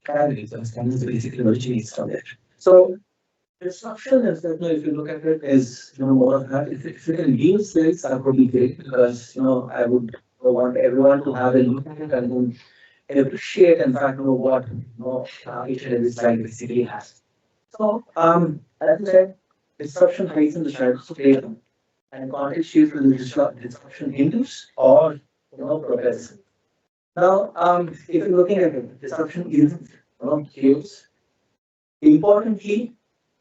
Can be, because can is basically originates from there. So, disruption is that, you know, if you look at it as, you know, more of that, if you can give slides, that would be great because, you know, I would want everyone to have a look at it and then appreciate, in fact, know what, you know, each and every slide basically has. So, as I said, disruption hides in the shadows of data, and context shapes whether disruption hinders or propels. Now, if you're looking at it, disruption isn't chaos. Importantly,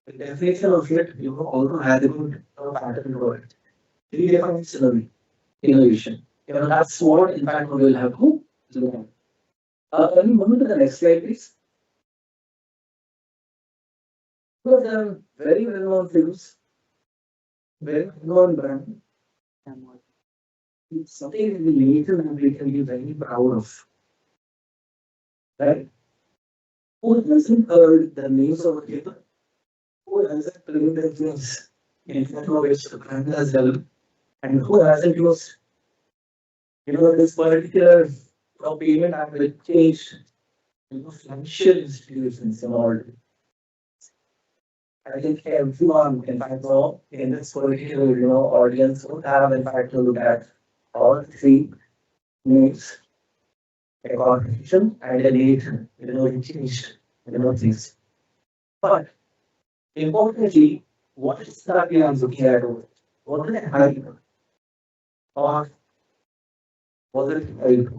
the definition of it, also has a good pattern to it. Redefines innovation. That's what in fact we will have to look at. Can we move to the next slide, please? Two of them very well known films, very well known brand. It's something in the nation that we can be very proud of. Right? Who hasn't heard the names of people? Who hasn't played the games in front of which the brand has developed? And who hasn't used, this particular payment app will change, financial institutions and all. I think everyone, in fact, in this particular, audience would have, in fact, to look at all three names, a contribution and a need, change, things. But importantly, what is that we are looking at? What is it hype? Or was it hype?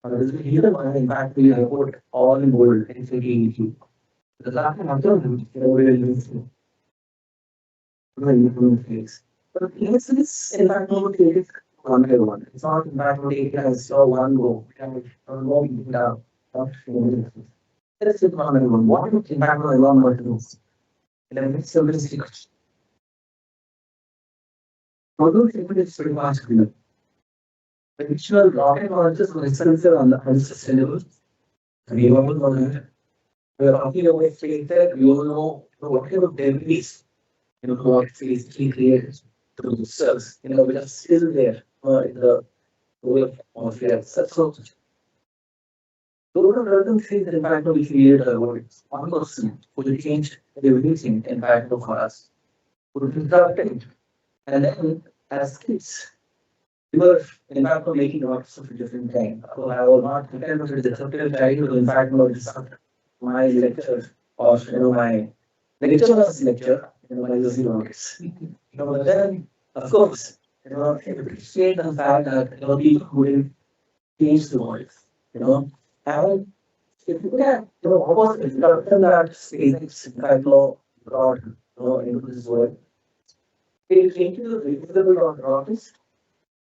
Or is it here? In fact, we have put all in bold in thinking. The last one, we will use phase. But this in fact, not take it one by one. It's not in fact take it as one go. Go down. Let's take one by one. What is in fact one or two? Let's simplicity. Although it is pretty much clear. The initial rocket launches were expensive and unsustainable. We all know that. We are talking about space tech. We all know what kind of debris, what space created through the cells, which are still there in the whole of the earth. So, those are certain things that in fact we created a world. One person who changed everything in fact for us, who disrupted. And then as kids, we were in fact making lots of different things. So I was not kind of a disruptive child who in fact disrupt my lecture or my lecturer's lecture, my using rockets. But then of course, appreciate the fact that people who will change the world. And if you look at what was the disruption that SpaceX in fact brought into this world, it into the reusable rockets,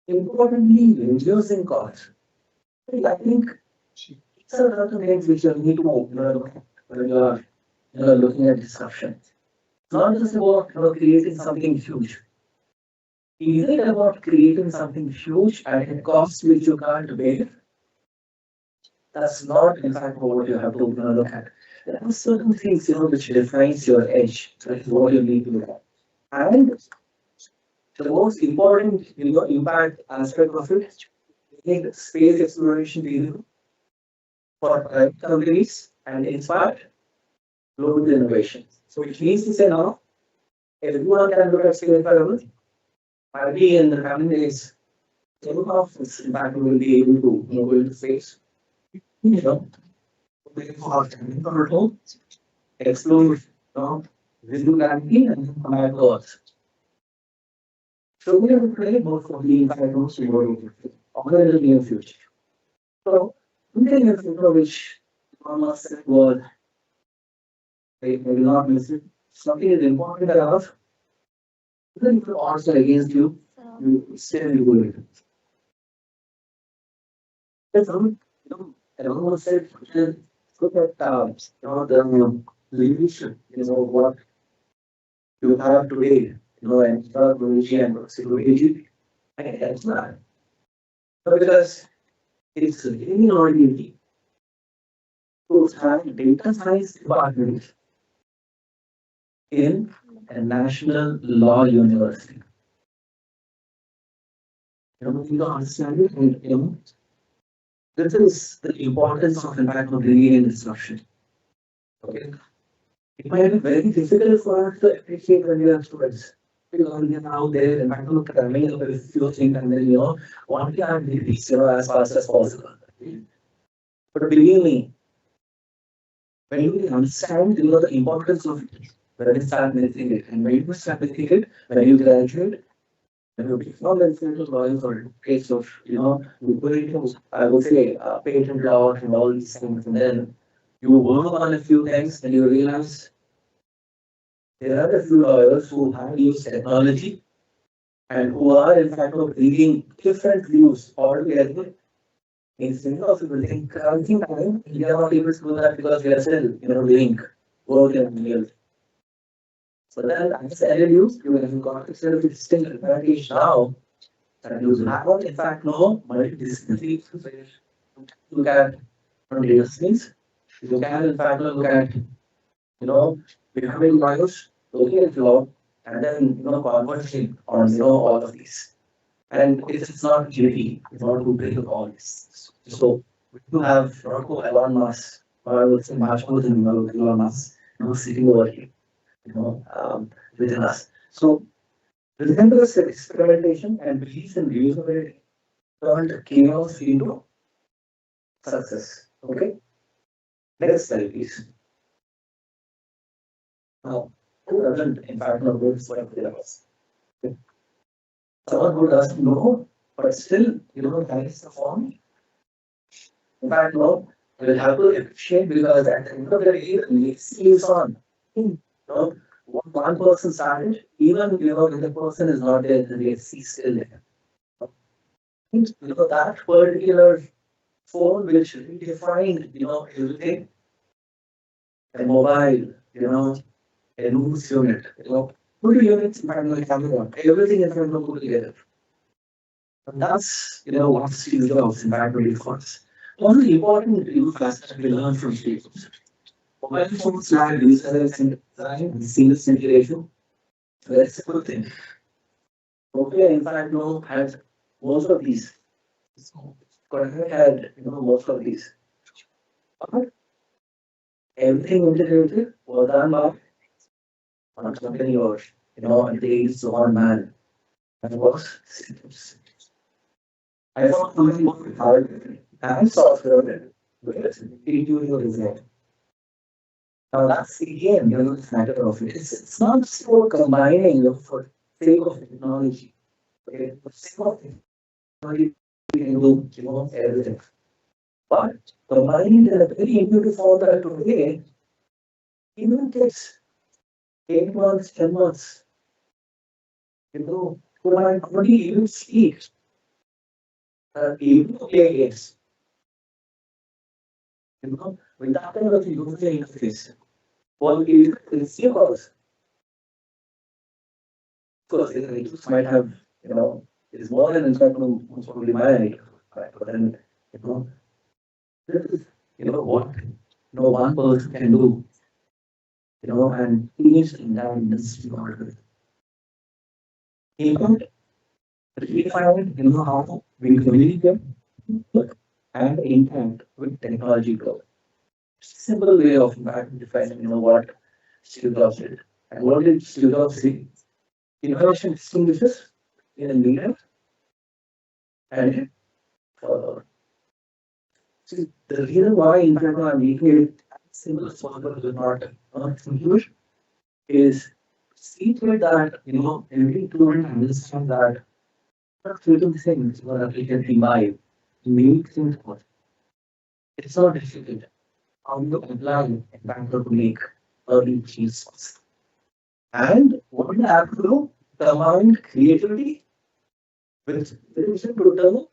importantly reducing cost. I think these are certain things which you need to look at when you are looking at disruption. It's not just about creating something huge. Is it about creating something huge at a cost which you can't bear? That's not in fact what you have to look at. There are certain things which defines your edge. That is what you need to look at. And the most important impact aspect of it is space exploration feasible for private companies and inspire global innovation. So which means to say now, everyone can look at space travel. Maybe in the coming days, some of this in fact will be able to go into space. Explore visible gravity and come back to Earth. So we are playing both of the impact of in the near future. So one thing in future which one must say was I will not miss it. Something is important enough. Even if the odds are against you, you still do it. That's I almost said look at the leadership, what you have today, and technology and security. I can help that. But because it's really not easy to have data science department in a national law university. You need to understand it and this is the importance of in fact of bringing in disruption. Okay. It might be very difficult for us to appreciate when we are students. Because we are out there in fact cramming up a few things and then want to have these as fast as possible. But believe me, when you understand the importance of it, when you start missing it. And when you start missing it, when you graduate, when you become a civil lawyer or case of, you go into, I would say, patent law and all these things, and then you work on a few things and you realize there are a few lawyers who have used technology and who are in fact bringing different views altogether. Instead of building crunching time, we are not able to do that because we are still, doing work in real. So then, as LLUs, you have got a sort of distinct advantage now that you have, in fact, no multidisciplinary look at data science. You can, in fact, look at, becoming lawyers, looking at law, and then, converging on, all of these. And it's not JP, it's not to bring all this. So we do have Elon Musk, or I would say much more than Elon Musk, sitting over here, within us. So remember this experimentation and belief in usability turned chaos into success. Okay. Next slide, please. Now, who doesn't, in fact, know this like this? Someone who doesn't know, but still, carries the form. In fact, no, we'll have to appreciate because at the end of the day, the legacy is on. What one person started, even when the person is not there, the legacy is still there. That particular phone which redefined, everything. A mobile, a news unit, put units in front of the camera, everything in front of put together. And that's, what Steve Jobs in fact really was. One of the important facts that we learn from Steve Jobs. Mobile phones have user design and seamless integration. That's a good thing. Okay, in fact, had most of these. Kodak had, most of these. But everything integrated was done by one company or, at least one man. That was Steve Jobs. I found something both hard and software with intuitive design. Now that's again, the matter of it. It's not just about combining for sake of technology. Okay, for sake of technology, we can do everything. But combining it in a very intuitive form that today, even takes 8 months, 10 months, who might only even speak, able to play games. With that kind of user interface. Well, it's yours. Of course, it might have, it's more than in fact, most probably my idea. Right? But then, this is, what, one person can do, and change the entire industry order. Impact, redefine, how we communicate, and interact with technology growth. Simple way of defining, what Steve Jobs did. And what did Steve Jobs say? Innovation distinguishes in a leader and follower. See, the reason why, in fact, I'm making it as simple as possible to not confuse is see to it that, every student understands that not certain things that we can imbibe, make things work. It's not difficult. How you apply, in fact, to make early changes. And what we have to do, combine creativity with vision to turn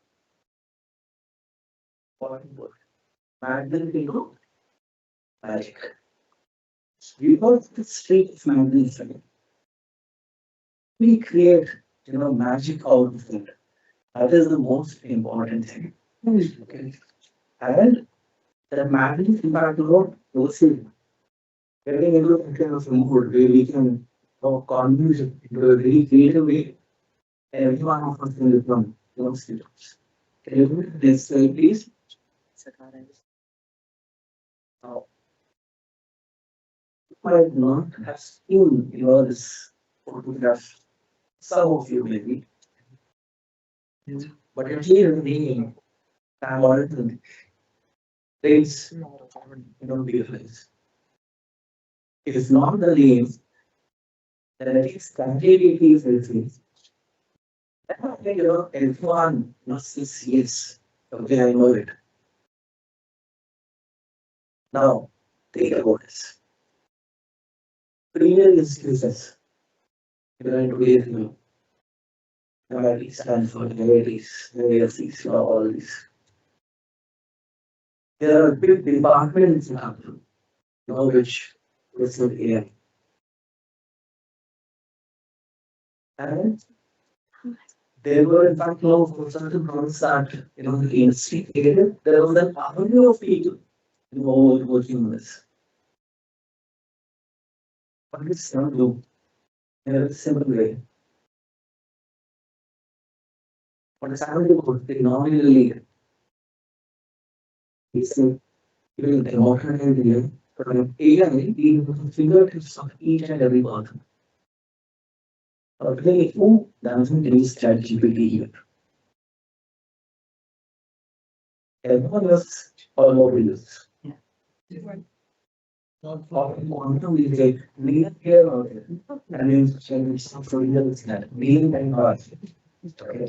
magnet into magic. We call the street of magnetism. We create, magic out of it. That is the most important thing. Okay. And the magnet, in fact, you'll see, getting into a kind of mode where we can convert it into a very creative way. Everyone of us can become, students. Can you do this, please? Now, you might not have seen, this photograph. Some of you maybe. But actually, the algorithm takes, bigger place. It is not the name, then at least continuity is healthy. I think, everyone must say yes. Okay, I know it. Now, think about this. Trivial excuses. In today's MIT, Stanford, IITs, universities, all these. There are big departments now, which with AI. And there were in fact no for certain roles that the industry created. There was an army of people working on this. But it's not do in a simple way. What is happening about phenomenally is even democratically from AI being the fingertips of each and every person. Today, who doesn't use ChatGPT here? Everyone else all over use. Not quantum is a near here or there. And then something else that being and not. Okay.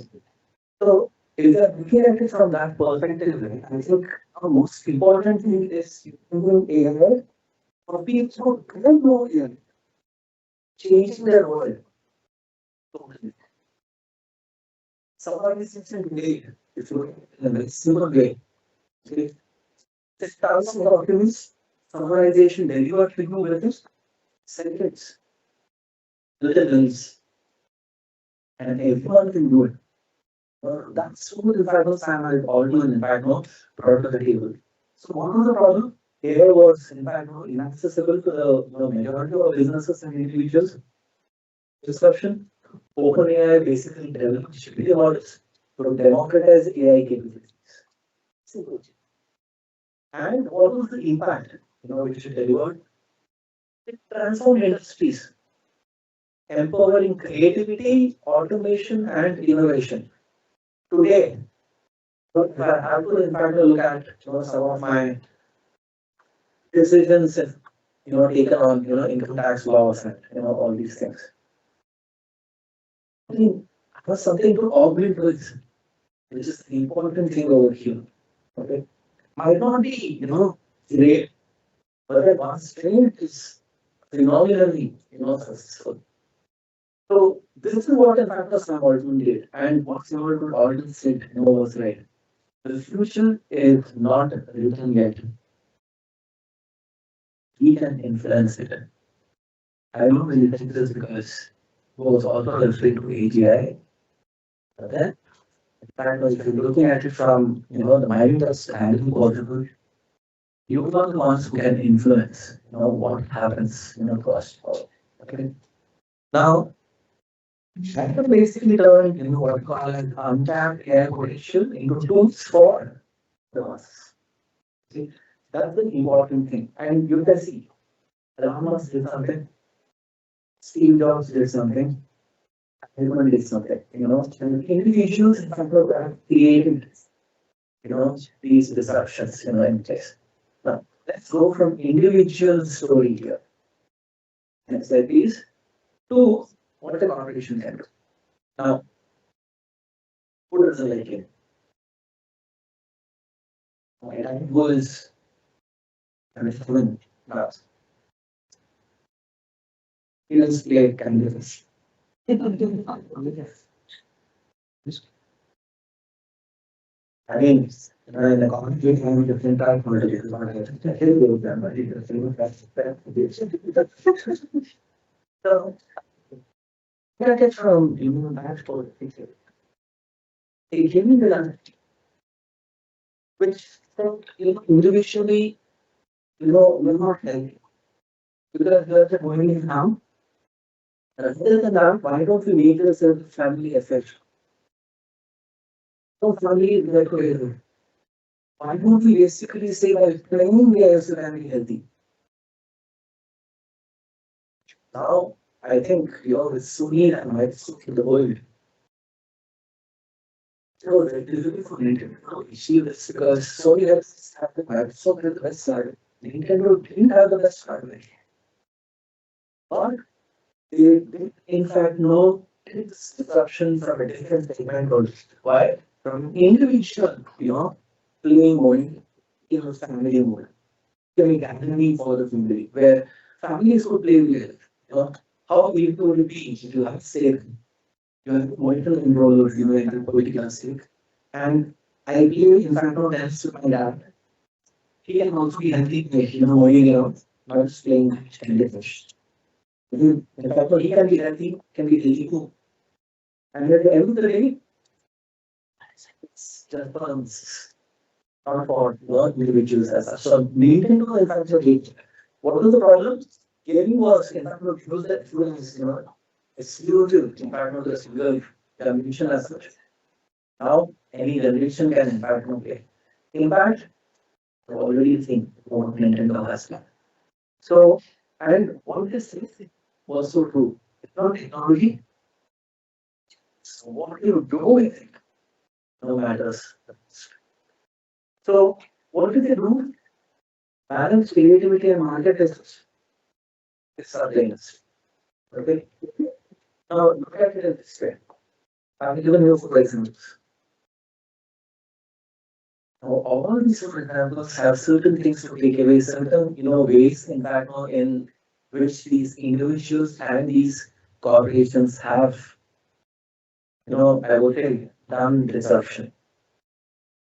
So if you're looking at it from that perspective, I think the most important thing is using AI for people who don't know AI, changing their world. Someone is today, if you look at it in a very simple way, okay, there's thousands of documents, summarization delivered to you within seconds, little and everyone can do it. That's what in fact Sam Altman in fact brought to the table. So what was the problem? AI was in fact inaccessible to the majority of businesses and individuals. Disruption. OpenAI basically developed GPT models to democratize AI capabilities. Simple. And what was the impact which it delivered? It transformed industries, empowering creativity, automation, and innovation. Today, if I have to in fact look at some of my decisions taken on income tax laws and all these things. I mean, I have something to augment with, which is the important thing over here. Okay, might not be great, but that one strength is phenomenally successful. So this is what in fact Sam Altman did, and what Sam Altman said was right. The future is not written yet. He can influence it. I don't really think this because he was also referring to AGI. But then, in fact, if you're looking at it from the mildest angle possible, you are the ones who can influence what happens to us. Okay. Now, that can basically turn what we call an untapped AI potential into tools for the masses. See, that's the important thing. And you can see, Elon Musk did something, Steve Jobs did something, everyone did something, and individuals in fact have created, these disruptions, in place. Now, let's go from individual story here. Next slide, please, to what the corporation can do. Now, who doesn't like it? My time was, he doesn't play candidates. I mean, in a conflict, we have different types of politics. So, get it from that politics. They give me the which individually, will not help you. Because there's a going in now. Rather than that, why don't we make this a family effect? So family is like together. Why don't we basically say by playing we are family healthy? Now I think with Sunni and my in the world. So very difficult for Nintendo to achieve this because Sony has had the Microsoft had the best side. Nintendo didn't have the best hardware. But they did in fact know this disruption from a different segment only. Why? From individual, playing mode, family mode, becoming academy for the family, where families could play with it. How easy would it be if you have stake, you have political control over your entire political stake. And I believe, in fact, not thanks to my dad, he can also be healthy, moving around, not just playing Candy Crush. In fact, he can be healthy, can be healthy too. And at the end of the day, it's just for not for individuals as such. So Nintendo, in fact, what was the problem? Gaming was, in fact, not used that fuel is, exclusive, in fact, not a single generation as such. Now, any generation can, in fact, not play. In fact, I already think what Nintendo has done. So, and what they say was so true. It's not technology. So what you do with it no matters. So what do they do? Balance creativity and market research. It's our brains. Okay. Now look at it in this way. I've given you 4 examples. Now all these 4 examples have certain things to take away, certain ways, in fact, in which these individuals and these corporations have, I would say, done disruption.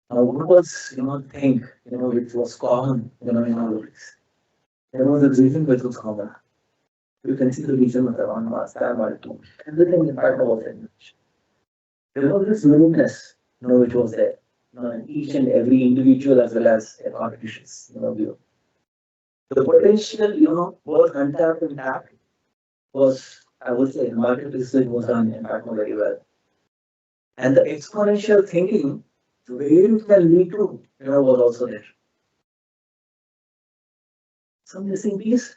What was, thing, which was common, in our lives? There was a region which was common. You can see the region with the one mass, that one too. Everything in fact was in which. There was this willingness, which was there. In each and every individual as well as a corporations, view. The potential, both untapped and tapped was, I would say, market research was done, in fact, very well. And the exponential thinking, where it can lead to, was also there. Some missing piece.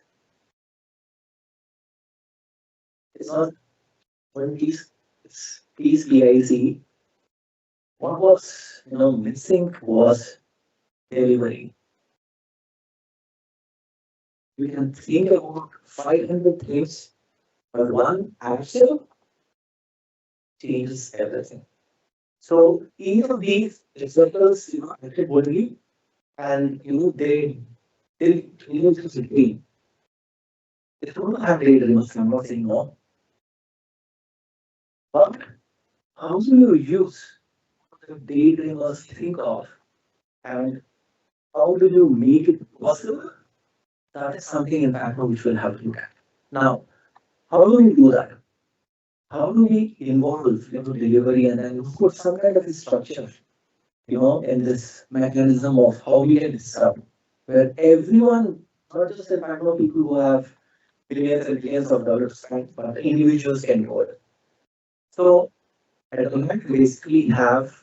It's not one piece, it's piece PIC. What was, missing was delivery. You can think about 500 things, but one action changes everything. So each of these researchers, acted boldly, and they just agree. They don't have daydreamers, I'm not saying no. But how do you use the daydreamers think of, and how do you make it possible? That is something, in fact, which we'll have to look at. Now, how do we do that? How do we involve delivery and then put some kind of a structure, in this mechanism of how we can disrupt, where everyone, not just the fact of people who have billions and billions of dollars spent, but individuals can do it. So at the moment, we basically have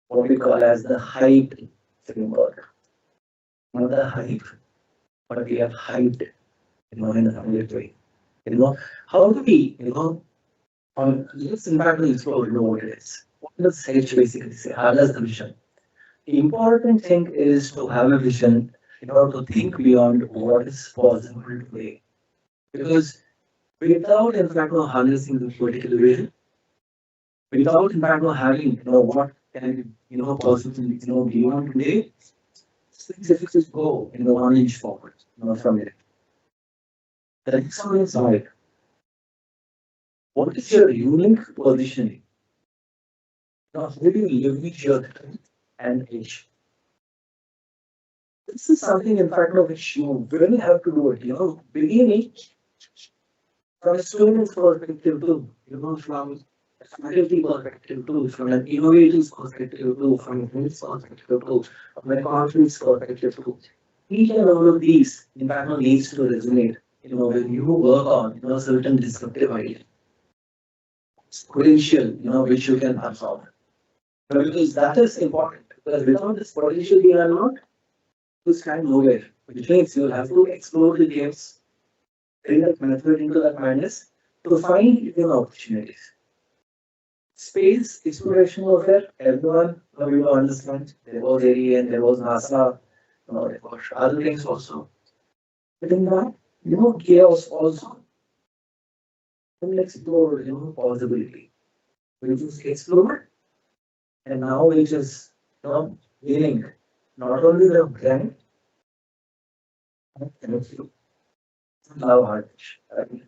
what we call as the hype framework. Not the hype, but we have hyped, in the family way. How do we, let's in fact explore, what it is. What does H basically say? How does the vision? The important thing is to have a vision, to think beyond what is possible today. Because without, in fact, harnessing the political vision, without, in fact, having, what can, possible, beyond today, things if it just go, 1 inch forward, from it. The next one is like, what is your unique positioning? How do you leverage your strength and edge? This is something, in fact, which you really have to do it, beginning from a student's perspective too, from a faculty perspective too, from an innovator's perspective too, from a health perspective too, from a conference perspective too. Each and all of these, in fact, needs to resonate, when you work on, certain disruptive idea. Potential, which you can absorb. Because that is important. Because without this potential being unlocked, you stand nowhere. Which means you'll have to explore the games, bring that method into that madness to find opportunities. Space exploration was there. Everyone will understand. There was Alien, there was NASA, there was other things also. But in that, chaos also. Then let's explore, possibility. We just explore, and now we just, winning not only the brand, but also love art. Right?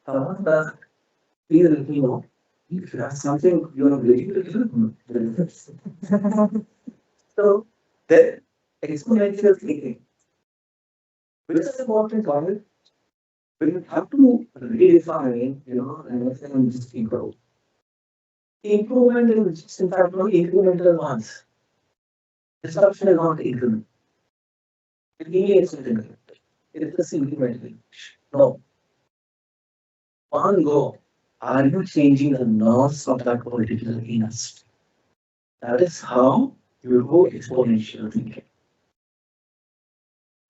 Someone does feel, if you have something you are ready to do, so the exponential thinking, which is important comment, but you have to redefine, and just improve. Improvement is just in fact not incremental ones. Disruption is not increment. It really is incremental. It's just incremental. No. One go. Are you changing the norms of that particular industry? That is how you go exponential thinking.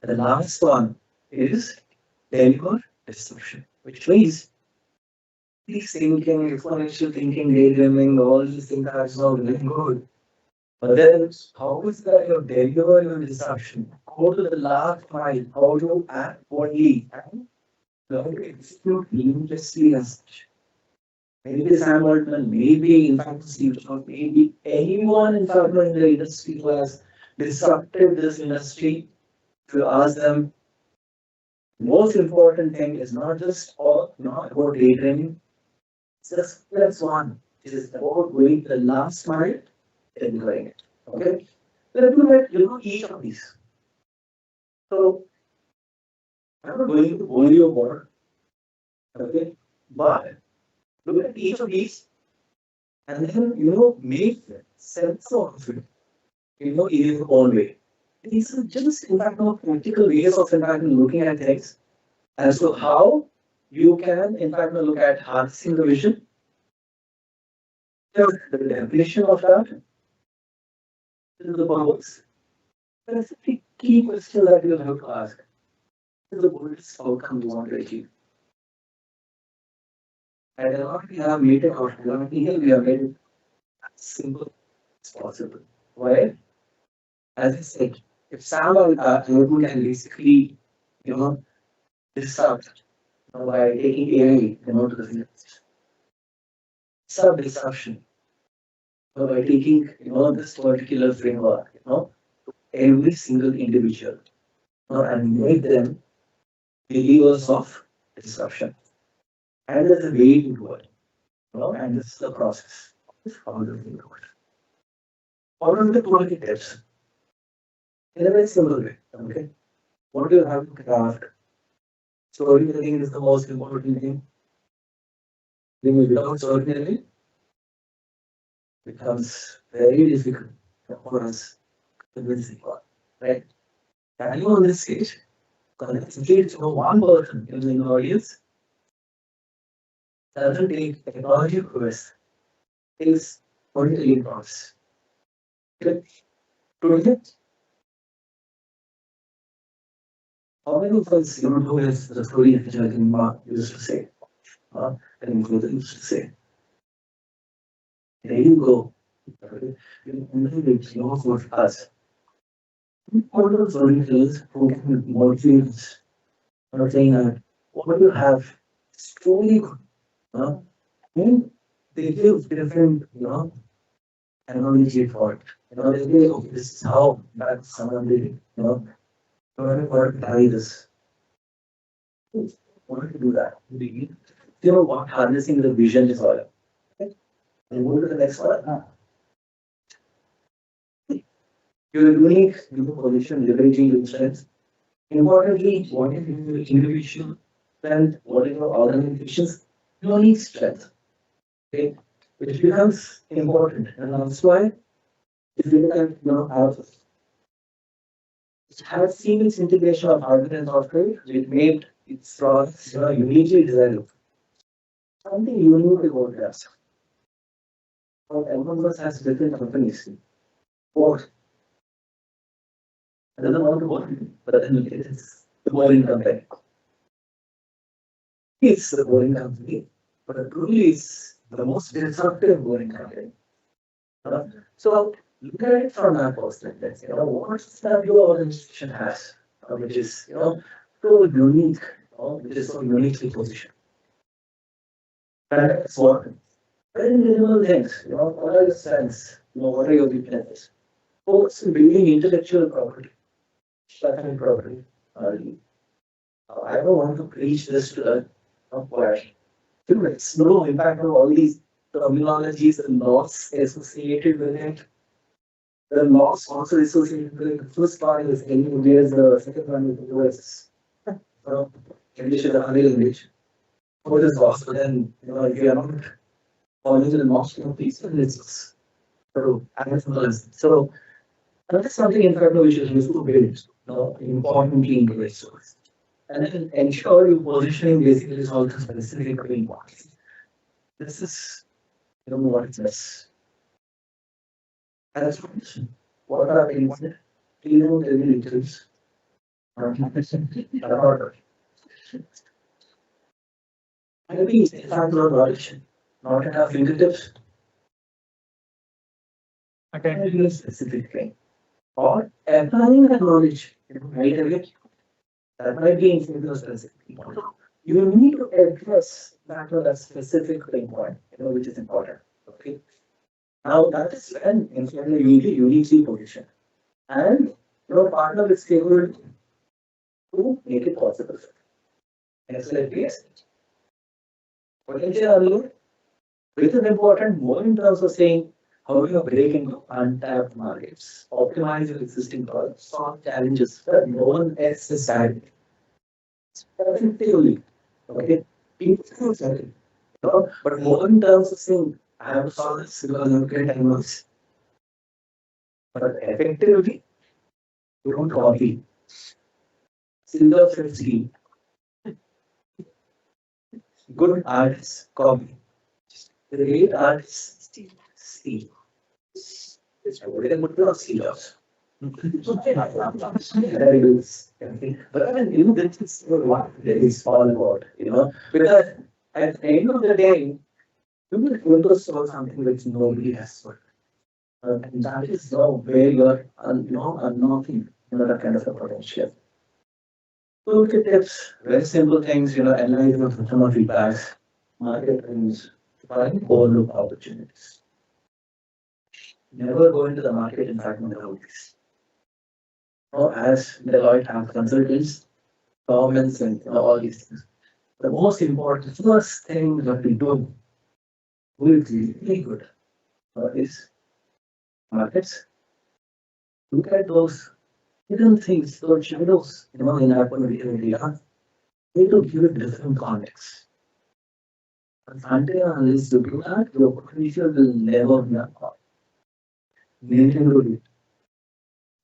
And the last one is deliver disruption, which means these thinking, exponential thinking, daydreaming, all these things are so really good. But then, how is that you deliver your disruption? Go to the last mile. How do you act only and learn to execute seamlessly as such? Maybe Sam Altman, maybe in fact Steve Jobs, maybe anyone in fact in the industry who has disrupted this industry. To ask them, the most important thing is not just all, not about daydreaming. It's just plus one. It is about going the last mile and doing it. Okay? Let me look at each of these. So I'm not going to bore you more. Okay, but look at each of these and then make sense of it. In your own way. These are just in fact practical ways of in fact looking at things as to how you can in fact look at harnessing the vision, the definition of that, the purpose. That's a key question that you have to ask. What is the goals outcome you want to achieve? And we have made it out. We have made it as simple as possible. Why? As I said, if Sam or Newton can basically, disrupt by taking AI, to the field, sub disruption by taking, this particular framework, every single individual, and make them believers of disruption. And there's a way to do it, and this is the process. How do we do it? What are the 20 tips? In a very simple way, okay? What do you have to craft? Storytelling is the most important thing. Without storytelling, becomes very difficult for us to convince people, right? Can you on this stage concentrate to one person in the audience? Doesn't take technology first. Takes storytelling process. Okay. Today, how many of us who is the story which I think Mark used to say, and Buddha used to say? There you go. It's not for us. What are the storytellers who can motivate us? I'm saying that what you have is truly good. And they give different, analogy for it. They say, okay, this is how that someone did it. What carry this? Wanted to do that. What harnessing the vision is all about. Okay? And move to the next one. Your unique position, leveraging your strengths. Importantly, what is your individual strength? What is your organization's unique strength? Okay, which becomes important, and that's why if you look at houses, it has seamless integration of hardware and software, which made its products uniquely designed. Something unique about us. Everyone of us has different companies. What? I don't want to work, but then it is the boring company. It's the boring company, but it truly is the most disruptive boring company. So look at it from that perspective. What's that your organization has, which is so unique, which is so uniquely positioned. That's what very minimal things, what are your strengths, what are your weaknesses? Focus on building intellectual property, intellectual property. I don't want to preach this to the choir. It's no impact of all these terminologies and laws associated with it. The laws also associated with it. The first part is English, the second one is US. English is another language. What is laws? But then, if you are not following the laws of these, then it's true. So, that's something in fact which is useful to build, importantly into resource. And then ensure your positioning basically is also specific between parts. This is, what it's best. And that's what are things that Keynote details. Maybe in fact not knowledge, not at our fingertips. Attending a specific thing. Or applying that knowledge right away. That might be in favor of specific point. You need to address that specific thing point, which is important. Okay. Now that is when in fact you need a uniquely position. And partner with stakeholders to make it possible. Next slide, please. Potential earlier, which is important more in terms of saying how do you break into untapped markets, optimize your existing products, solve challenges that no one else has had. Effectively, okay, people say it, but more in terms of saying I have to solve this because I'm great animals. But effectively, you don't copy. Silver thread scheme. Good artists copy. Great artists steal. What is good to stealers? Very good. But then, this is what it is all about, because at the end of the day, you will going to solve something which nobody has solved. And that is where you are, unlocking, that kind of a potential. Toolkit tips, very simple things, analyze your customer feedbacks, market trends, find overlook opportunities. Never go into the market, in fact, without this. As Deloitte have consultants, governments, and all these things. The most important first thing that we do will be really good is markets. Look at those hidden things, those shadows, in that particular data. We need to give it different context. Until unless you do that, your potential will never be unlocked. Maintain to it.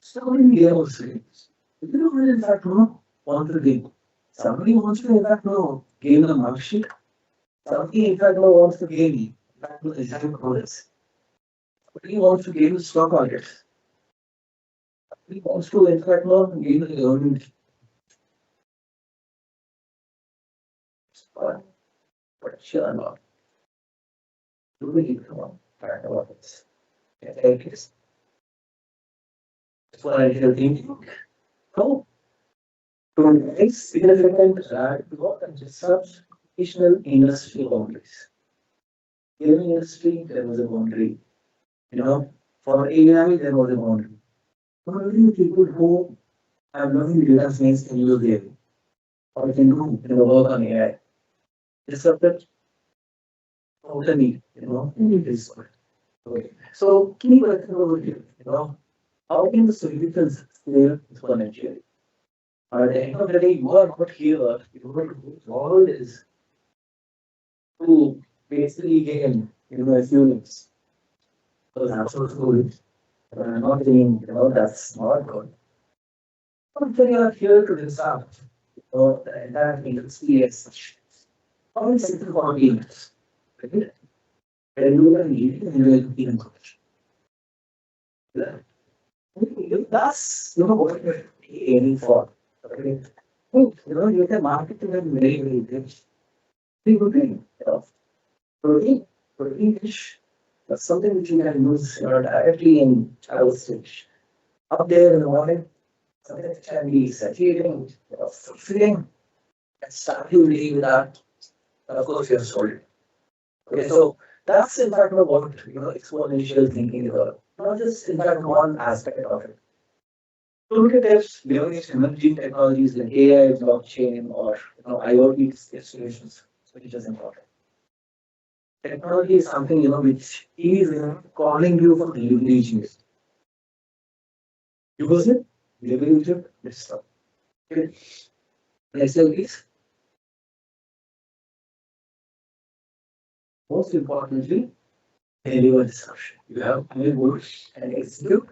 So many games. You don't in fact want to game. Somebody wants to in fact game the mark sheet. Somebody in fact wants to game in fact the design products. Somebody wants to game the stock markets. Somebody wants to in fact game the government. But sure not. Do we need to fact about this? Thank you. Exponential thinking. So, to make significant growth and disrupt traditional industry boundaries. Gaming industry, there was a boundary. For AI, there was a boundary. For only people who have learning data science can use AI or can do work on AI. Disrupted totally, it is okay. So key question over here, how can the solutions scale exponentially? At the end of the day, you are not here. All is to basically gain, a few things. Because absolutely, I'm not saying, that's not good. But when you are here to disrupt, the entire industry as such, all simple convenience, right? And you can eat and you will be in college. That's, what you're aiming for. Okay. You can market to them very, very good. Very good thing. Protein dish. That's something which you can use directly in child stage. Up there in the morning, something that can be satiating, fulfilling, and start your day with that. And of course, you're sold. Okay, so that's in fact what exponential thinking is all. Not just in fact one aspect of it. So look at this various emerging technologies like AI, blockchain, or IoT solutions, which is important. Technology is something which is calling you for leveraging it. Use it, leverage it, this stuff. Okay. Next slide, please. Most importantly, deliver disruption. You have to build and execute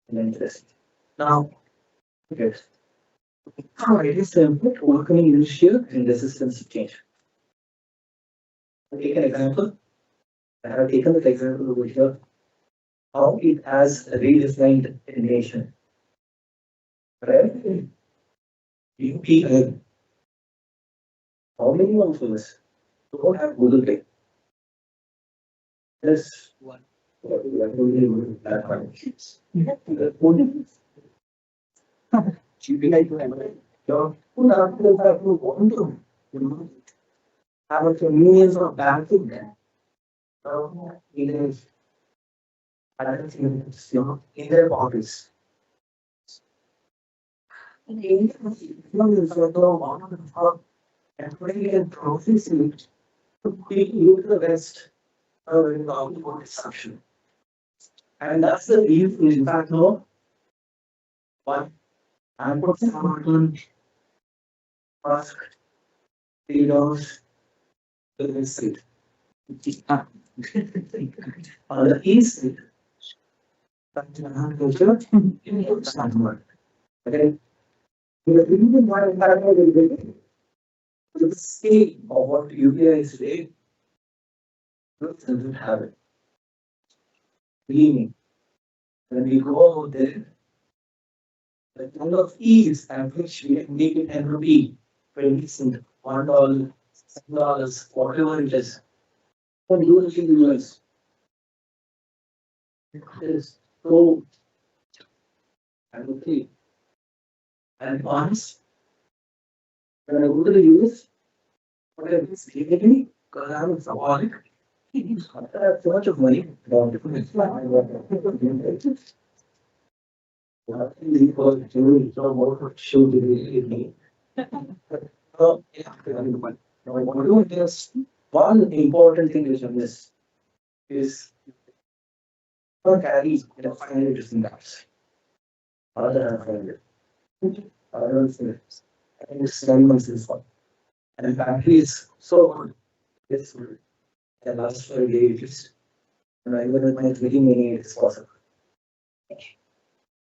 and then test it. Now, okay. It is simple, overcoming inertia and resistance to change. I'll take an example. I have taken that example over here. How it has redesigned a nation. Right? UPI. How many of us don't have Google Pay? Just one. That one. UPI to Android. Your full articles have to want to have a convenience of banking there. It is, I don't think it's, in their pockets. And we can process it to use the best for disruption. And that's the reason, in fact, no. One, I'm putting on ask leaders to visit. On the east, culture, it's not work. Okay. The reason why I'm having the scale of what UPI is today, doesn't have it. Meaning, when we go out there, the kind of ease at which we can make it 10 rupee, 20 cent, $1, $7, whatever it is, for do it in the US. It is so, okay. And once, when I go to the US, what I do is creatively, because I'm a symbolic, I have so much of money. One important thing which I miss is carry 500 different apps. Other than 500. Other than I think 7 months is fun. And battery is so good. It's good. Can last for a day at least. And even with my 3 minutes, it's possible.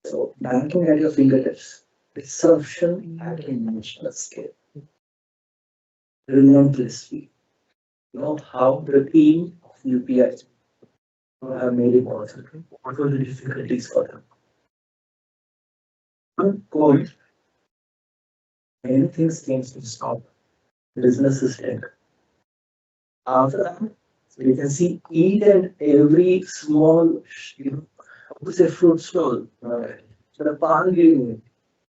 So banking at your fingertips. Disruption at a national scale. Relentlessly. How the team of UPI have made it possible. What were the difficulties for them? COVID, many things came to stop. Businesses did. After that, you can see each and every small, I would say fruit stall. So the palm giving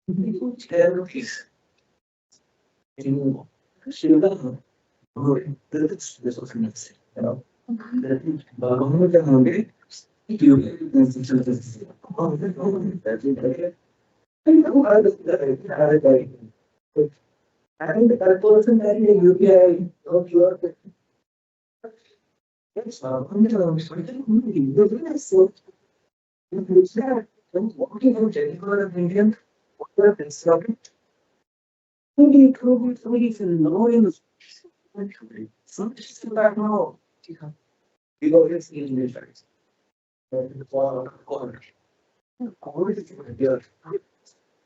10 rupees. In Sri Lanka, this was missing. Government and that person carrying a UPI, yes, walking from Jennifer and Indian, what are they discovered? Maybe it will be somebody in knowing some system back now. We go against the English guys. COVID is here.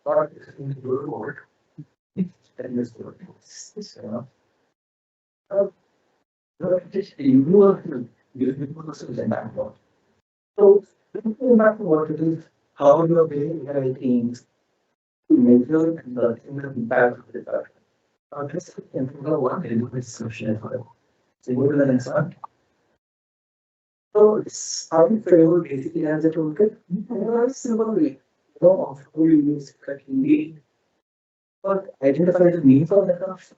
Not in the world. And this world. So, looking back to what it is, how you are building teams to measure the impact of the product. This is one element discussion for them. So, go to the next one. So, how you framework basically has a toolkit. Very simple way. Of how you use it. But identify the need for the craft.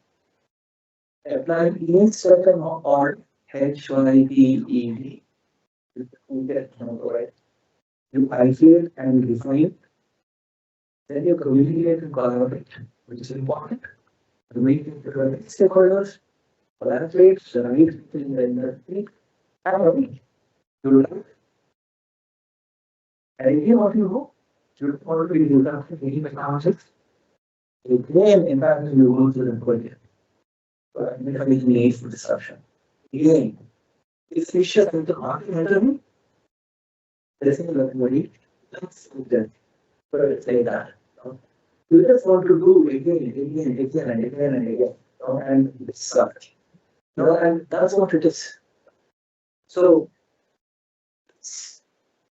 Apply each step or HYPED. You get right. You isolate and refine. Then you communicate and collaborate, which is important. Communicate with the stakeholders, collaborate, the right people in the industry, and you learn. And again, what you know, you want to be used after taking the concepts. Again, in fact, you go to the project. So identify the need for disruption. Again, if we shut the market entering, this is not money. Let's do that. But it's like that. You just want to do again, and again, and it's such. And that's what it is. So,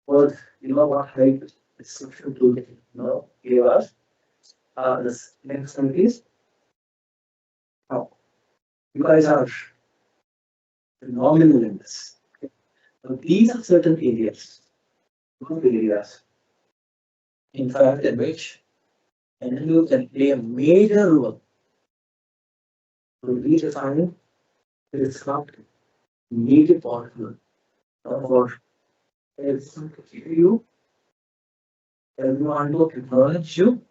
was what height description to give us this next one is how you guys are phenomenal in this. So these are certain areas, good areas, in fact, in which NLU can play a major role to redefine, disrupt, make it possible for everyone to acknowledge you,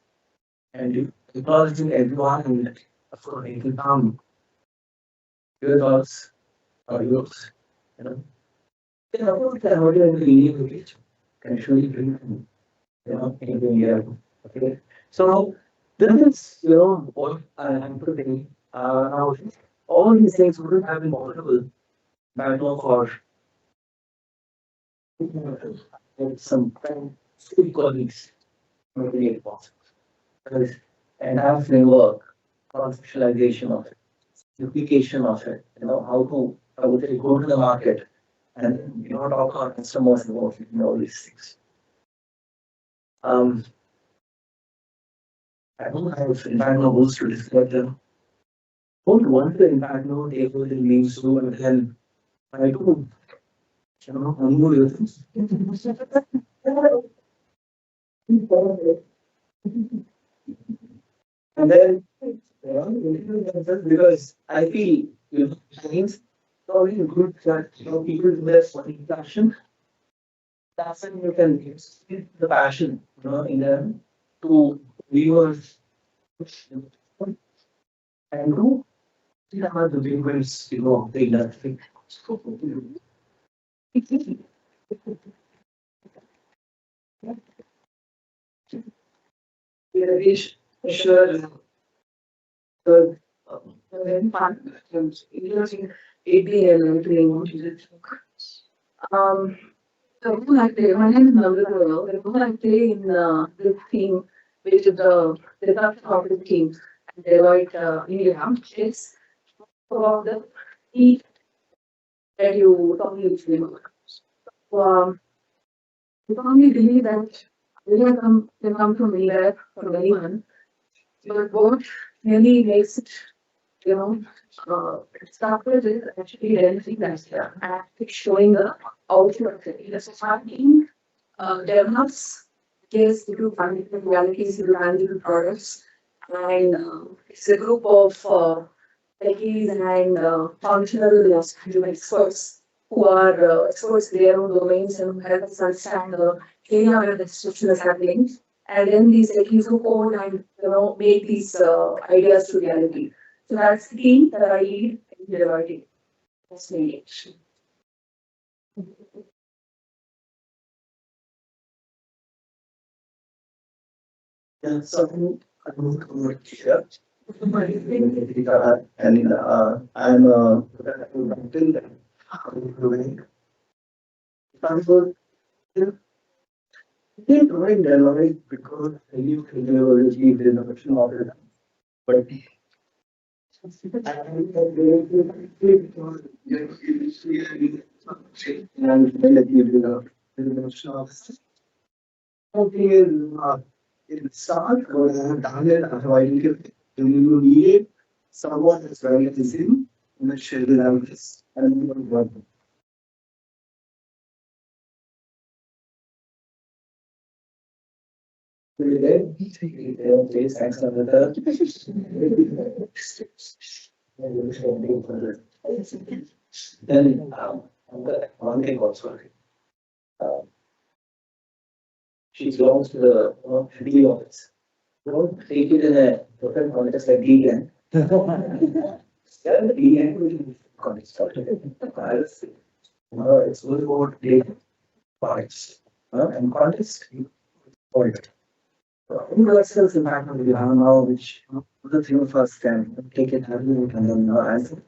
and you acknowledging everyone, and of course, making calm. Your thoughts are yours, Then, of course, the audio in the video footage can surely bring, anything here. Okay. So, this is, what I am putting. Now, all these things wouldn't have been possible back for some good colleagues making it possible. Because entire framework, conceptualization of it, duplication of it, how to, I would say, go to the market and talk to our customers about it, all these things. I don't have in fact no words to describe them. Don't want to in fact know table the names too, and then I do, unmove your things. And then, because I feel, things probably good that people do this in passion. That's when you can give the passion, in them to viewers and to the big ones, of the industry. Yeah, sure. So, very fun. Interesting. 8 and everything. What is it? Um, so who I play? My name is Navratha. Who I play in this team, which is the disaster office team at Deloitte, India. It's about the heat that you probably remember. So, we probably believe that India can come from anywhere, from anyone. But what really makes it, started is actually identifying that and it's showing the outlook. The society develops case into tangible realities, into tangible products, and it's a group of techies and functional experts who are experts in their own domains and who help us understand the area where the disruption is happening. And then these techies who code and make these ideas to reality. So that's the team that I lead in Deloitte. That's me. Yeah, so I'm going to share. And I'm until then, I'm doing. I'm good. I didn't join Deloitte because I knew there was the innovation of it. But it started when I have done it, I didn't you needed someone that's very amazing in the share this and what. Please, thanks, Ananda. Then one thing also, she belongs to the D office. Don't take it in a different context like DN. Yeah, the DN context. It's all about data products and context. Point. Universals impact on the now, which the three of us can take it and then answer.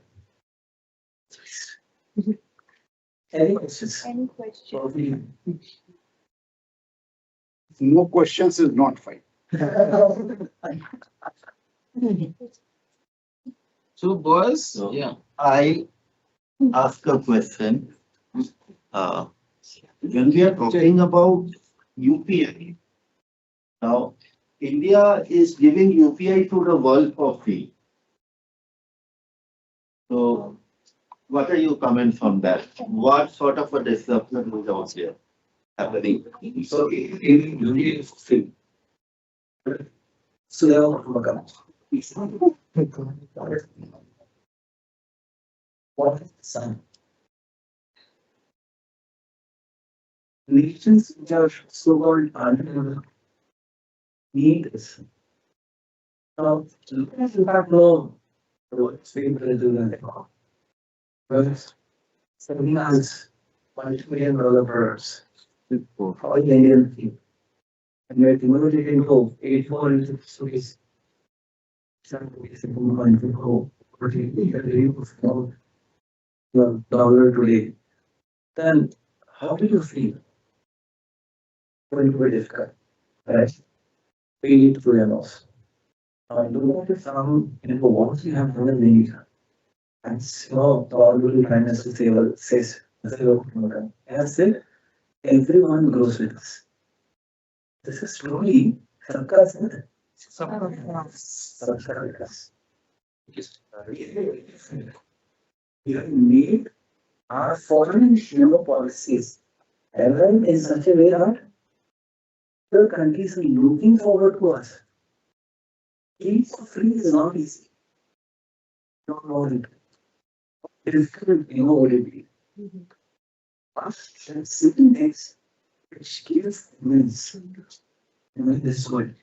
Any questions? Any question? No questions is not fine. So boys, yeah, I ask a question. When we are talking about UPI, now India is giving UPI to the world for free. So what are your comments on that? What sort of a disruption is out here happening? So in UPI is free. So they all come. What is the sun? Nations which are so-called undeveloped need this. Now, look at the fact no, what's being written in the economy. Because Sabina has multi-million developers with all the Indian team. And we are converted into 84 into cities. Dollar today. Then how do you feel? Going to be difficult, right? We need to analyze. Look at some what you have done in India. And so the honorable prime minister says, and said, everyone grows with us. This is truly Sarkar said. Sarkar with us. We have made our foreign policies ever in such a way that the countries are looking forward to us. Being so free is not easy. Don't know it. Difficult, you know what it be. But there are certain things which gives immense in this world.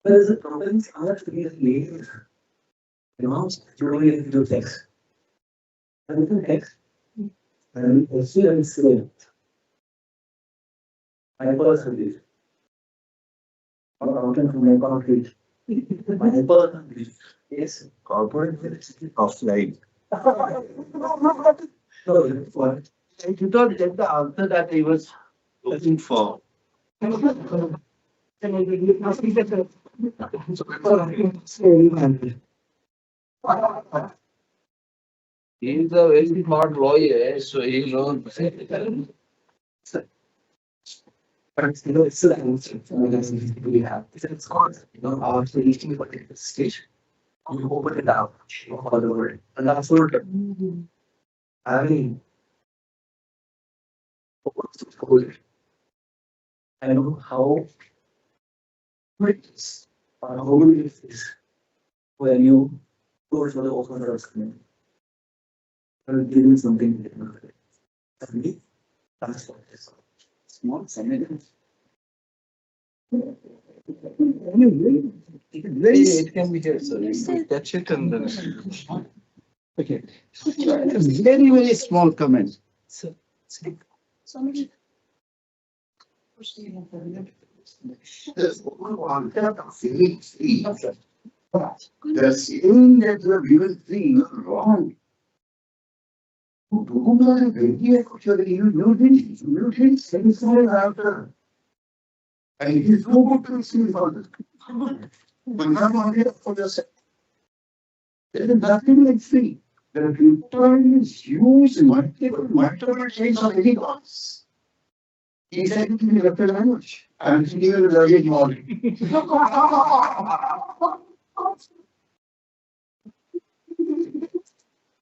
Whereas the problems are free as later. You know, you only have to do things. And do things. And also I'm still. I personally. Out from my concrete. My personally. Yes. Corporate offline. No, what? I did not get the answer that I was looking for. He is a very smart lawyer, so he knows. But you know, it's still an we have. It's called, you know, after reaching a particular stage, you open it up for the world. And that's what I mean. I know how it is, or how it is when you go for the open doors community. Or giving something different. For me, that's what it is. Small, something. It can be here, sir. You catch it and then. Okay. Very, very small comment. There's one kind of feeling free. The saying that you are given free is wrong. You don't know the idea actually. You didn't say so after. And it is no good to see for this. But not only for yourself. There is nothing like free. The return is used multiple shades of any cause. He said it in the local language. And it's even the language model.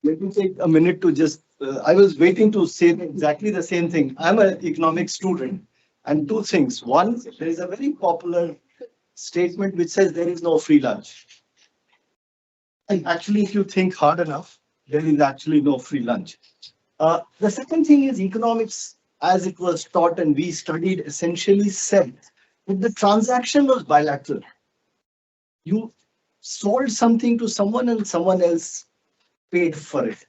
Let me take a minute to just, I was waiting to say exactly the same thing. I'm an economics student. And two things. One, there is a very popular statement which says there is no free lunch. And actually, if you think hard enough, there is actually no free lunch. The second thing is economics, as it was taught and we studied, essentially said that the transaction was bilateral. You sold something to someone and someone else paid for it.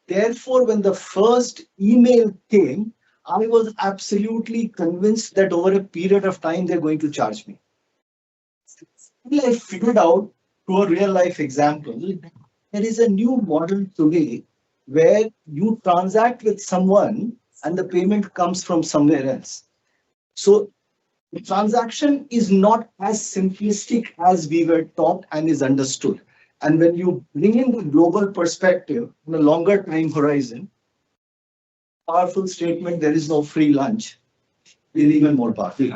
Therefore, when the first email came, I was absolutely convinced that over a period of time, they're going to charge me. Until I figured out to a real life example, there is a new model today where you transact with someone and the payment comes from somewhere else. So the transaction is not as simplistic as we were taught and is understood. And when you bring in the global perspective in a longer time horizon, powerful statement, there is no free lunch, is even more powerful.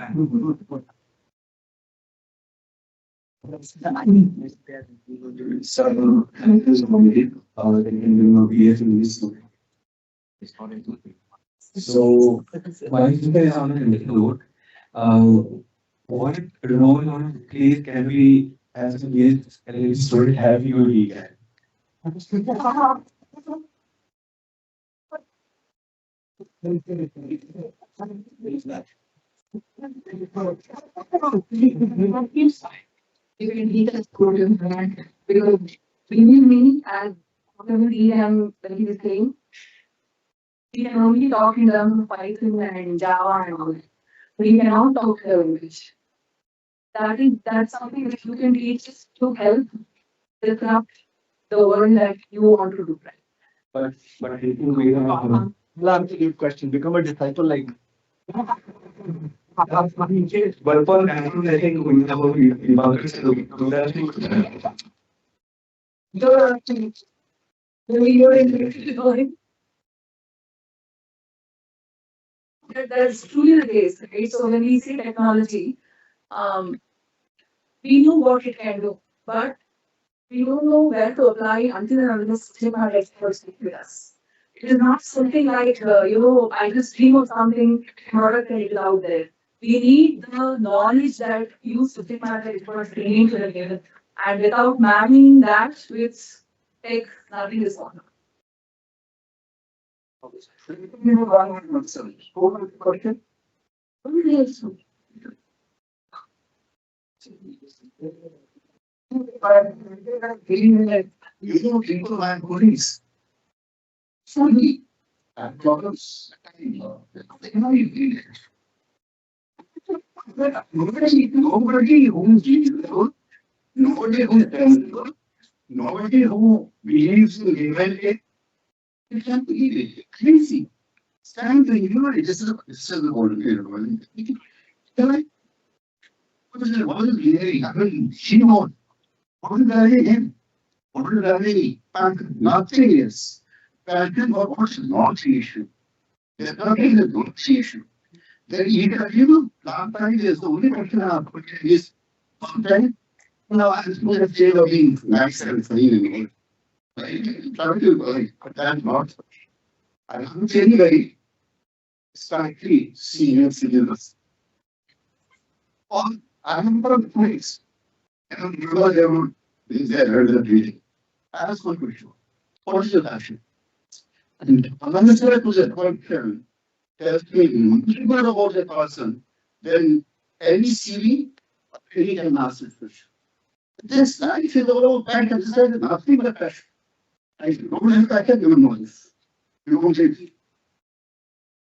So, while you guys are on a note, what role or place can we, as a guest, and a student, have you lead? You can be a student, right? Because believe me, as whatever we am when he was saying, we can only talk in terms of Python and Java and all that. But you cannot talk the language. That's something that you can teach to help disrupt the world that you want to do, right? But I think we have I'll answer your question. Become a disciple like but for example, I think we have That's truly the case, right? So when we say technology, we know what it can do, but we don't know where to apply until and unless our experts speak with us. It is not something like, I just dream of something, product and it is out there. We need the knowledge that you subject matter experts bring into the table. And without marrying that with tech, nothing is possible. Question? You know, people have worries. Sorry. And problems. How you feel it? Nobody who is nobody who is temple, nobody who believes in humanity, you can't believe it. Crazy. Stand the humanity. This is the golden period. What is really happening? She knows. What is really him? What is really pattern? Nothing is. Pattern or what's not the issue? There's nothing that's not the issue. Then last time there's the only question I have put is sometimes, I was going to say of being nice and funny and all. Try to, but that's not. I haven't seen anybody slightly senior citizens. I remember the place. And remember they were, they heard that reading. I asked one question. What is your passion? And another side was a question. Tells me much more about that person than any CV, any can ask this question. This life is all about passion. This is nothing but passion. I don't have passion, you will know this. You won't say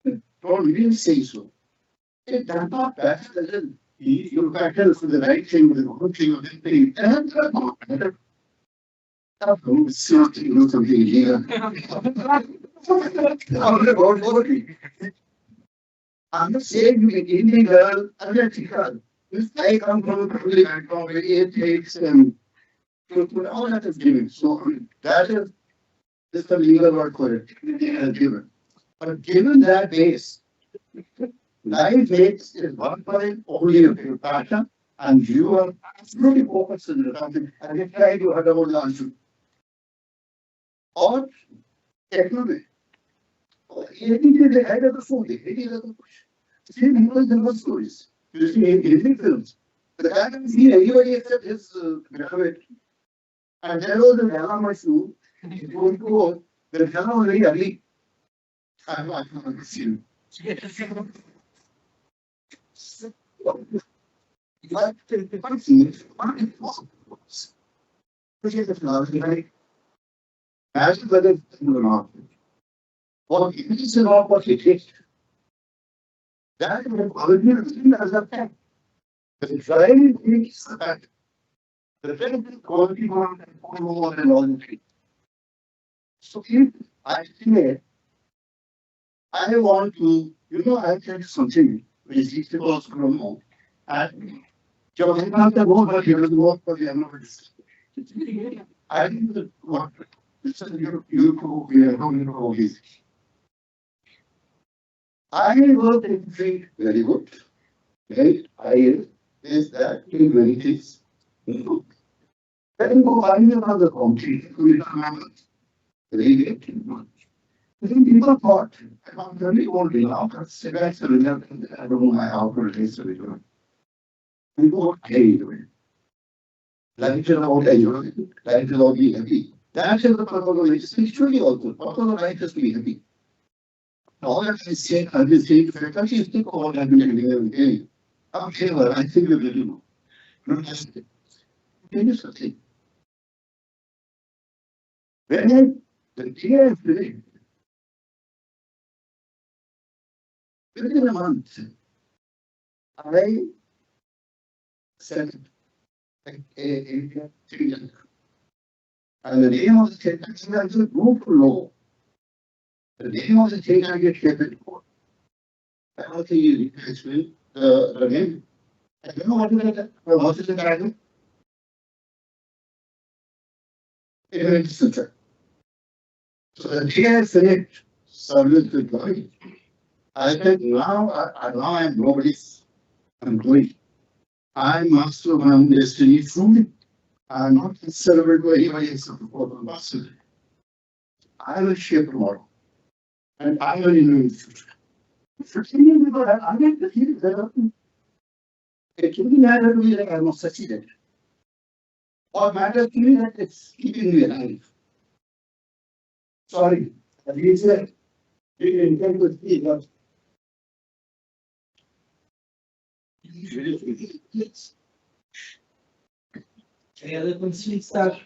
it. Don't really say so. It does not passion doesn't your passion for the right thing, the wrong thing, or the thing. And that's not better. Something here. I'm not saying you in Indian girl, unethical. If I come from a family background where it takes all that is given. So that is the legal word for it. Given. But given that base, life makes is one point only of your passion, and you are absolutely focused on something, and if I you had about the answer. Or technology. Anything is the head of the food, anything is the push. See, people tell us stories. You see, in Hindi films, the guy can see anybody except his graduate. And there was a drama issue If you want to go, then hello very early. I'm not going to see you. Imagine whether or not. What it is about what it is. That is what quality of the as a fact. The driving is the fact. The very quality one and follow and all the things. So if I say I want to, I tell you something which is difficult to know. And जब हम बात का बहुत बार खेल रहे बहुत बार हम लोग I think that what you I will think very good. Right? I is that in many things. Then go find another country. Really I think people thought, I'm very old now, cigarettes are relevant. I don't know my outward taste of it. People are carried away. Life is about enjoyment. Life is about being happy. That is the purpose of life. Spiritually also, the purpose of life is to be happy. All that I said, I will say, faculty is think about that every day. I'm clever, I think we're little more. Not just it. Tell you something. When the year is finished, within a month, I sent a citizen. And the name of the citizen is a group law. The name of the thing I get shaped for. I don't think you need to explain the name. I don't know what is the title. Event center. So the day I finished service with body, I said now I am nobody's employee. I master of my own destiny truly. I am not servant to anybody except for the master. I will shape tomorrow. And I will in the future. For thinking people have, I get the feeling that it can matter to me that I must succeeded. What matters to me that it's keeping me alive. Sorry, he said, you can intend to speak, but Any other questions that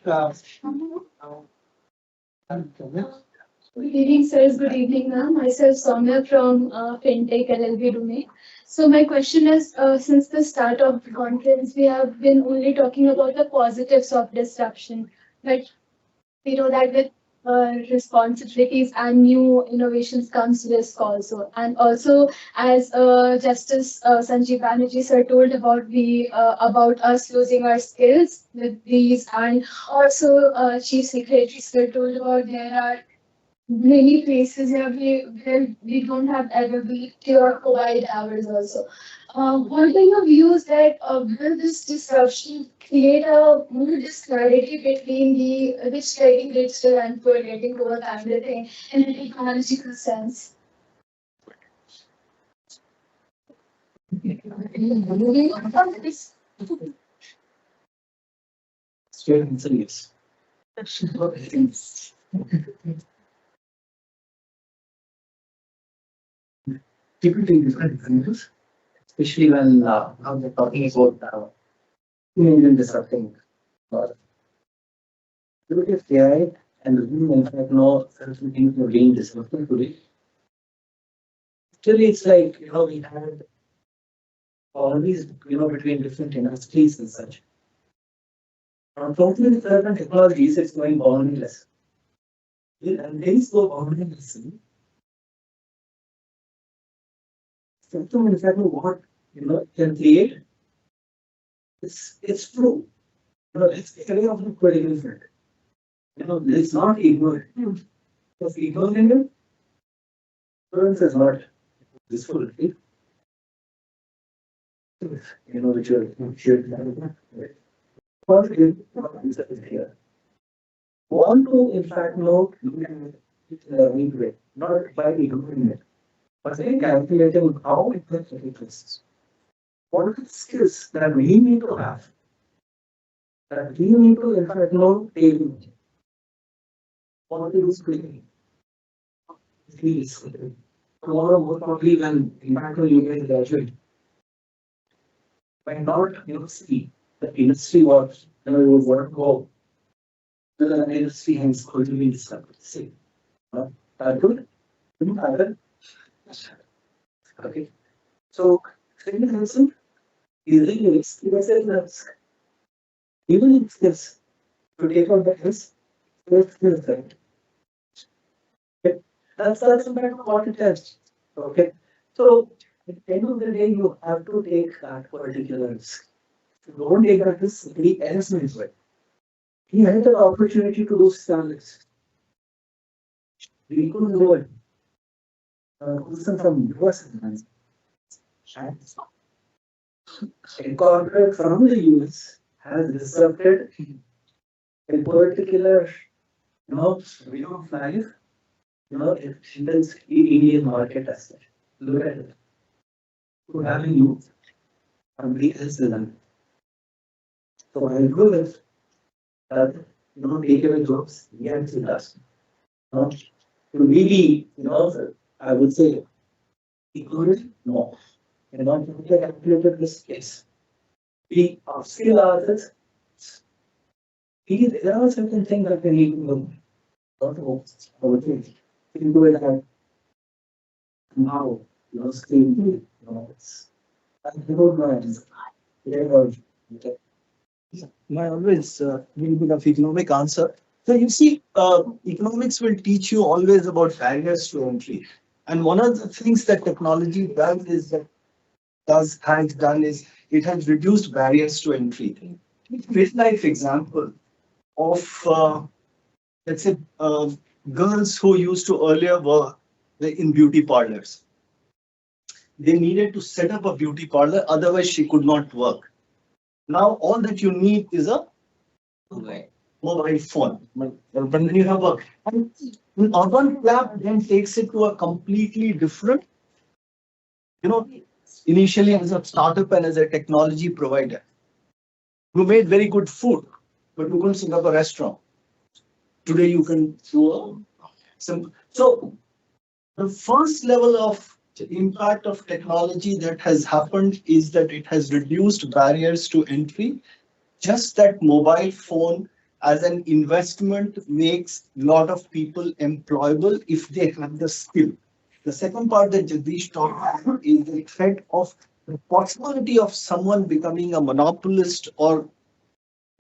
Good evening, sirs. Good evening, ma'am. Myself, Soumya from FinTech LLB domain. So my question is, since the start of the conference, we have been only talking about the positives of disruption, but we know that with responsibilities and new innovations comes risk also. And also, as Justice Sanjeev Banerjee sir told about us losing our skills with these, and also Chief Secretary sir told about there are many places where we don't have availability or provide hours also. What are your views that will this disruption create a more disparity between the rich getting richer and poor getting poor kind of thing in an ecological sense? straight answer yes. People take different views, especially when now they're talking about Indian disrupting. Look at AI and the human in fact know certain things are being disrupted today. Actually, it's like we had always between different industries and such. Unfortunately, certain technologies it's going boundaryless. And things go boundaryless. Something in fact what can create. It's true. It's very often quite different. It's not ignored. Because ignoring it, ignorance is not useful. Which are shared. First is here. Want to, in fact, know look at it in the right way, not by ignoring it, but then calculating how it can affect us. What are the skills that we need to have? That we need to, in fact, know daily. what they do today. Tomorrow, most probably when in fact when you guys graduate, by not see the industry was would want to go, the industry has going to be discovered. See, that good? Didn't happen. Okay. So, second reason is the risk. Even if skills to take on that risk, there's skills right. Okay. That's what it is. Okay. So at the end of the day, you have to take that particular risk. If you don't take that risk, somebody else will do it. He had the opportunity to do standards. We couldn't do it. Person from US and a corporate from the US has disrupted a particular, way of life, in the Indian market as such. Look at it. To having you, somebody else is done. So I do this, that, take away jobs, yes, it does. To really, I would say, equal, no. To calculated this case. We upskill ourselves. There are certain things that we need to know. Not to do it and now, screen, it's. I don't know. My always little bit of economic answer. So you see, economics will teach you always about barriers to entry. And one of the things that technology has done is it has reduced barriers to entry. Real life example of let's say girls who used to earlier work in beauty parlors. They needed to set up a beauty parlor, otherwise she could not work. Now all that you need is a mobile phone. When you have and urban clap then takes it to a completely different, initially as a startup and as a technology provider. You made very good food, but you couldn't set up a restaurant. Today you can do some. So the first level of impact of technology that has happened is that it has reduced barriers to entry. Just that mobile phone as an investment makes a lot of people employable if they have the skill. The second part that Jagdish talked about is the effect of the possibility of someone becoming a monopolist or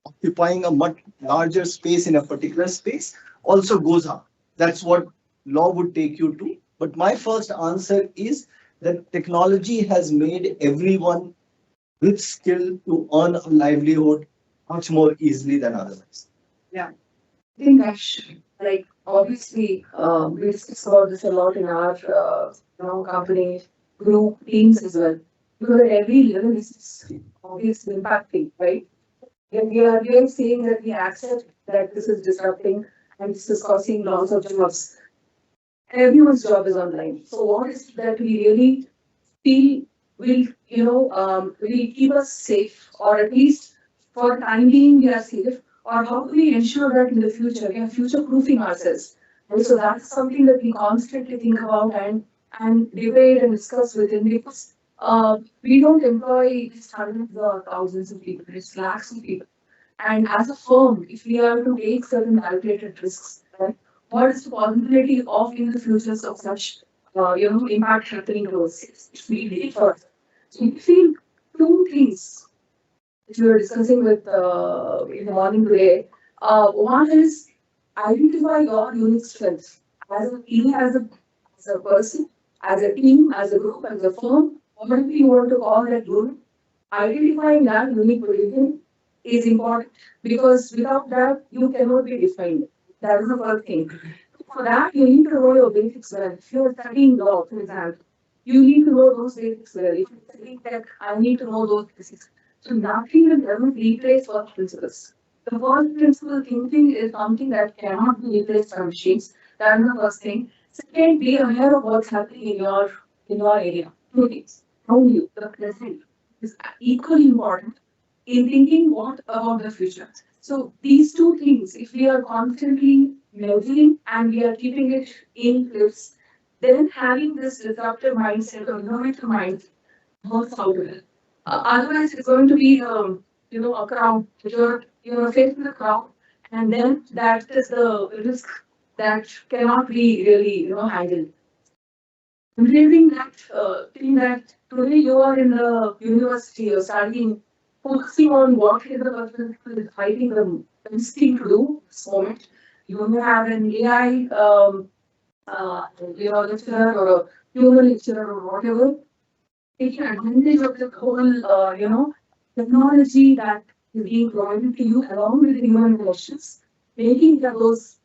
occupying a much larger space in a particular space also goes up. That's what law would take you to. But my first answer is that technology has made everyone with skill to earn a livelihood much more easily than otherwise. Yeah. I think like obviously we discuss about this a lot in our company group teams as well. Because at every level this is obviously impacting, right? And we are saying that we accept that this is disrupting and this is causing loss of jobs. Everyone's job is online. So what is it that we really feel will keep us safe, or at least for the time being we are safe, or how do we ensure that in the future we are future proofing ourselves? And so that's something that we constantly think about and debate and discuss within, because we don't employ just hundreds or thousands of people, it's lakhs of people. And as a firm, if we are to take certain calculated risks, right, what is the possibility of in the futures of such impact happening to us? If we did first. So we feel two things which we were discussing with in the morning today. One is identify your unique strengths as a team, as a person, as a team, as a group, as a firm, whatever you want to call that unit. Identifying that unique position is important, because without that you cannot be defined. That is the first thing. For that you need to know your basics well. If you are studying law, for example, you need to know those basics well. If you're studying tech, I need to know those basics. So nothing will ever replace first principles. The first principle thinking is something that cannot be replaced by machines. That is the first thing. Second, be aware of what's happening in your area. Two things. Know you, the present, is equally important in thinking what about the future. So these two things, if we are constantly measuring and we are keeping it in place, then having this disruptive mindset or innovative mindset works out well. Otherwise, it's going to be, a crowd. You're facing the crowd, and then that is the risk that cannot be really, handled. Realizing that thing that today you are in the university, you're studying, focusing on what is the person who is fighting the best thing to do this moment. You may have an AI, lecturer or a human lecturer or whatever, taking advantage of the whole, technology that is being provided to you along with human relations, making those,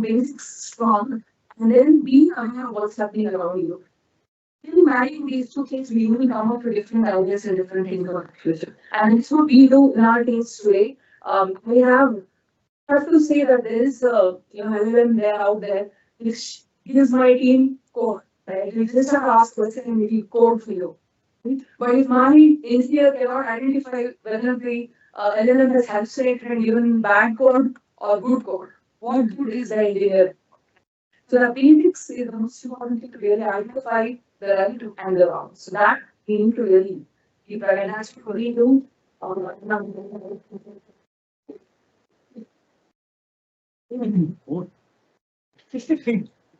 basics strong, and then being aware of what's happening around you. Really marrying these two things, we will come up with different ideas and different things about the future. And it's what we do in our teams today. We have to say that there is LLM there out there, which gives my team code. Right? We just have asked question and we will code for you. Right? But if my engineer cannot identify whether the LLM has hallucinated and given bad code or good code, what good is the engineer? So the basics is the most important thing to really identify the right and the wrong. So that we need to really keep an eye on. And that's what we do.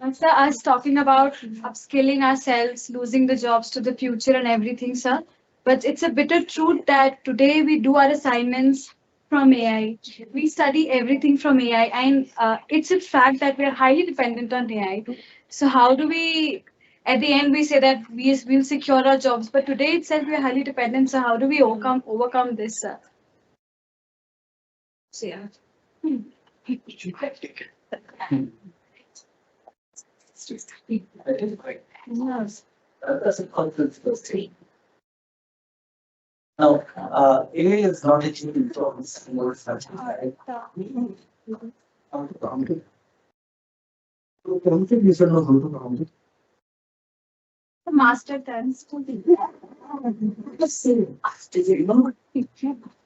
And sir, us talking about upskilling ourselves, losing the jobs to the future and everything, sir. But it's a bitter truth that today we do our assignments from AI. We study everything from AI, and it's a fact that we are highly dependent on AI. So how do we, at the end, we say that we will secure our jobs, but today itself we are highly dependent. So how do we overcome this, sir? So yeah. That's a conflict question. Now, AI is not a cheap influence more such as how to count it. To count it, you should know how to count it. The master turns. Just say,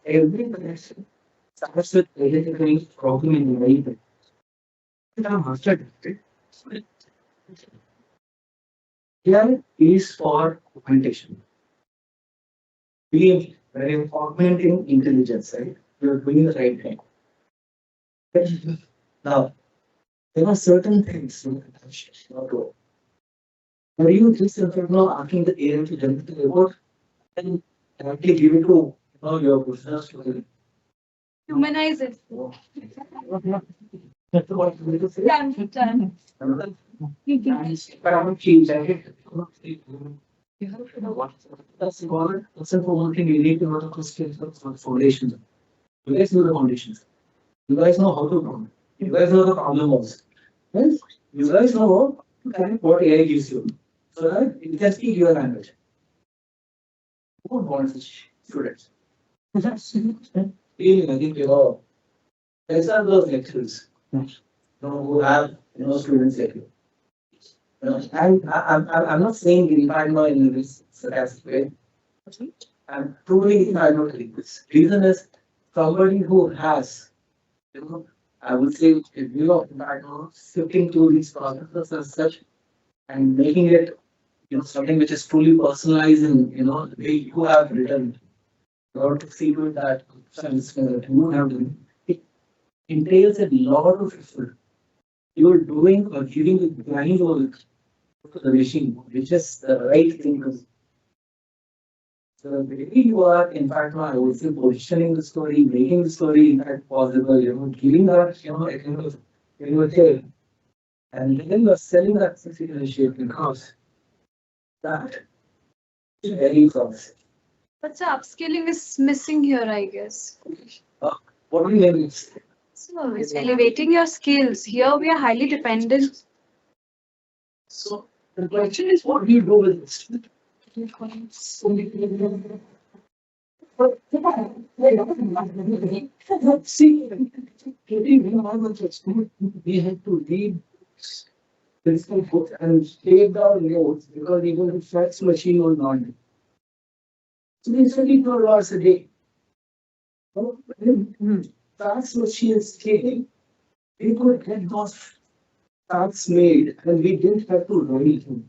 every person starts with identifying problem in the right way. It's a master tactic. AI is for augmentation. We are augmenting intelligence, right? We are doing the right thing. Now, there are certain things that should not go. Are you just asking the AI to generate the report and directly give it to your business to Humanize it. That's what I'm going to say. Yeah, done. You cannot change that. You have to know what that's important. That's the one thing you need to know the questions of foundations. You guys know the foundations. You guys know how to problem. You guys know the problem also. Yes? You guys know what AI gives you. So that it can speak your language. Who wants such students? Really, I think these are those lecturers who have students like you. I'm not saying in fact no in this sarcastic way. I'm truly I'm not doing this. Reason is somebody who has, I would say, in fact, shifting to these processes as such and making it, something which is fully personalized in, the way you have written. You have to see to it that that you have done. It entails a lot of effort. You're doing or giving the blind work to the machine, which is the right thing to do. So the way you are, in fact, I would say positioning the story, making the story in fact possible, giving that, a kind of, tale. And then you are selling that in shape because that is very promising. But the upskilling is missing here, I guess. What do you mean? So it's elevating your skills. Here we are highly dependent. So the question is, what do you do with this? See, we had to read physical books and take down notes because even the fax machine was not there. So we studied 12 hours a day. Fax machines came, we could get those facts made and we didn't have to write them.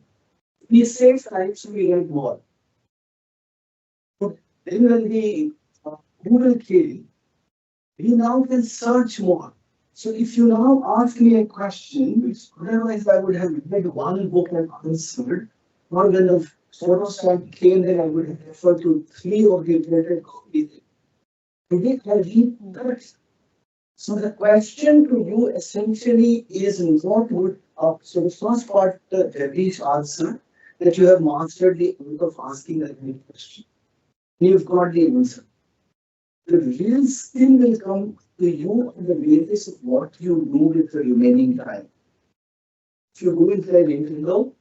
We save time so we get more. But then when the Google came, we now can search more. So if you now ask me a question, which otherwise I would have read one book and answered, or when the photostat came, then I would have referred to 3 of the related copies. Today I read 30. So the question to you essentially is not what up. So the first part, the Jagdish answer, that you have mastered the art of asking a good question. You've got the answer. The real skill will come to you on the basis of what you do with the remaining time. If you go into an interval,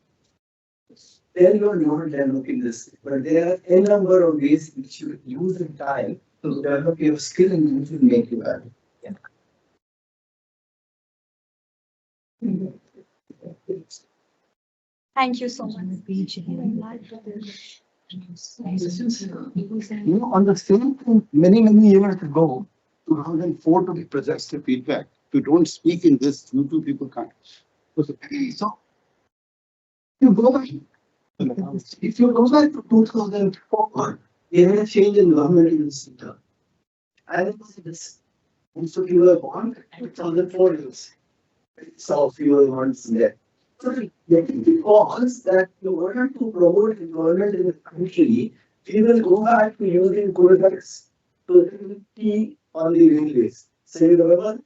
then you are not developing this. But there are a number of ways in which you use the time to develop your skill and which will make you better. Thank you so much. On the same thing, many years ago, 2004, to be precise, the feedback. If you don't speak in this, you two people can't. So, you go back. If you go back to 2004, we had a change in government in the center. And it was this. So you were born 2004 years. So you were born there. So the cause that in order to promote employment in the country, we will go back to using codex to T on the railways. So you remember?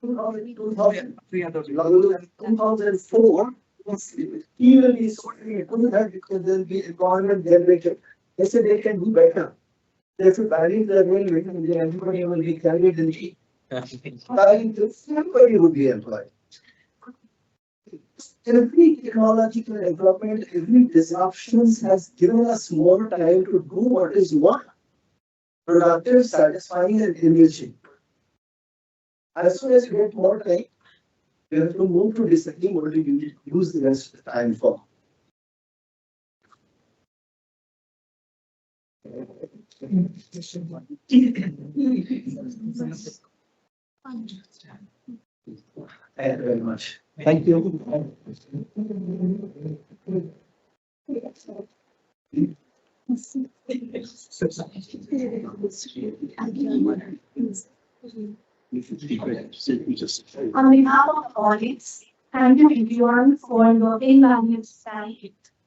2004, T will be sorting it because there will be employment generated. They said they can do better. They should value the railway and then everybody will be carried in the everybody would be employed. Every technological development, every disruption has given us more time to do what is more productive, satisfying, and enriching. As soon as you get more time, you have to move to deciding what you use the rest of the time for. Thank you very much. Thank you. On behalf of the audience, thank you everyone for your invaluable time,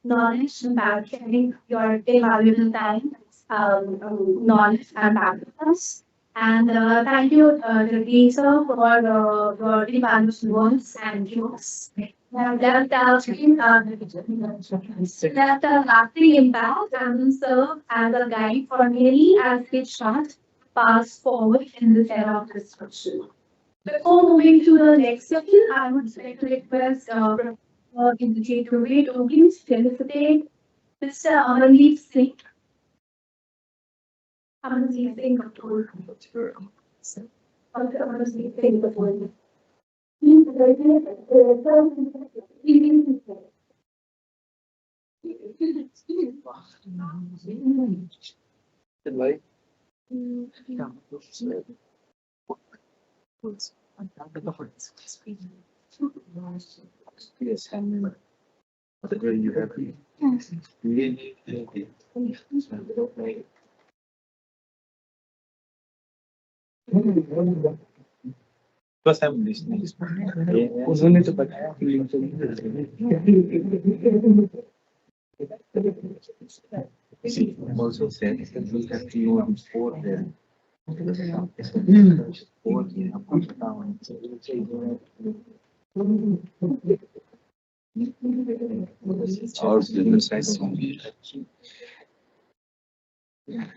knowledge, and sharing your invaluable time, knowledge, and back with us. And thank you, Jagdish sir, for your invaluable words and jokes. That lasting impact and will serve as a guide for many as we chart paths forward in this era of disruption. Before moving to the next section, I would like to request Indranjeet Dubey to please felicitate Mr. Amandeep Singh. Amandeep Singh Kapoor. Amandeep Singh Kapoor. Yes, where you happy? First I'm listening. उन्होंने तो बताया feeling तो See, also said that we have to use 4 there. 4 here, up down. So we'll say our business has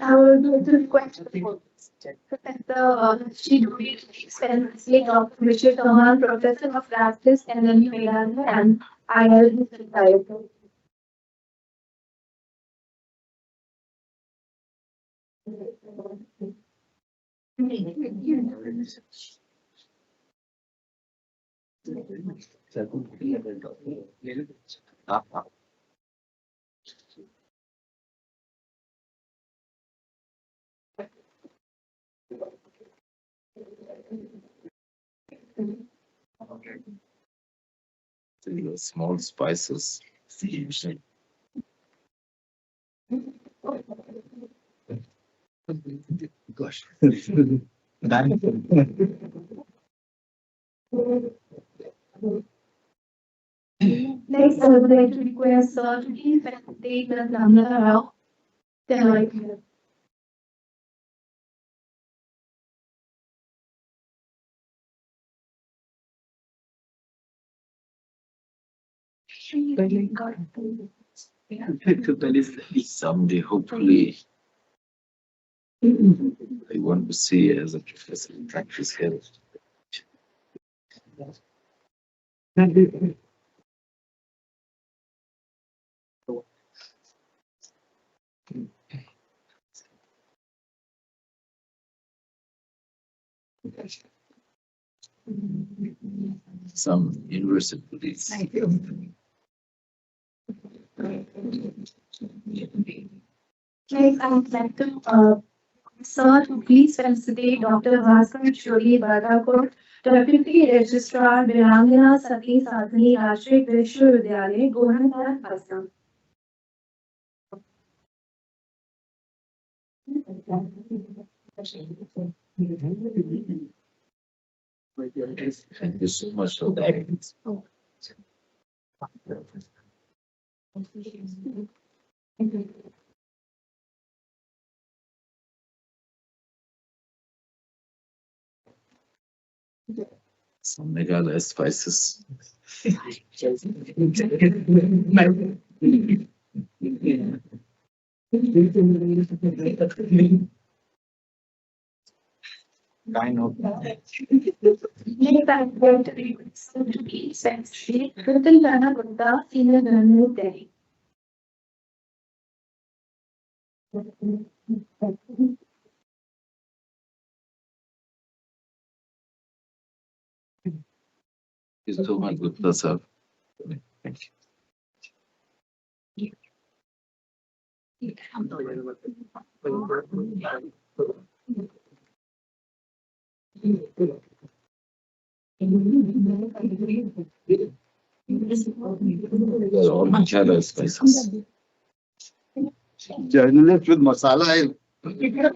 I would request Professor Sri Dubey to explain the Dr. Richard Kamal, Professor of Practice and the New England and IL Society. Small spices. Gosh. Next, I would like to request Sir to please facilitate Ms. Namrata Rao. Thank you. Someday, hopefully, I want to see as a professor in practice here. Some universities. Thank you. Next, I would like to Sir to please facilitate Dr. Bhaskar Chori Badakot, Deputy Registrar, Birangana Sati Sadhani Rashtriya Vishwavidyalaya, Gohanpara, Assam. Thank you so much for that. Some Meghalaya spices. Kind of. Next, I am going to request Sir to please facilitate Kritan Rana Gupta, Senior Journal, Delhi. Thank you so much, Gupta sir. Thank you. They're all Meghalaya spices. Journalist with masala. Thank you, sir.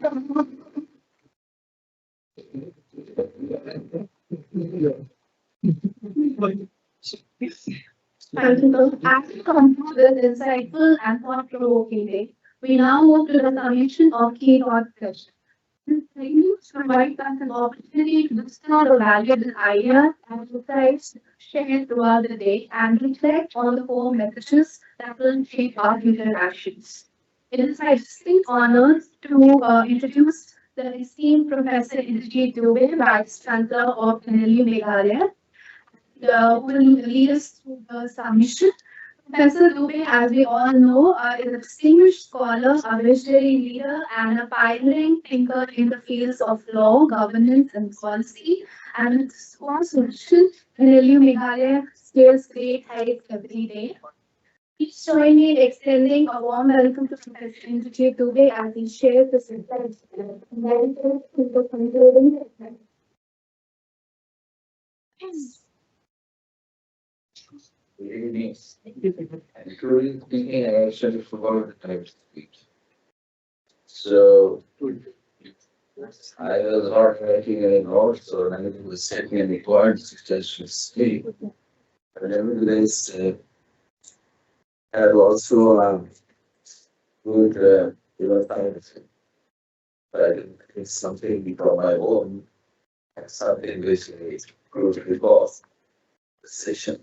After conclude this insightful and thought-provoking day, we now move to the submission of Keynote session. This segment provides us an opportunity to discuss the valuable ideas and insights shared throughout the day and reflect on the core messages that will shape our future actions. It is my distinct honor to introduce the esteemed Professor Indrajit Dubey, Vice Chancellor of NLU Meghalaya, who will lead us through the submission. Professor Dubey, as we all know, is a distinguished scholar, a visionary leader, and a pioneering thinker in the fields of law, governance, and policy. And with his own solution, NLU Meghalaya scales great heights every day. Please join me in extending a warm welcome to Professor Indrajit Dubey as he shares his insights and narratives in the concluding segment. Good evening. Including thinking, I actually forgot the time to speak. So I was not writing any notes or anything was setting any points, just to speak. But nevertheless, I have also good, time. But it's something from my own, and something which is good because the session.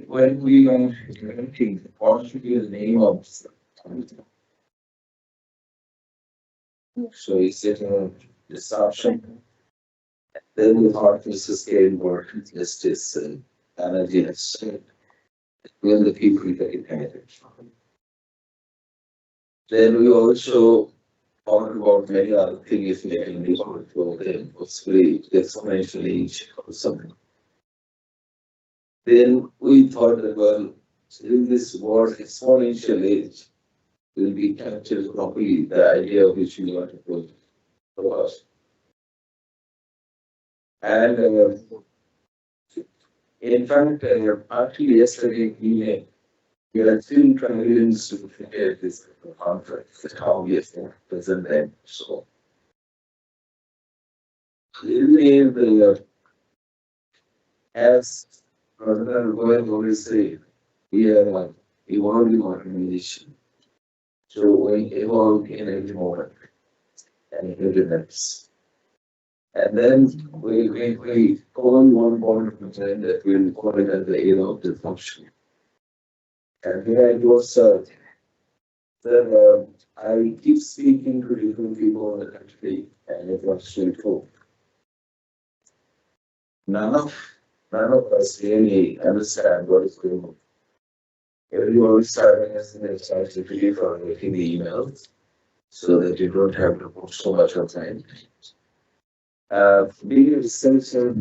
When we are implementing, what should be the name of the so is it a disruption? Then we thought this is getting more justice and energy and strength. When the people get it. Then we also talked about many other things making the control, then possibly the exponential age or something. Then we thought that, well, in this word exponential age will be captured properly, the idea which we want to put across. And in fact, actually yesterday evening, we are still trying to prepare this conference, how we are present them. So, really, as President Goyal always say, we are an evolving organization. So we evolve in every moment and every minute. And then we call one point of time that we'll call it as the era of dysfunction. And here I was, I keep speaking to different people in the country, and it was straightforward. None of none of us really understand what is going on. Everyone is starting us in the ChatGPT for making the emails so that you don't have to put so much of time. Being a researcher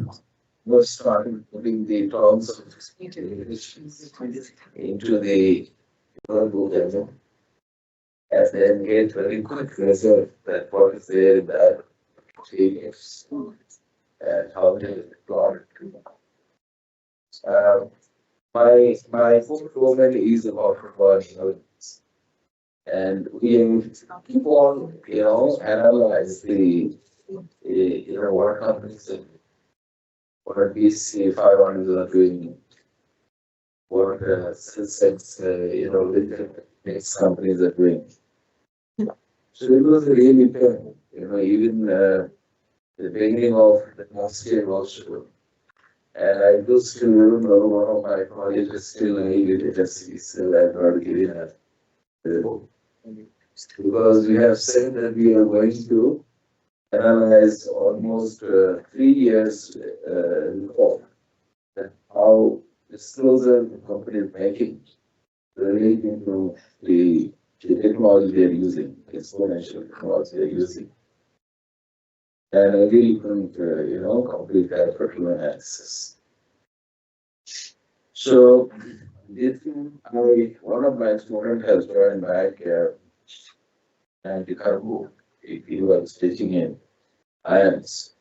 was starting putting the terms of into the verbal level and then get very quick result that what is there in that experience and how they plot it. My whole domain is about football, and we keep on, analyze what companies and what BC 500 are doing, what six, different next companies are doing. So it was really good, even the beginning of the last year also. And I do still remember one of my colleagues is still a literacy, still I'm not giving a because we have said that we are going to analyze almost 3 years report that how disclosure the company is making relating to the technology they are using, exponential technology they are using. And I really couldn't, complete that particular analysis. So, this one of my students has joined back and he was teaching in IANS.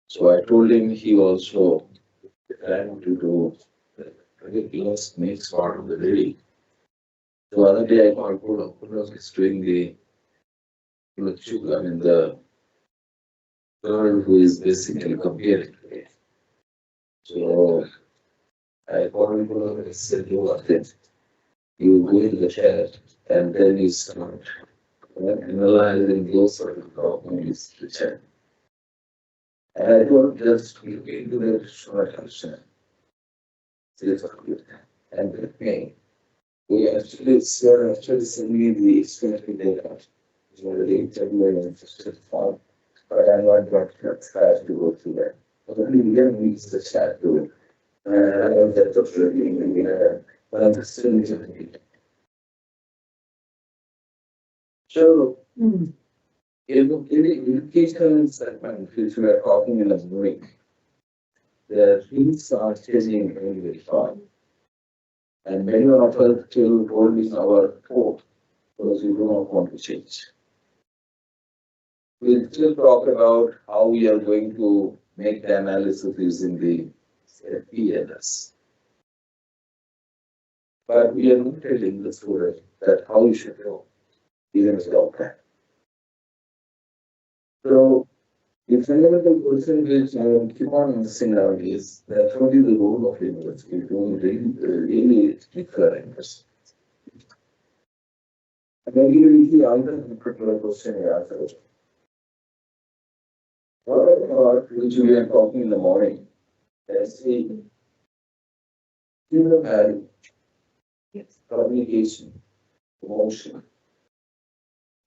So I told him he also planned to do the next part of the reading. So other day I called Pulos is doing the the girl who is basically comparing. So I called him Pulos and said, do what then? You go into the chat and then you start analyzing those sort of documents to chat. And I don't just look into the short answer. And with me, we actually send me the experimental data. It's already very interested form. But I'm not going to try to go through that. But only we can use the chat to it. And I don't get the feeling, but I'm still using it. So, in the education segment, which we are talking in the morning, the things are changing very, very fast. And many of us still holding our hope because we do not want to change. We'll still talk about how we are going to make the analysis using the PLS. But we are not telling the student that how you should go, even without that. So, the fundamental question which I keep on asking now is that what is the role of university to really keep current? And then you answer the particular question you asked. What about which we are talking in the morning? Let's see. Human value, communication, emotion,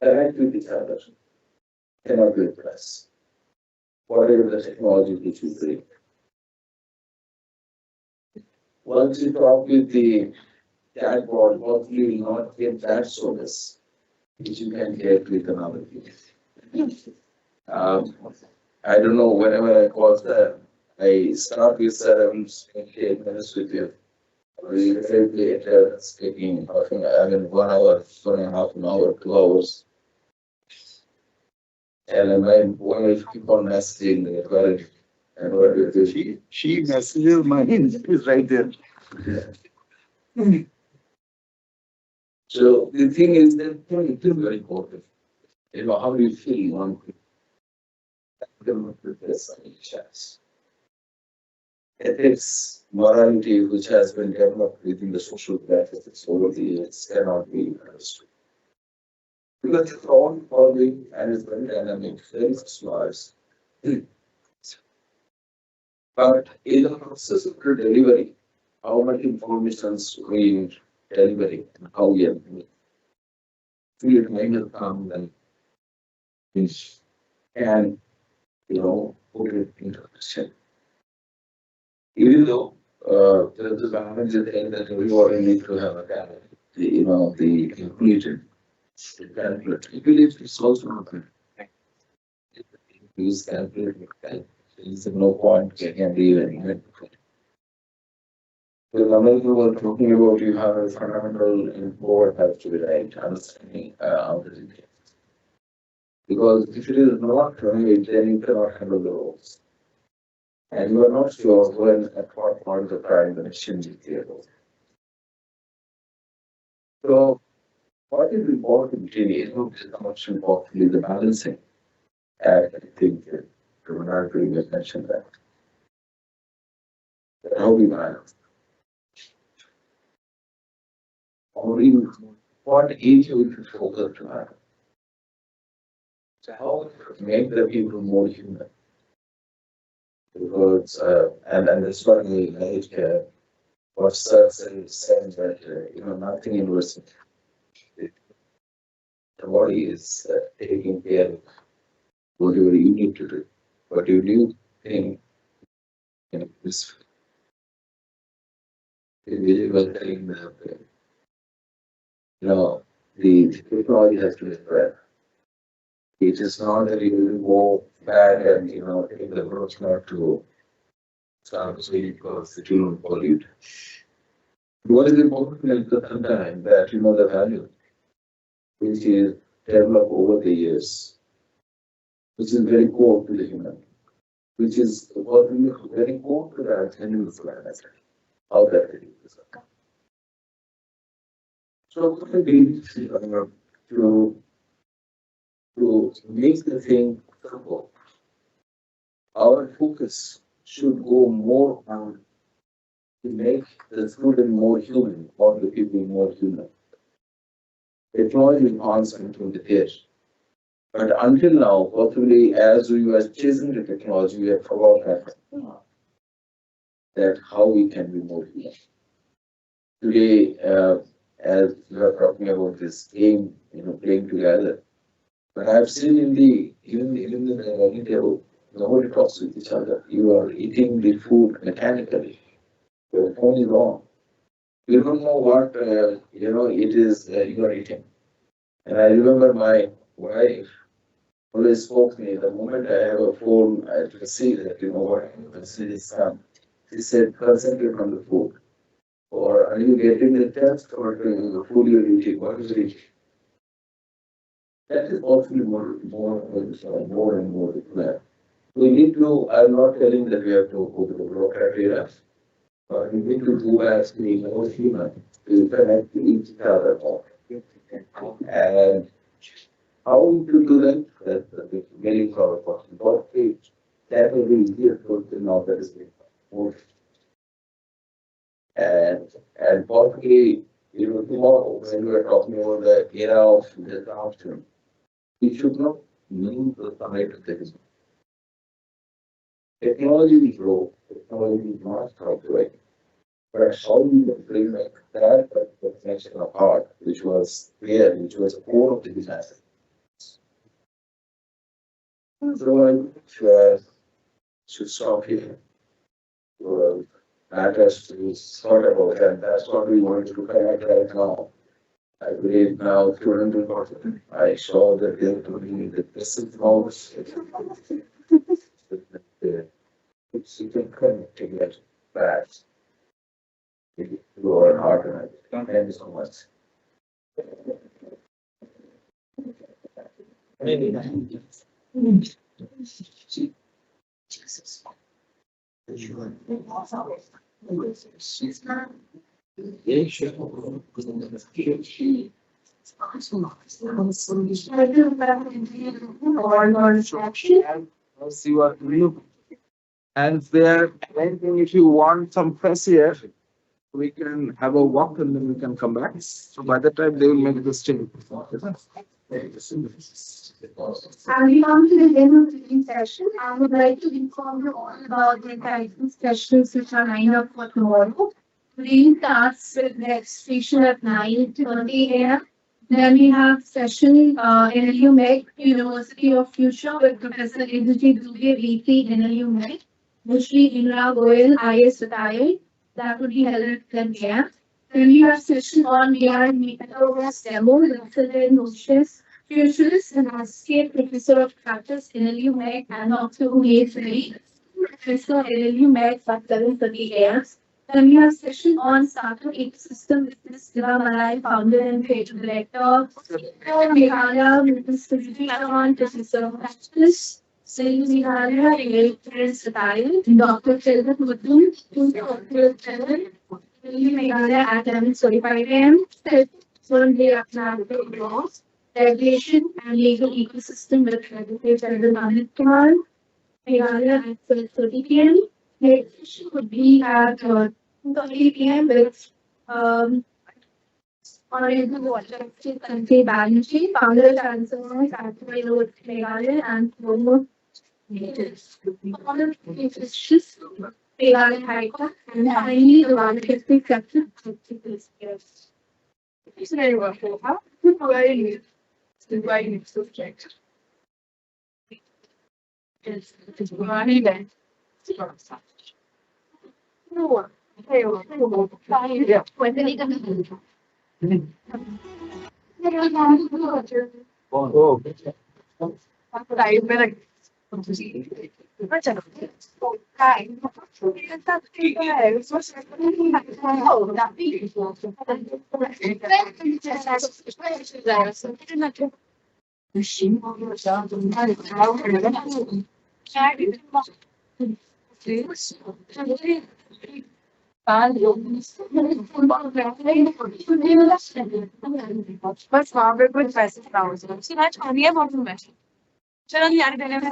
connect with each other cannot be replaced. Whatever the technology which we bring. Once you talk with the chatbot, hopefully you will not get that service which you can get with another piece. I don't know, whenever I call that, I start with 8 minutes with you. We later speaking, 1 hour, 1.5 hour, 2 hours. And my wife keep on messaging the quality. And what do you think? She messages mine is right there. So the thing is that it is very important. How do you feel on this chance? Ethics, morality, which has been developed within the social practices over the years, cannot be understood. Because it's all evolving and it's very dynamic, very smart. But in the process of delivery, how much information we delivering and how we are doing it. Fluid might have come and which can, put it into question. Even though there's a balance in there that everybody need to have a calendar, the completed, the calculator. If you leave it's also not good. Use calculator, there is no point getting leave anyway. The number you were talking about, you have a fundamental import has to be right, understanding how the details. Because if it is not right, then you cannot handle the roles. And you are not sure when at what point of time the machine will clear those. So what is important really is not so much importantly the balancing. And I think Bernard really mentioned that. How we balance. Or even what age we should focus on. So how to make the people more human. Because and that's what we like what starts and saying that nothing universal. The body is taking care of whatever you need to do. But you do think this individual thing that the technology has to be spread. It is not that you will go back and take the approach not to start saying because it will pollute. What is important at the time that the value which is developed over the years, which is very core to the human, which is very core to the animal planet, how that it is. So to make the thing simple, our focus should go more on to make the student more human or the people more human. Technology enhancement will be there. But until now, possibly as we were chasing the technology, we have forgotten that how we can be more human. Today, as we are talking about this game, playing together, but I've seen even in the dining table, nobody talks with each other. You are eating the food mechanically. Your phone is on. You don't know what it is you are eating. And I remember my wife always spoke to me the moment I have a phone, I have to see that what message is come. She said, concentrate on the food. Or are you getting the text or the food you're eating? What is it? That is possibly more and more clear. We need to, I'm not telling that we have to go to the bureaucrat era, but we need to do as being more human to connect to each other more. And how we do that, that's the very powerful question. What age? That will be easier to know that is more. And possibly, tomorrow when we are talking about the era of disruption, we should not mean the summit of things. Technology will grow, technology will not stop growing. But how we will bring back that connection of heart, which was there, which was the core of the disaster. So I should stop here. Matters to sort about, and that's what we want to connect right now. I believe now students important. I saw that they're doing the basic notes. It's you can connect to get back to our heart. Thank you so much. Maybe. Jesus. As you are new, and there, anything if you want some fresh air, we can have a walk and then we can come back. So by the time they will make the change. As we come to the end of today's session, I would like to inform you all about the exciting sessions which are lined up for tomorrow. Today starts with registration at 9:30 a.m. Then we have session in NLU University of Future with Professor Indrajit Dubey, VP NLU MEC, Mushri Indra Goyal, IS retired. That would be held at 10 a.m. Then we have session on VR Metaverse demo with Dr. Noches, futurist and associate professor of practice NLU MEC and Dr. Umesh Reddy, professor NLU MEC at 7:30 a.m. Then we have session on startup ecosystem with Ms. Diva Malai, founder and creative director. Meghalaya, Mr. Vijay Chavan, professor of practice. Saint Meghalaya, Prince retired. Dr. Chelvan Muthu, who's Dr. Chelvan. Meghalaya at 11:45 a.m. One day after laws, regulation and legal ecosystem with Advocate Chelvan Amit Kumar. Meghalaya at 12:30 p.m. Next session would be at 2:30 p.m. with Honorable Water Country Banerjee, founder and chancellor of Active Meghalaya and former natives. Honor Justice, Meghalaya High Court, and finally the Valedictory Captain. It's very well. How? Very next subject. It's very nice. No. Oh. बस वहां पे कुछ पैसे thousand उसके बाद छोड़िए बहुत message चलो यार देने में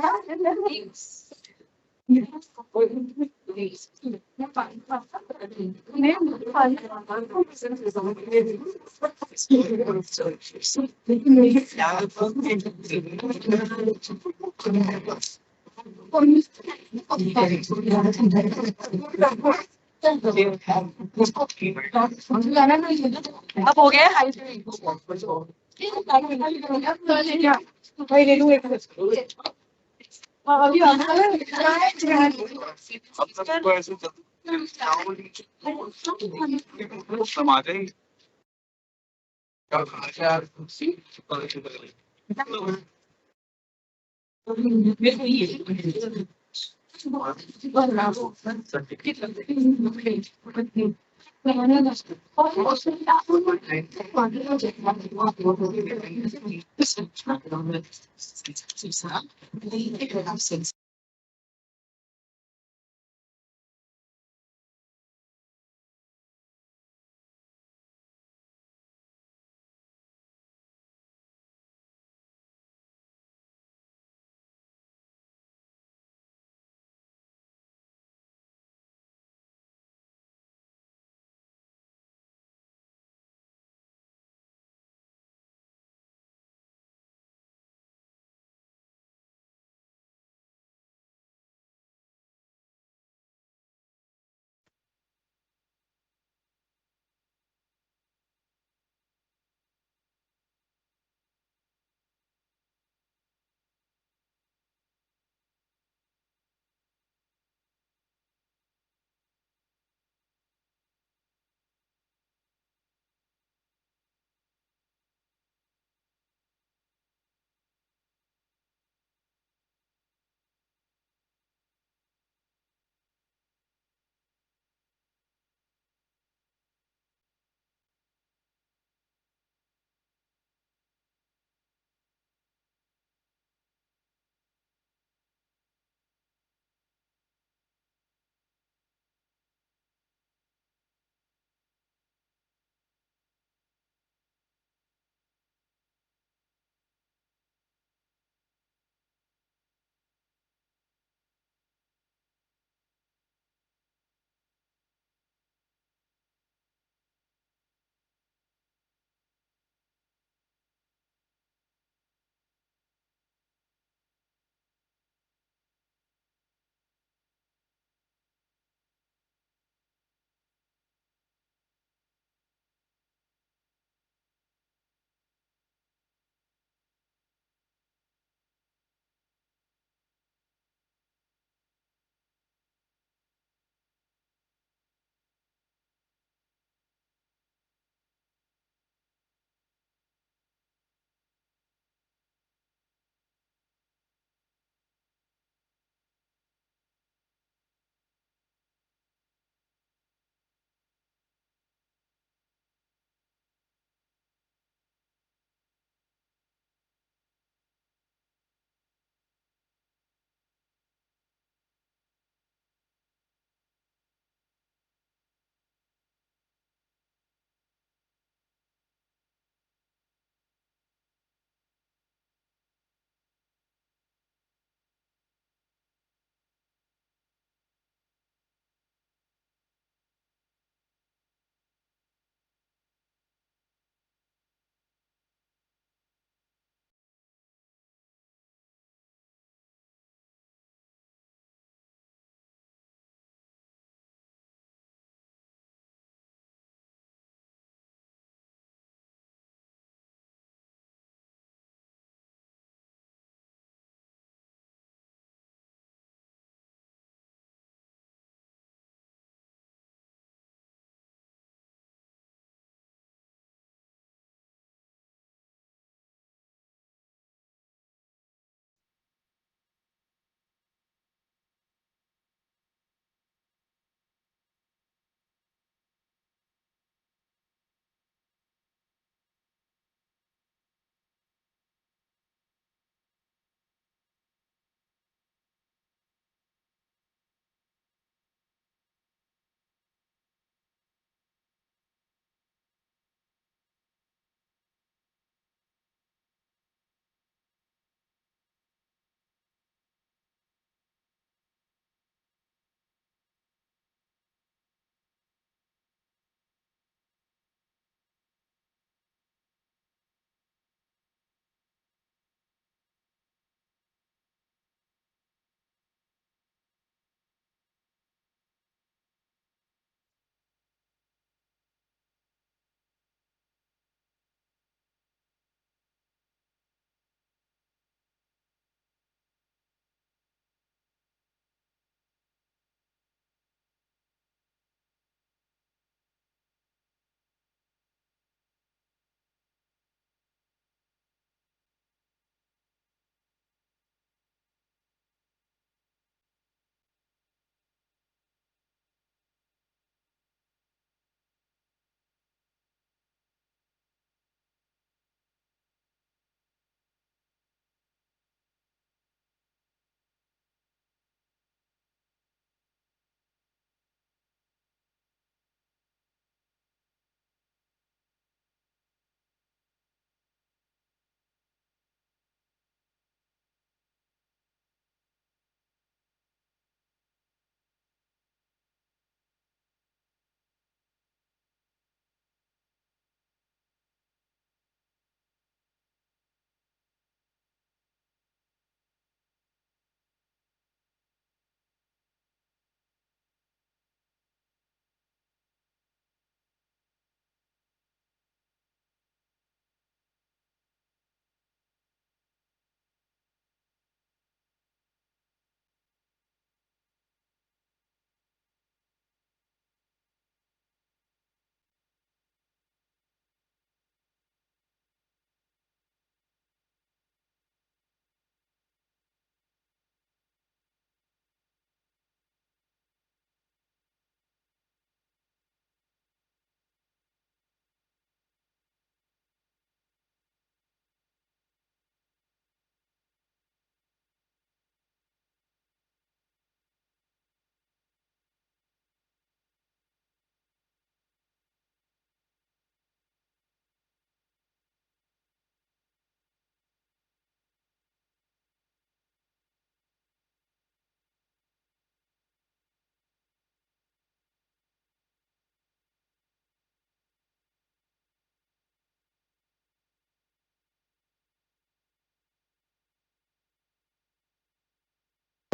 अब हो गया हाई भाई ले लूँ एक अभी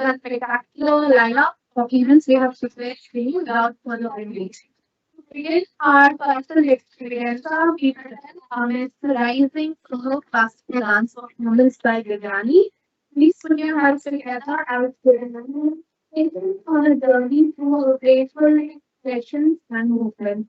a spectacular lineup of events we have prepared for you without further ado. Begin our personal experience we present amidst the rising solo classical dance performance by Gagani. Please put your hands together as we take on a journey through a graceful expressions and movements.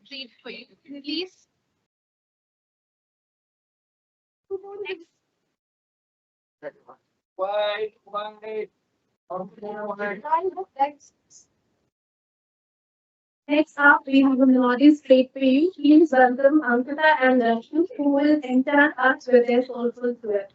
Treat for you. Please. Next up, we have a melodious straight for you. Please welcome Ankita and Darshan, who will enchant us with their soulful duet.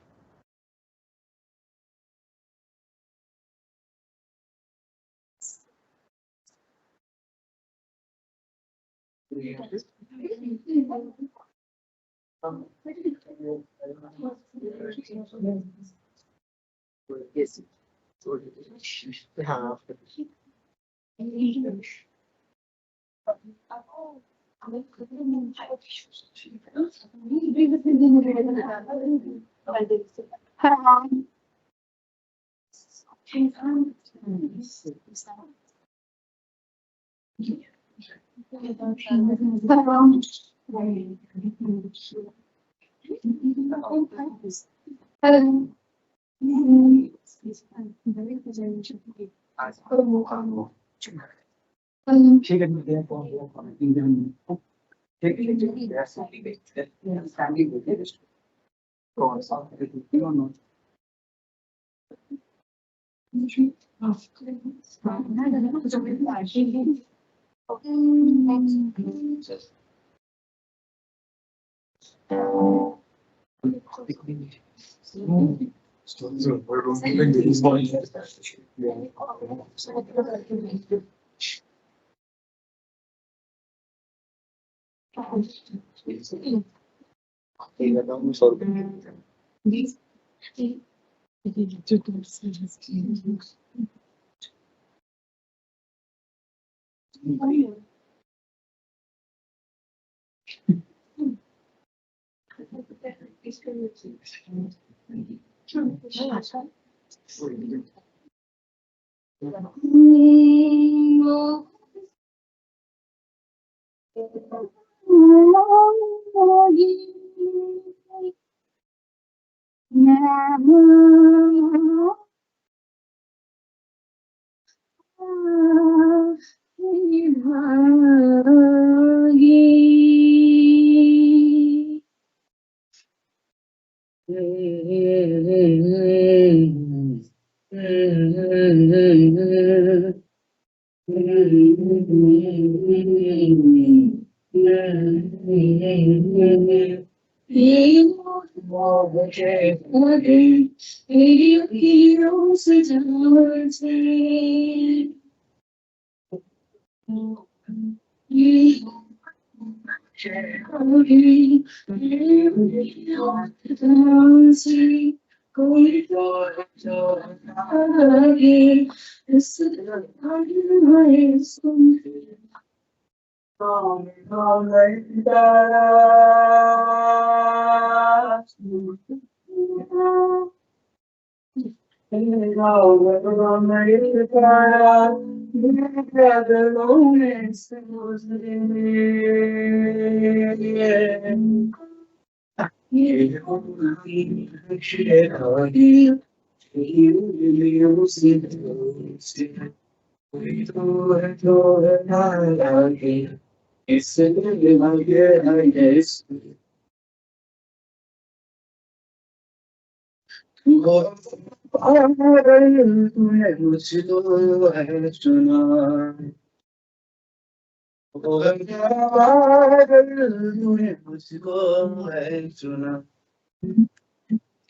again. Radio heroes is ours.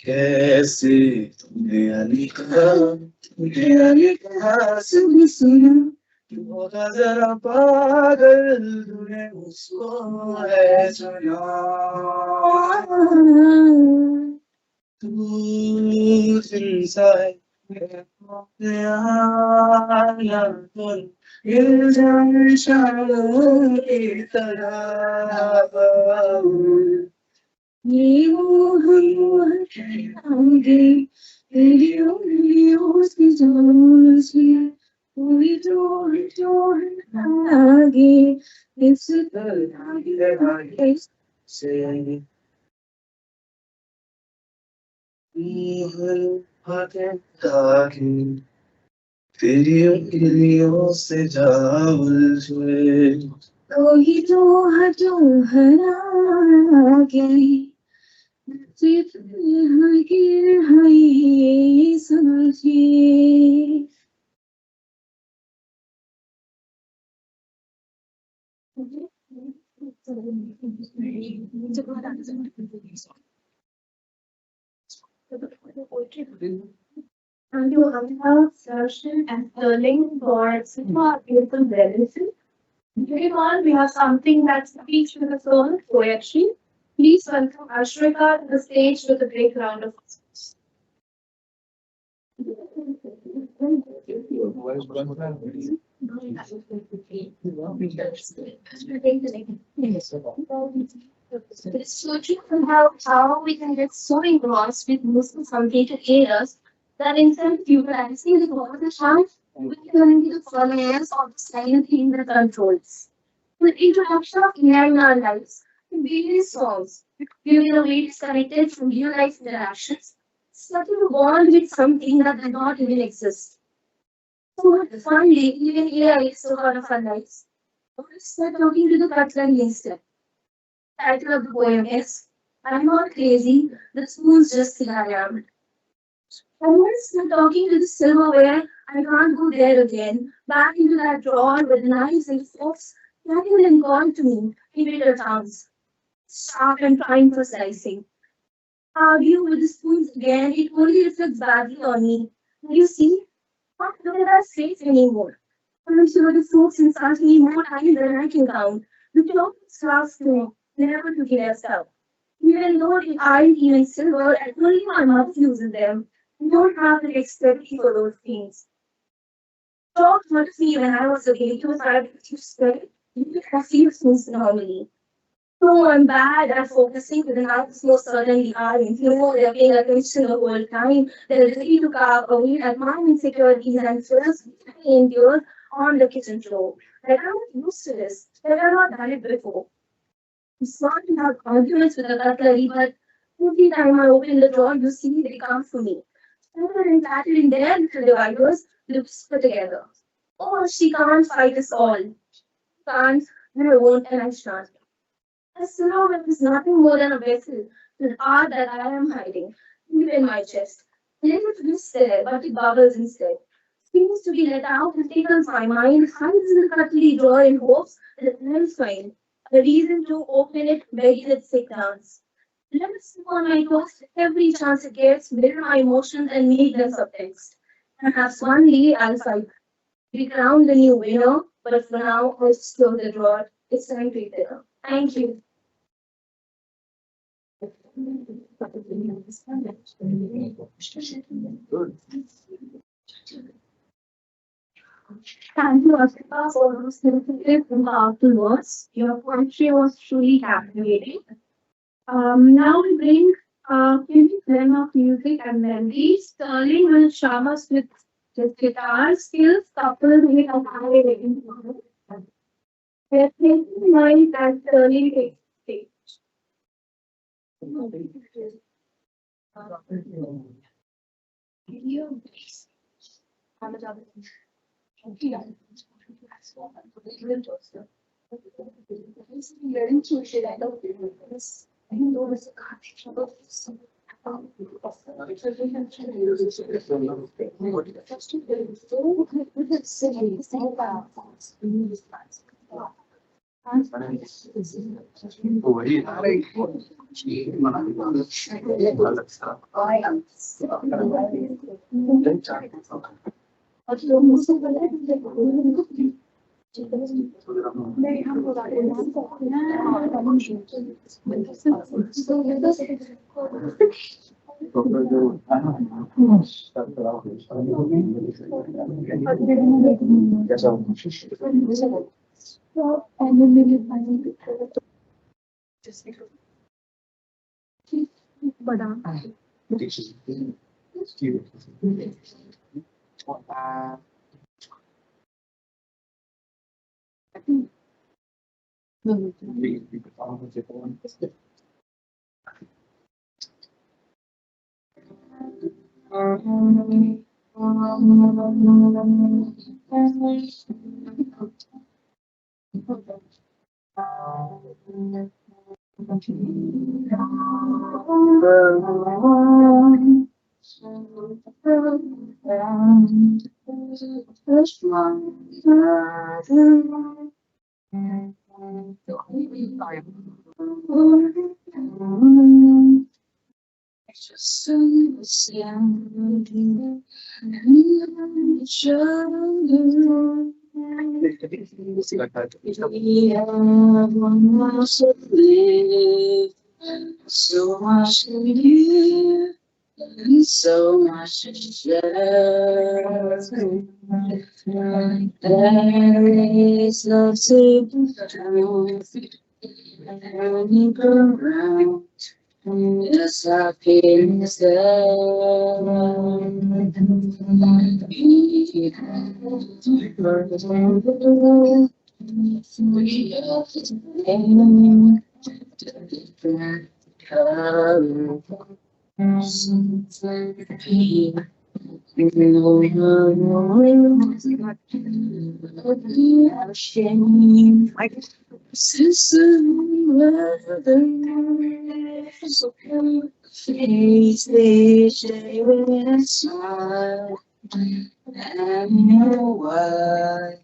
कैसे तुमने लिखा सुन सुना होगा जरा पागल तूने उसको है सुना तू दिल सा है इल्जाम शालों की तरह ये वो हम आगे तेरी उंगलियों से जान से कोई जो आगे इस तरह से तेरी उंगलियों से जा उलझे कोई जो हरा गए समझे And you have session and learning for super beautiful medicine. Today on, we have something that speaks to the soul, poetry. Please welcome Ashrika to the stage with a big round of applause. It's so true how we can get so engrossed with mostly outdated areas that instead of utilizing the golden chance, we turn into the followers of the silent thing that controls. The introduction of AI in our lives in various forms, viewing the way disconnected from real life interactions, starting to bond with something that does not even exist. So one day, even AI is so out of our lives. Let's start talking to the cutlery instead. Title of the poem is I'm not crazy, the spoon's just think I am. And once I'm talking to the silverware, I can't go there again. Back into that drawer with knives and forks, nothing then gone to me in bitter tongues. Sharp and trying for slicing. Argue with the spoons again, it only reflects badly on me. And you see, not look at that face anymore. I'm sure the folks insult me more times than I can count. The clock starts to never to get us up. Even though they aren't even silver and only my mother uses them, we don't have the dexterity for those things. Talk hurt me when I was a baby because I was used to it. You have few things normally. So I'm bad at focusing with an eyes most certainly aren't. You know, they're paying attention the whole time. They're ready to carve away at my insecurities and fears endure on the kitchen floor. Like I'm not used to this. Like I've not done it before. It's not to have arguments with the cutlery, but every time I open the drawer, you see they come for me. And tatted in their little dividers, they whisper together. Oh, she can't fight us all. Can't, and I won't, and I shan't. A silhouette is nothing more than a vessel, an art that I am hiding, deep in my chest. Let it rest there, but it bubbles instead. Seems to be let out and tickles my mind, hides in the cutlery drawer in hopes that it will find a reason to open it, beg it, sit dance. Let me sip on my toast every chance it gets, mirror my emotions and make them subtext. Perhaps one day I'll fight. We crown the new winner, but for now, let's close the drawer. It's time to eat dinner. Thank you. Thank you, Asika, for those sensitive and powerful words. Your poetry was truly captivating. Now we bring Kim's blend of music and melody. Sterling will charm us with his guitar skills coupled with a high rating. We are taking in mind that Sterling takes stage. Just understanding each other. We have one more to live, so much to give, and so much to share. There is love to be found, running around. Just happiness there. We are aiming to different colors. Since face they share with a smile, and you know why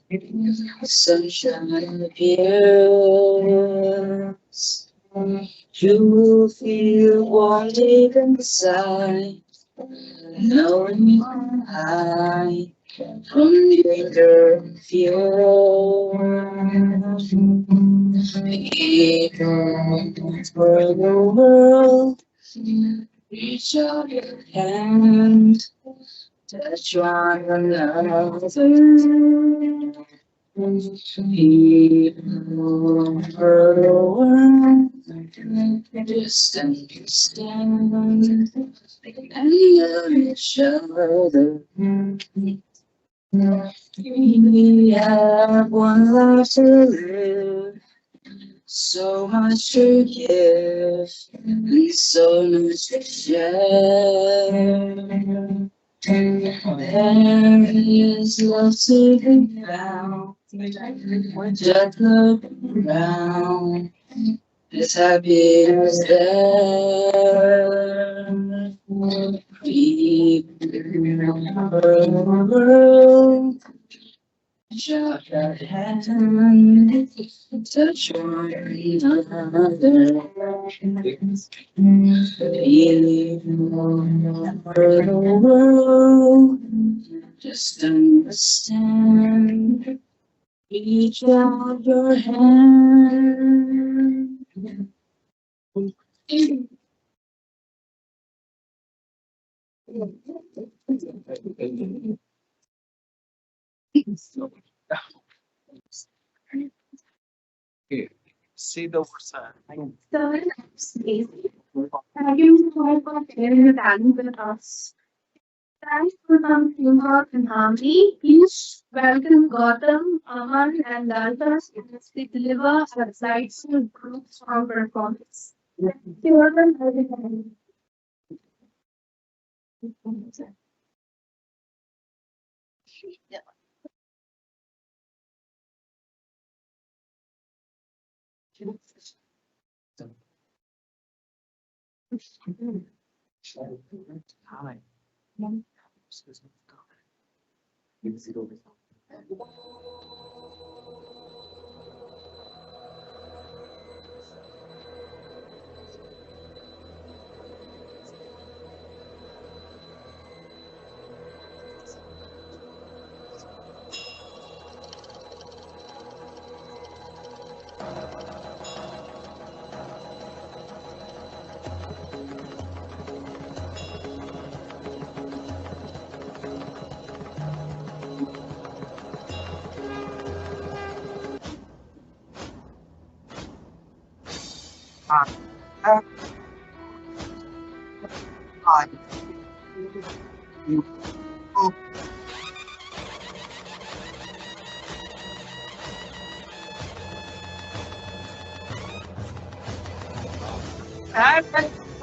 sunshine appears. You will feel warm deep inside, knowing high from your fjord. People for the world, reach out your hand, touch one another. People for the world, just understand and love each other. We have one life to live, so much to give, and so much to share. There is love to be found, just look around, there's happiness there. People around the world, your hand, touch one another. Believe over the world, just understand. Reach out your hand. Okay, see the words. So, Stacey, thank you so much for sharing your talent with us. Thanks for coming out and Hamdi. Please welcome Gautam, Aman, and Daltas as they deliver a delightful group song performance. Thank you, everyone. Hi.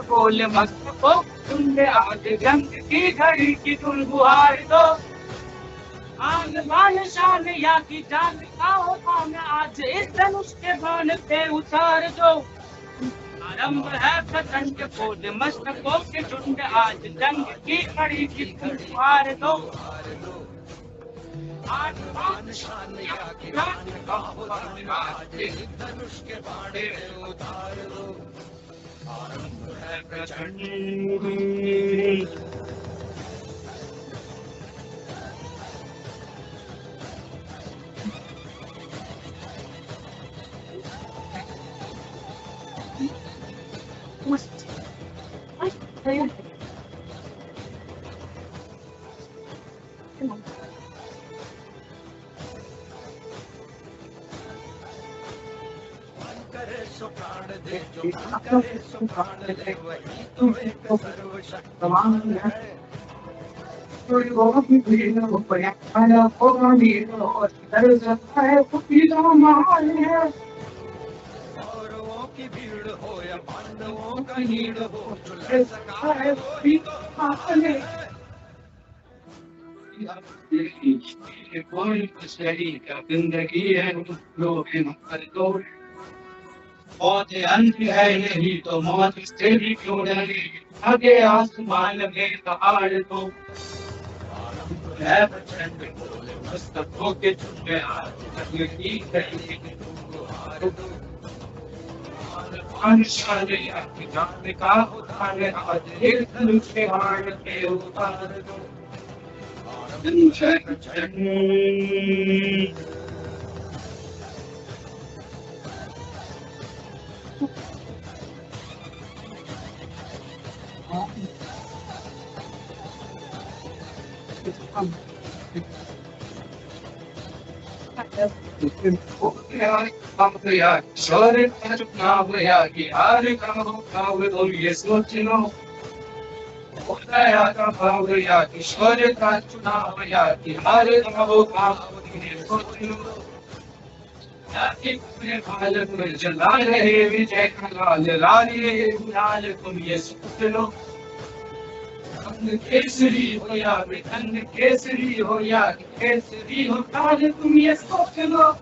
बोल मस्त को तुमने आज जंग की घड़ी की तुम गुहार दो आन बान शान या की जान का हो काम आज इस धनुष के बाण पे उतार दो आरंभ है प्रचंड बोल मस्तकों के झुंड आज जंग की घड़ी की तुम गुहार दो आज बान शान या की जान का हो काम आज इस धनुष के बाण पे उतार दो आरंभ है प्रचंड करे सो प्राण दे जो मन करे सो प्राण दे वही तो एक सर्वशक्तिमान है कोई वो भी भीड़ हो पया आना को भीड़ हो दर सकता है तो पीड़ा महान है कौरवों की भीड़ हो या पांडवों का हीड़ हो जो लड़ सका है वो ही तो महान है कोई शरीर का जिंदगी है लोग कर दो बहुत अंत है यही तो मौत से भी क्यों डरे आगे आसमान में पहाड़ तो है प्रचंड बोले मस्तकों के झुंडे आज जंग की घड़ी तुमको हार दो शान या की जान का उतार आज एक धनुष के बाण पे उतार दो प्रचंड शौर्य का चुनाव या कि हार का भाव तो ये सोच लो दया का भाव या कि शौर्य का चुनाव या कि हार का भाव ये सोच लो बालक में जला रहे विजय का लाल लाल ये गुलाल तुम ये सोच लो केसरी हो या विधन केसरी हो या केसरी हो काल तुम ये सोच लो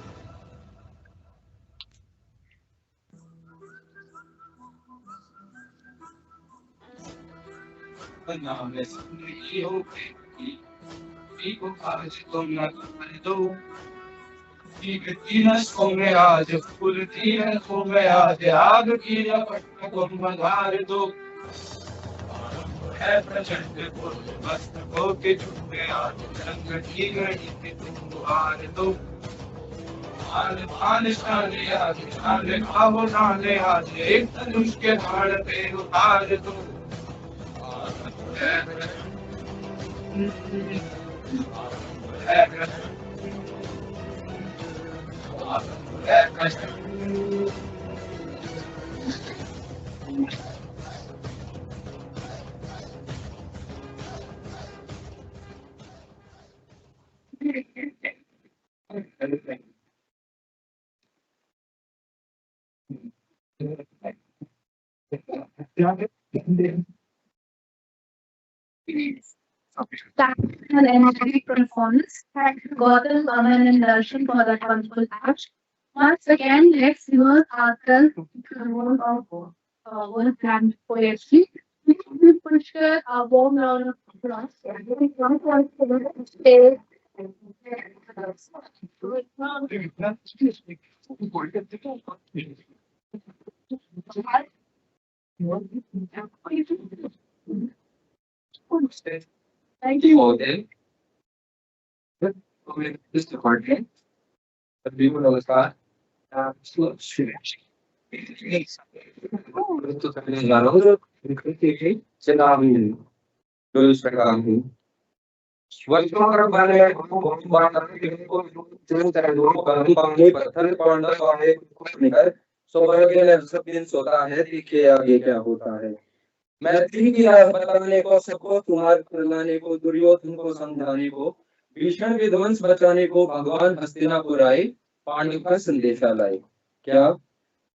नाम सुंदरी हो को आज तुम न कर दो तीन सो में आज फूल तीन सो में आज आग की लपट को मंगार दो है प्रचंड पूर्व मस्तकों के झुंडे आज रंग की घड़ी में तुम हार दो आन शान आज शान खाओ नाले आज एक धनुष के बाण पे उतार दो An energetic performance. Gautam, Aman, and Darshan for that wonderful act. Once again, let's rehearse ourselves to the role of one grand poetry. We should push a warm round of applause. Thank you all then. This department, but we will always start. Slow stretch. तो करने जा रहा हूँ तो चला हूँ दो प्रकार हूँ वर्षों कर बारे में बहुत बात करते हैं को जो तरह लोग काम पाने पत्थर पौंडा पाने कुछ निकर सौभाग्य ने सब दिन सोता है देखिए आगे क्या होता है मैत्री की राह बताने को सबको तुम्हार करलाने को दुर्योधन को समझाने को भीषण विध्वंस बचाने को भगवान हस्तिनापुर आए पांडव का संदेशा लाए क्या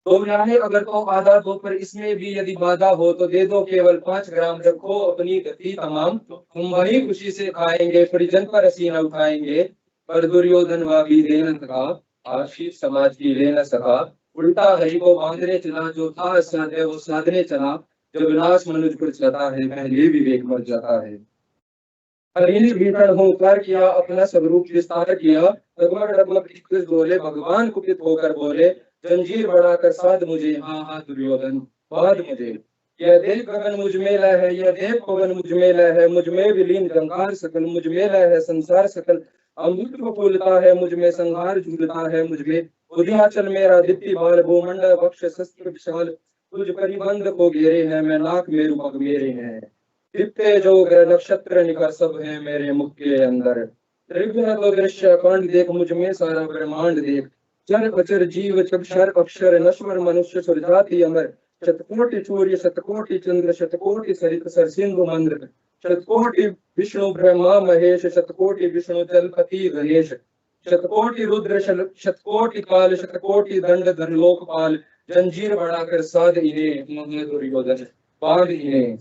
तो राहे अगर तो आधा दो पर इसमें भी यदि बाधा हो तो दे दो केवल 5 ग्राम रखो अपनी गति तमाम तुम वही खुशी से खाएंगे परिजन पर हसीना उठाएंगे पर दुर्योधन वह भी दे न सका आशीष समाज की ले न सका उल्टा हरि को बांधने चला जो था साधे वो साधने चला जब विनाश मनुष्य पर चलता है पहले विवेक मर जाता है हरि ने भीषण होकर किया अपना स्वरूप विस्तार किया डगमग डगमग 21 बोले भगवान कुपित होकर बोले जंजीर बढ़ाकर साध मुझे हाँ हाँ दुर्योधन बाध मुझे यह देख गगन मुझ में लय है यह देख पवन मुझ में लय है मुझ में विलीन गंगार सकल मुझ में लय है संसार सकल अमृत को फूलता है मुझ में संहार झूलता है मुझ में उदयाचल मेरा दिप्ति बाल भूमंडल वक्ष शस्त्र विशाल तुझ परिबंध को घेरे हैं मैं नाक मेरु पग मेरे हैं दिप्ते जो ग्रह नक्षत्र निकर सब है मेरे मुख के अंदर त्रिभुवन तो दृश्य कांड देख मुझ में सारा ब्रह्मांड देख जन अचर जीव चक्षर अक्षर नश्वर मनुष्य सुरजाति अमर शतकोटि सूर्य शतकोटि चंद्र शतकोटि सरित सर सिंधु मंद्र शतकोटि विष्णु ब्रह्मा महेश शतकोटि विष्णु जलपति गणेश शतकोटि रुद्र शतकोटि काल शतकोटि दंड धर लोकपाल जंजीर बढ़ाकर साध इन्हें दुर्योधन बांध इन्हें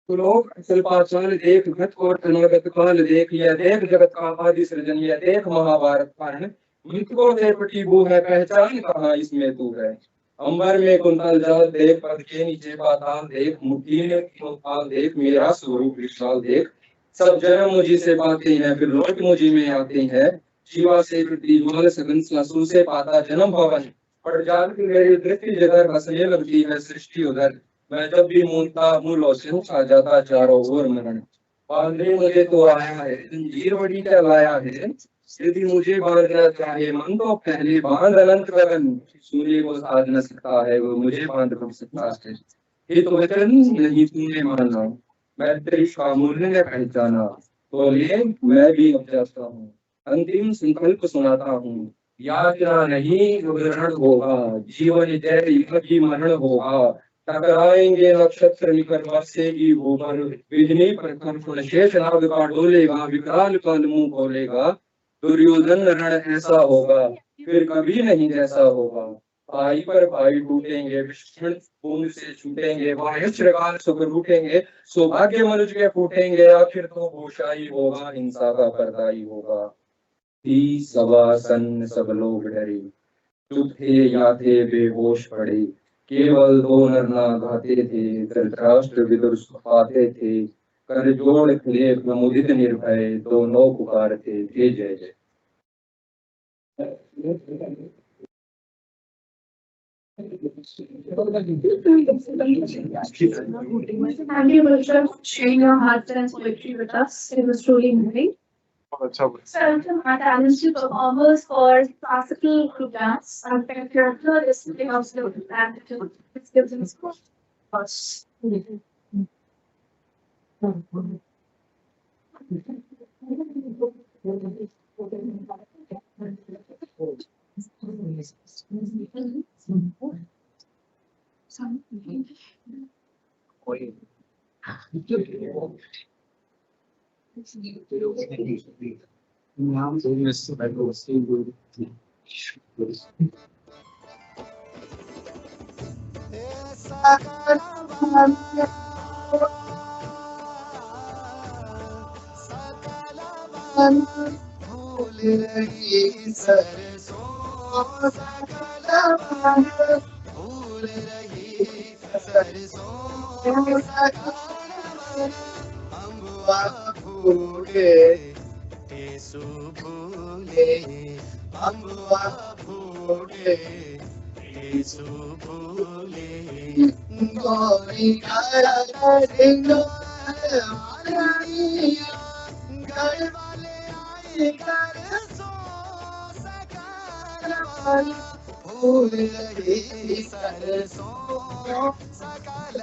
लोक शिल्पाचाल देख घट और अनागत काल देख यह देख जगत का आदि सृजन यह देख महाभारत कारण मृतकों से पटी वो है पहचान कहाँ इसमें तू है अंबर में कुंतल जाल देख पद के नीचे पाताल देख मुट्ठी में पाल देख मेरा स्वरूप विशाल देख सब जन्म मुझी से पाते हैं फिर लौट मुझी में आते हैं जीवा से प्रतिज्वाल सगन सासू से पाता जन्म भवन पट जाल की मेरी दृष्टि जगह हंसने लगती है सृष्टि उधर मैं जब भी मूलता मूलों से छा जाता चारों ओर मरण बांधे मुझे तो आया है जंजीर बड़ी क्या लाया है यदि मुझे बांधना चाहे मन तो पहले बांध अनंत गगन सूर्य को साध न सकता है वो मुझे बांध कर सकता है ये तो वचन नहीं तूने माना मैं तेरी मूल्य ने पहचाना तो ले मैं भी अब जाता हूँ अंतिम संकल्प सुनाता हूँ यात्रा नहीं ग्रहण होगा जीवन जय युग मरण होगा टकराएंगे नक्षत्र निकट बरसेगी भूमर बिजली पर कंपन शेष नाग का डोलेगा विकराल काल मुंह खोलेगा दुर्योधन रण ऐसा होगा फिर कभी नहीं जैसा होगा भाई पर भाई टूटेंगे विष्णु बूंद से छूटेंगे वायुश्रकाल सुख रूठेंगे सौभाग्य मनुष्य के फूटेंगे आखिर तो भूषाई होगा हिंसा का पर्दाई होगा सवा सन सब लोग डरे चुप थे या थे बेहोश पड़े केवल 2 नर नाग गाते थे धृतराष्ट्र विदुर पाते थे कर जोड़ खिले प्रमुदित निर्भय दोनों पुकारते थे जय जय Thank you, Richard, for sharing your heart and poetry with us. It was truly moving. Welcome our talented performers for classical group dance and character display of skill and attitude. It gives us us. भूल रही सरसों सकल भूल रही सरसों सकल अम्बुआ फूले टेसु फूले अम्बुआ फूले टेसु फूले गौरी घर सिंगो घर वाले आए घर सो सकल फूल रही सरसों सकल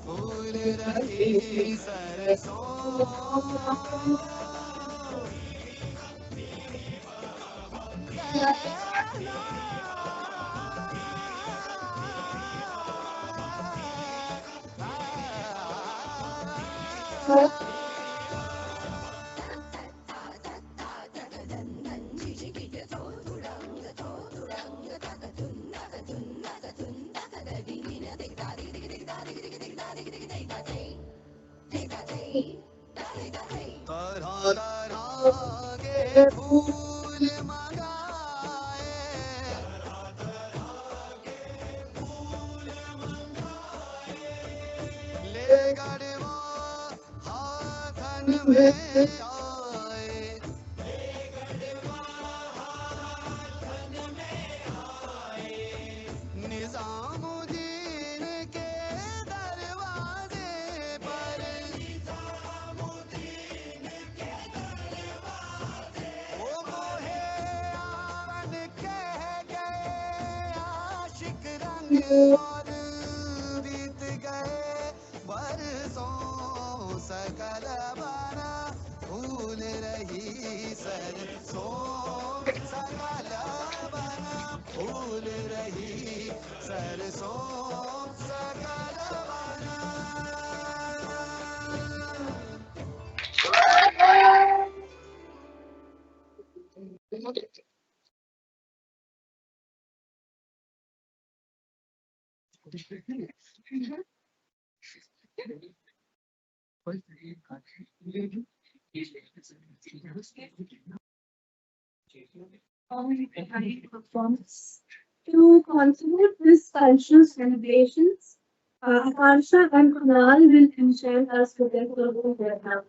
फूल रही सरसों के फूल मंगाए ले गड़वा हाथन में आए निजामुद्दीन के दरवाजे पर ओ मोहे आवन कह गए आशिक रंग और बीत गए बरसों सकल बना भूल रही सरसों सकल बना भूल रही सरसों सकल बना Performance. To contribute this cultural celebrations, Akansha and Kunal will enchant us with their global program.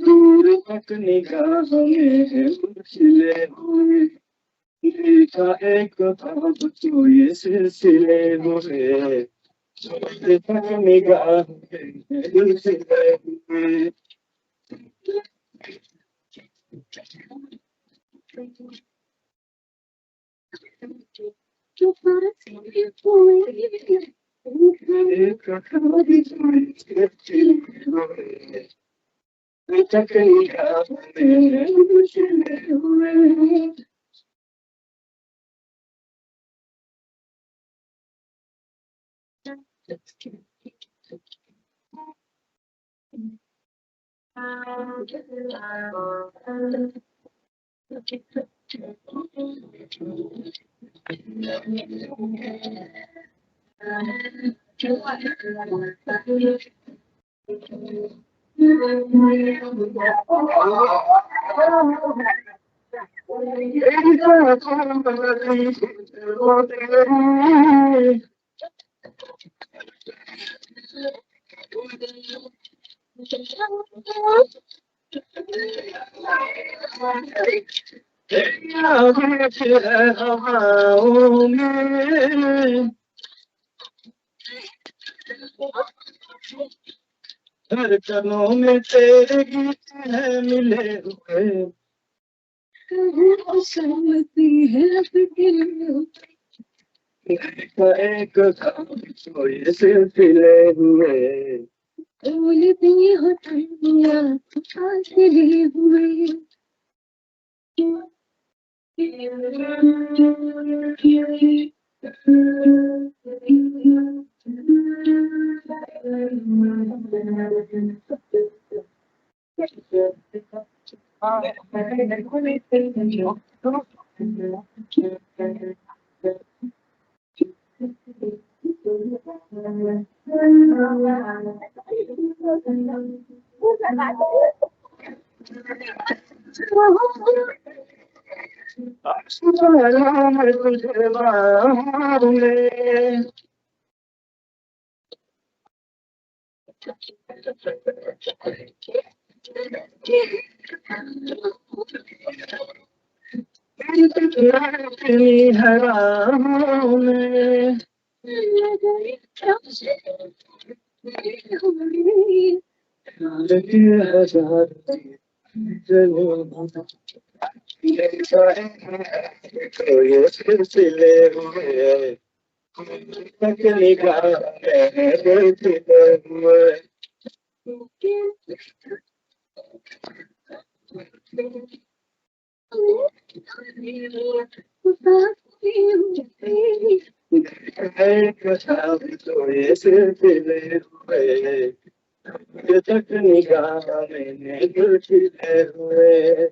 दूर तक निगाहों में खिले हुए देखा एक ख्वाब तो ये सिलसिले हुए दूर तक निगाहों में खिले हुए एक ख्वाब तो ये सिलसिले हुए तक निगाहों में खिले हुए हवाओं में धड़कनों में तेरे गीत है मिले हुए सहमती है एक ख्वाब तो ये सिलसिले हुए बोलती हो ठंडिया फासले हुए तुझे बाहों में तेरी हवाओं में तो ये सिलसिले हुए तक निगाह सिलसिले हुए एक ख्वाब तो ये सिलसिले हुए तक निगाह में सिलसिले हुए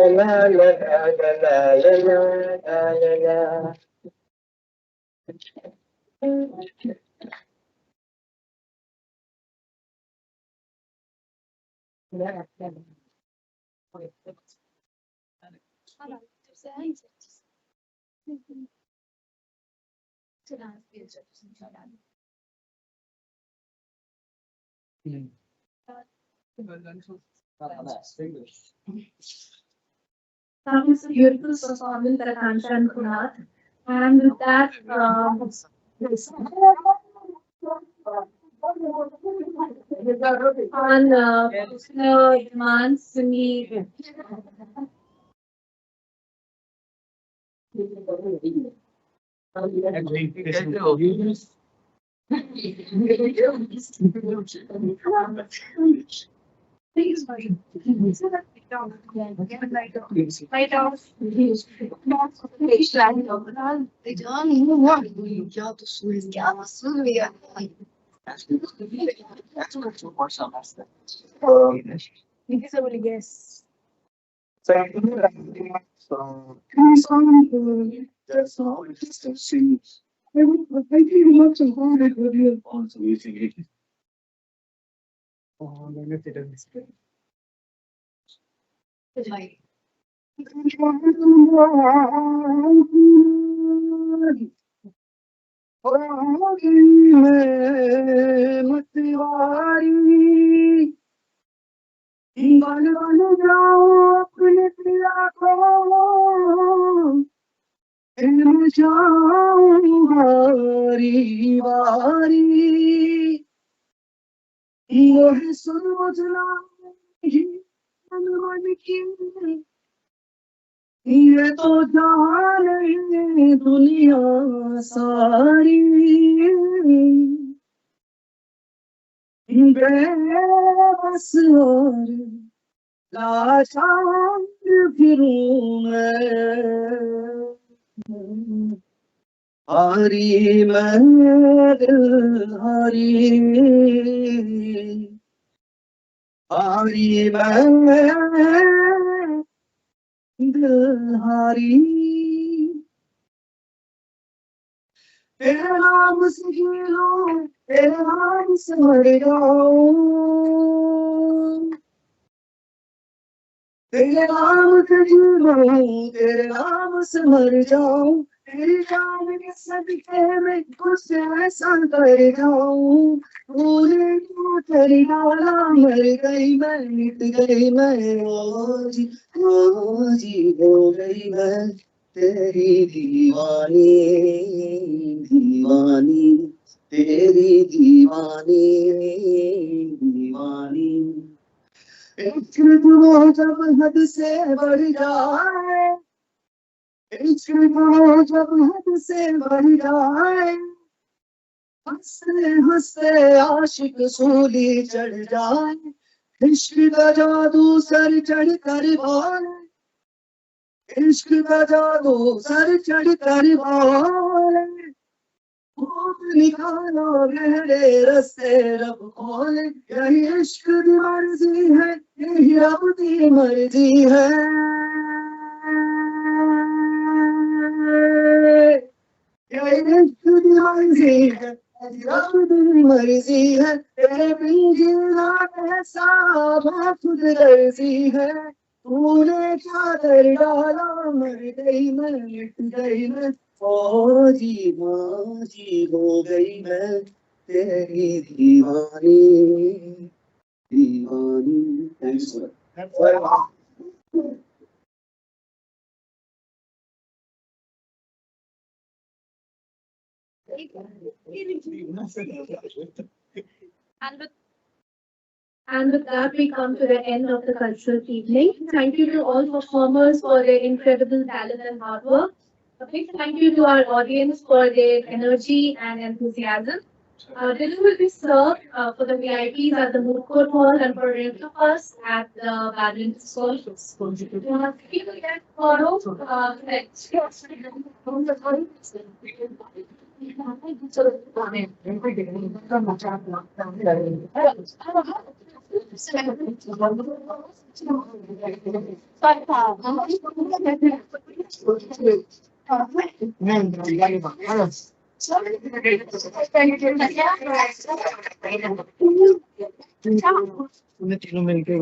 la la la la la la la la That was a beautiful performance by Akansha and Kunal. And with that, on personal demands to me. Please, Light off. Yes. That's how it is to see. I think much about it when you're also using it. बन बन जाओ अपने पिया को इनमें जाऊं बारी बारी यह सोचना ही मन की ये तो जान है दुनिया सारी बेबस और लाचार फिरूं मैं हारी मैं दिल हारी हारी मैं दिल हारी तेरे नाम से लो तेरे नाम से मर जाऊं तेरे नाम से जीऊं तेरे नाम से मर जाऊं तेरी जान के सदके में कुछ ऐसा कर जाऊं तूने क्यों तेरी डाला मर गई मैं मिट गई मैं ओ जी हो गई मैं तेरी दीवानी दीवानी तेरी दीवानी दीवानी इश्क वो जब हद से बढ़ जाए इश्क वो जब हद से बढ़ जाए हंसते हंसते आशिक सूली चढ़ जाए इश्क का जादू सर चढ़ कर बोले इश्क का जादू सर चढ़ कर बोले खूब निकालो गहरे रस्ते रब खोले यही इश्क की मर्जी है यही रब की मर्जी है यही इश्क की मर्जी है यही रब की मर्जी है तेरे बिन जीना कैसा खुद गर्जी है तूने क्या कर डाला मर गई मैं मिट गई मैं ओ जी हो गई मैं तेरी दीवानी दीवानी thanks And with that, we come to the end of the cultural evening. Thank you to all performers for their incredible talent and hard work. A big thank you to our audience for their energy and enthusiasm. Dinner will be served for the VIPs at the Moot Court Hall and for the rest of us at the Badminton School. We will get tomorrow. Next. तीनों मिलकर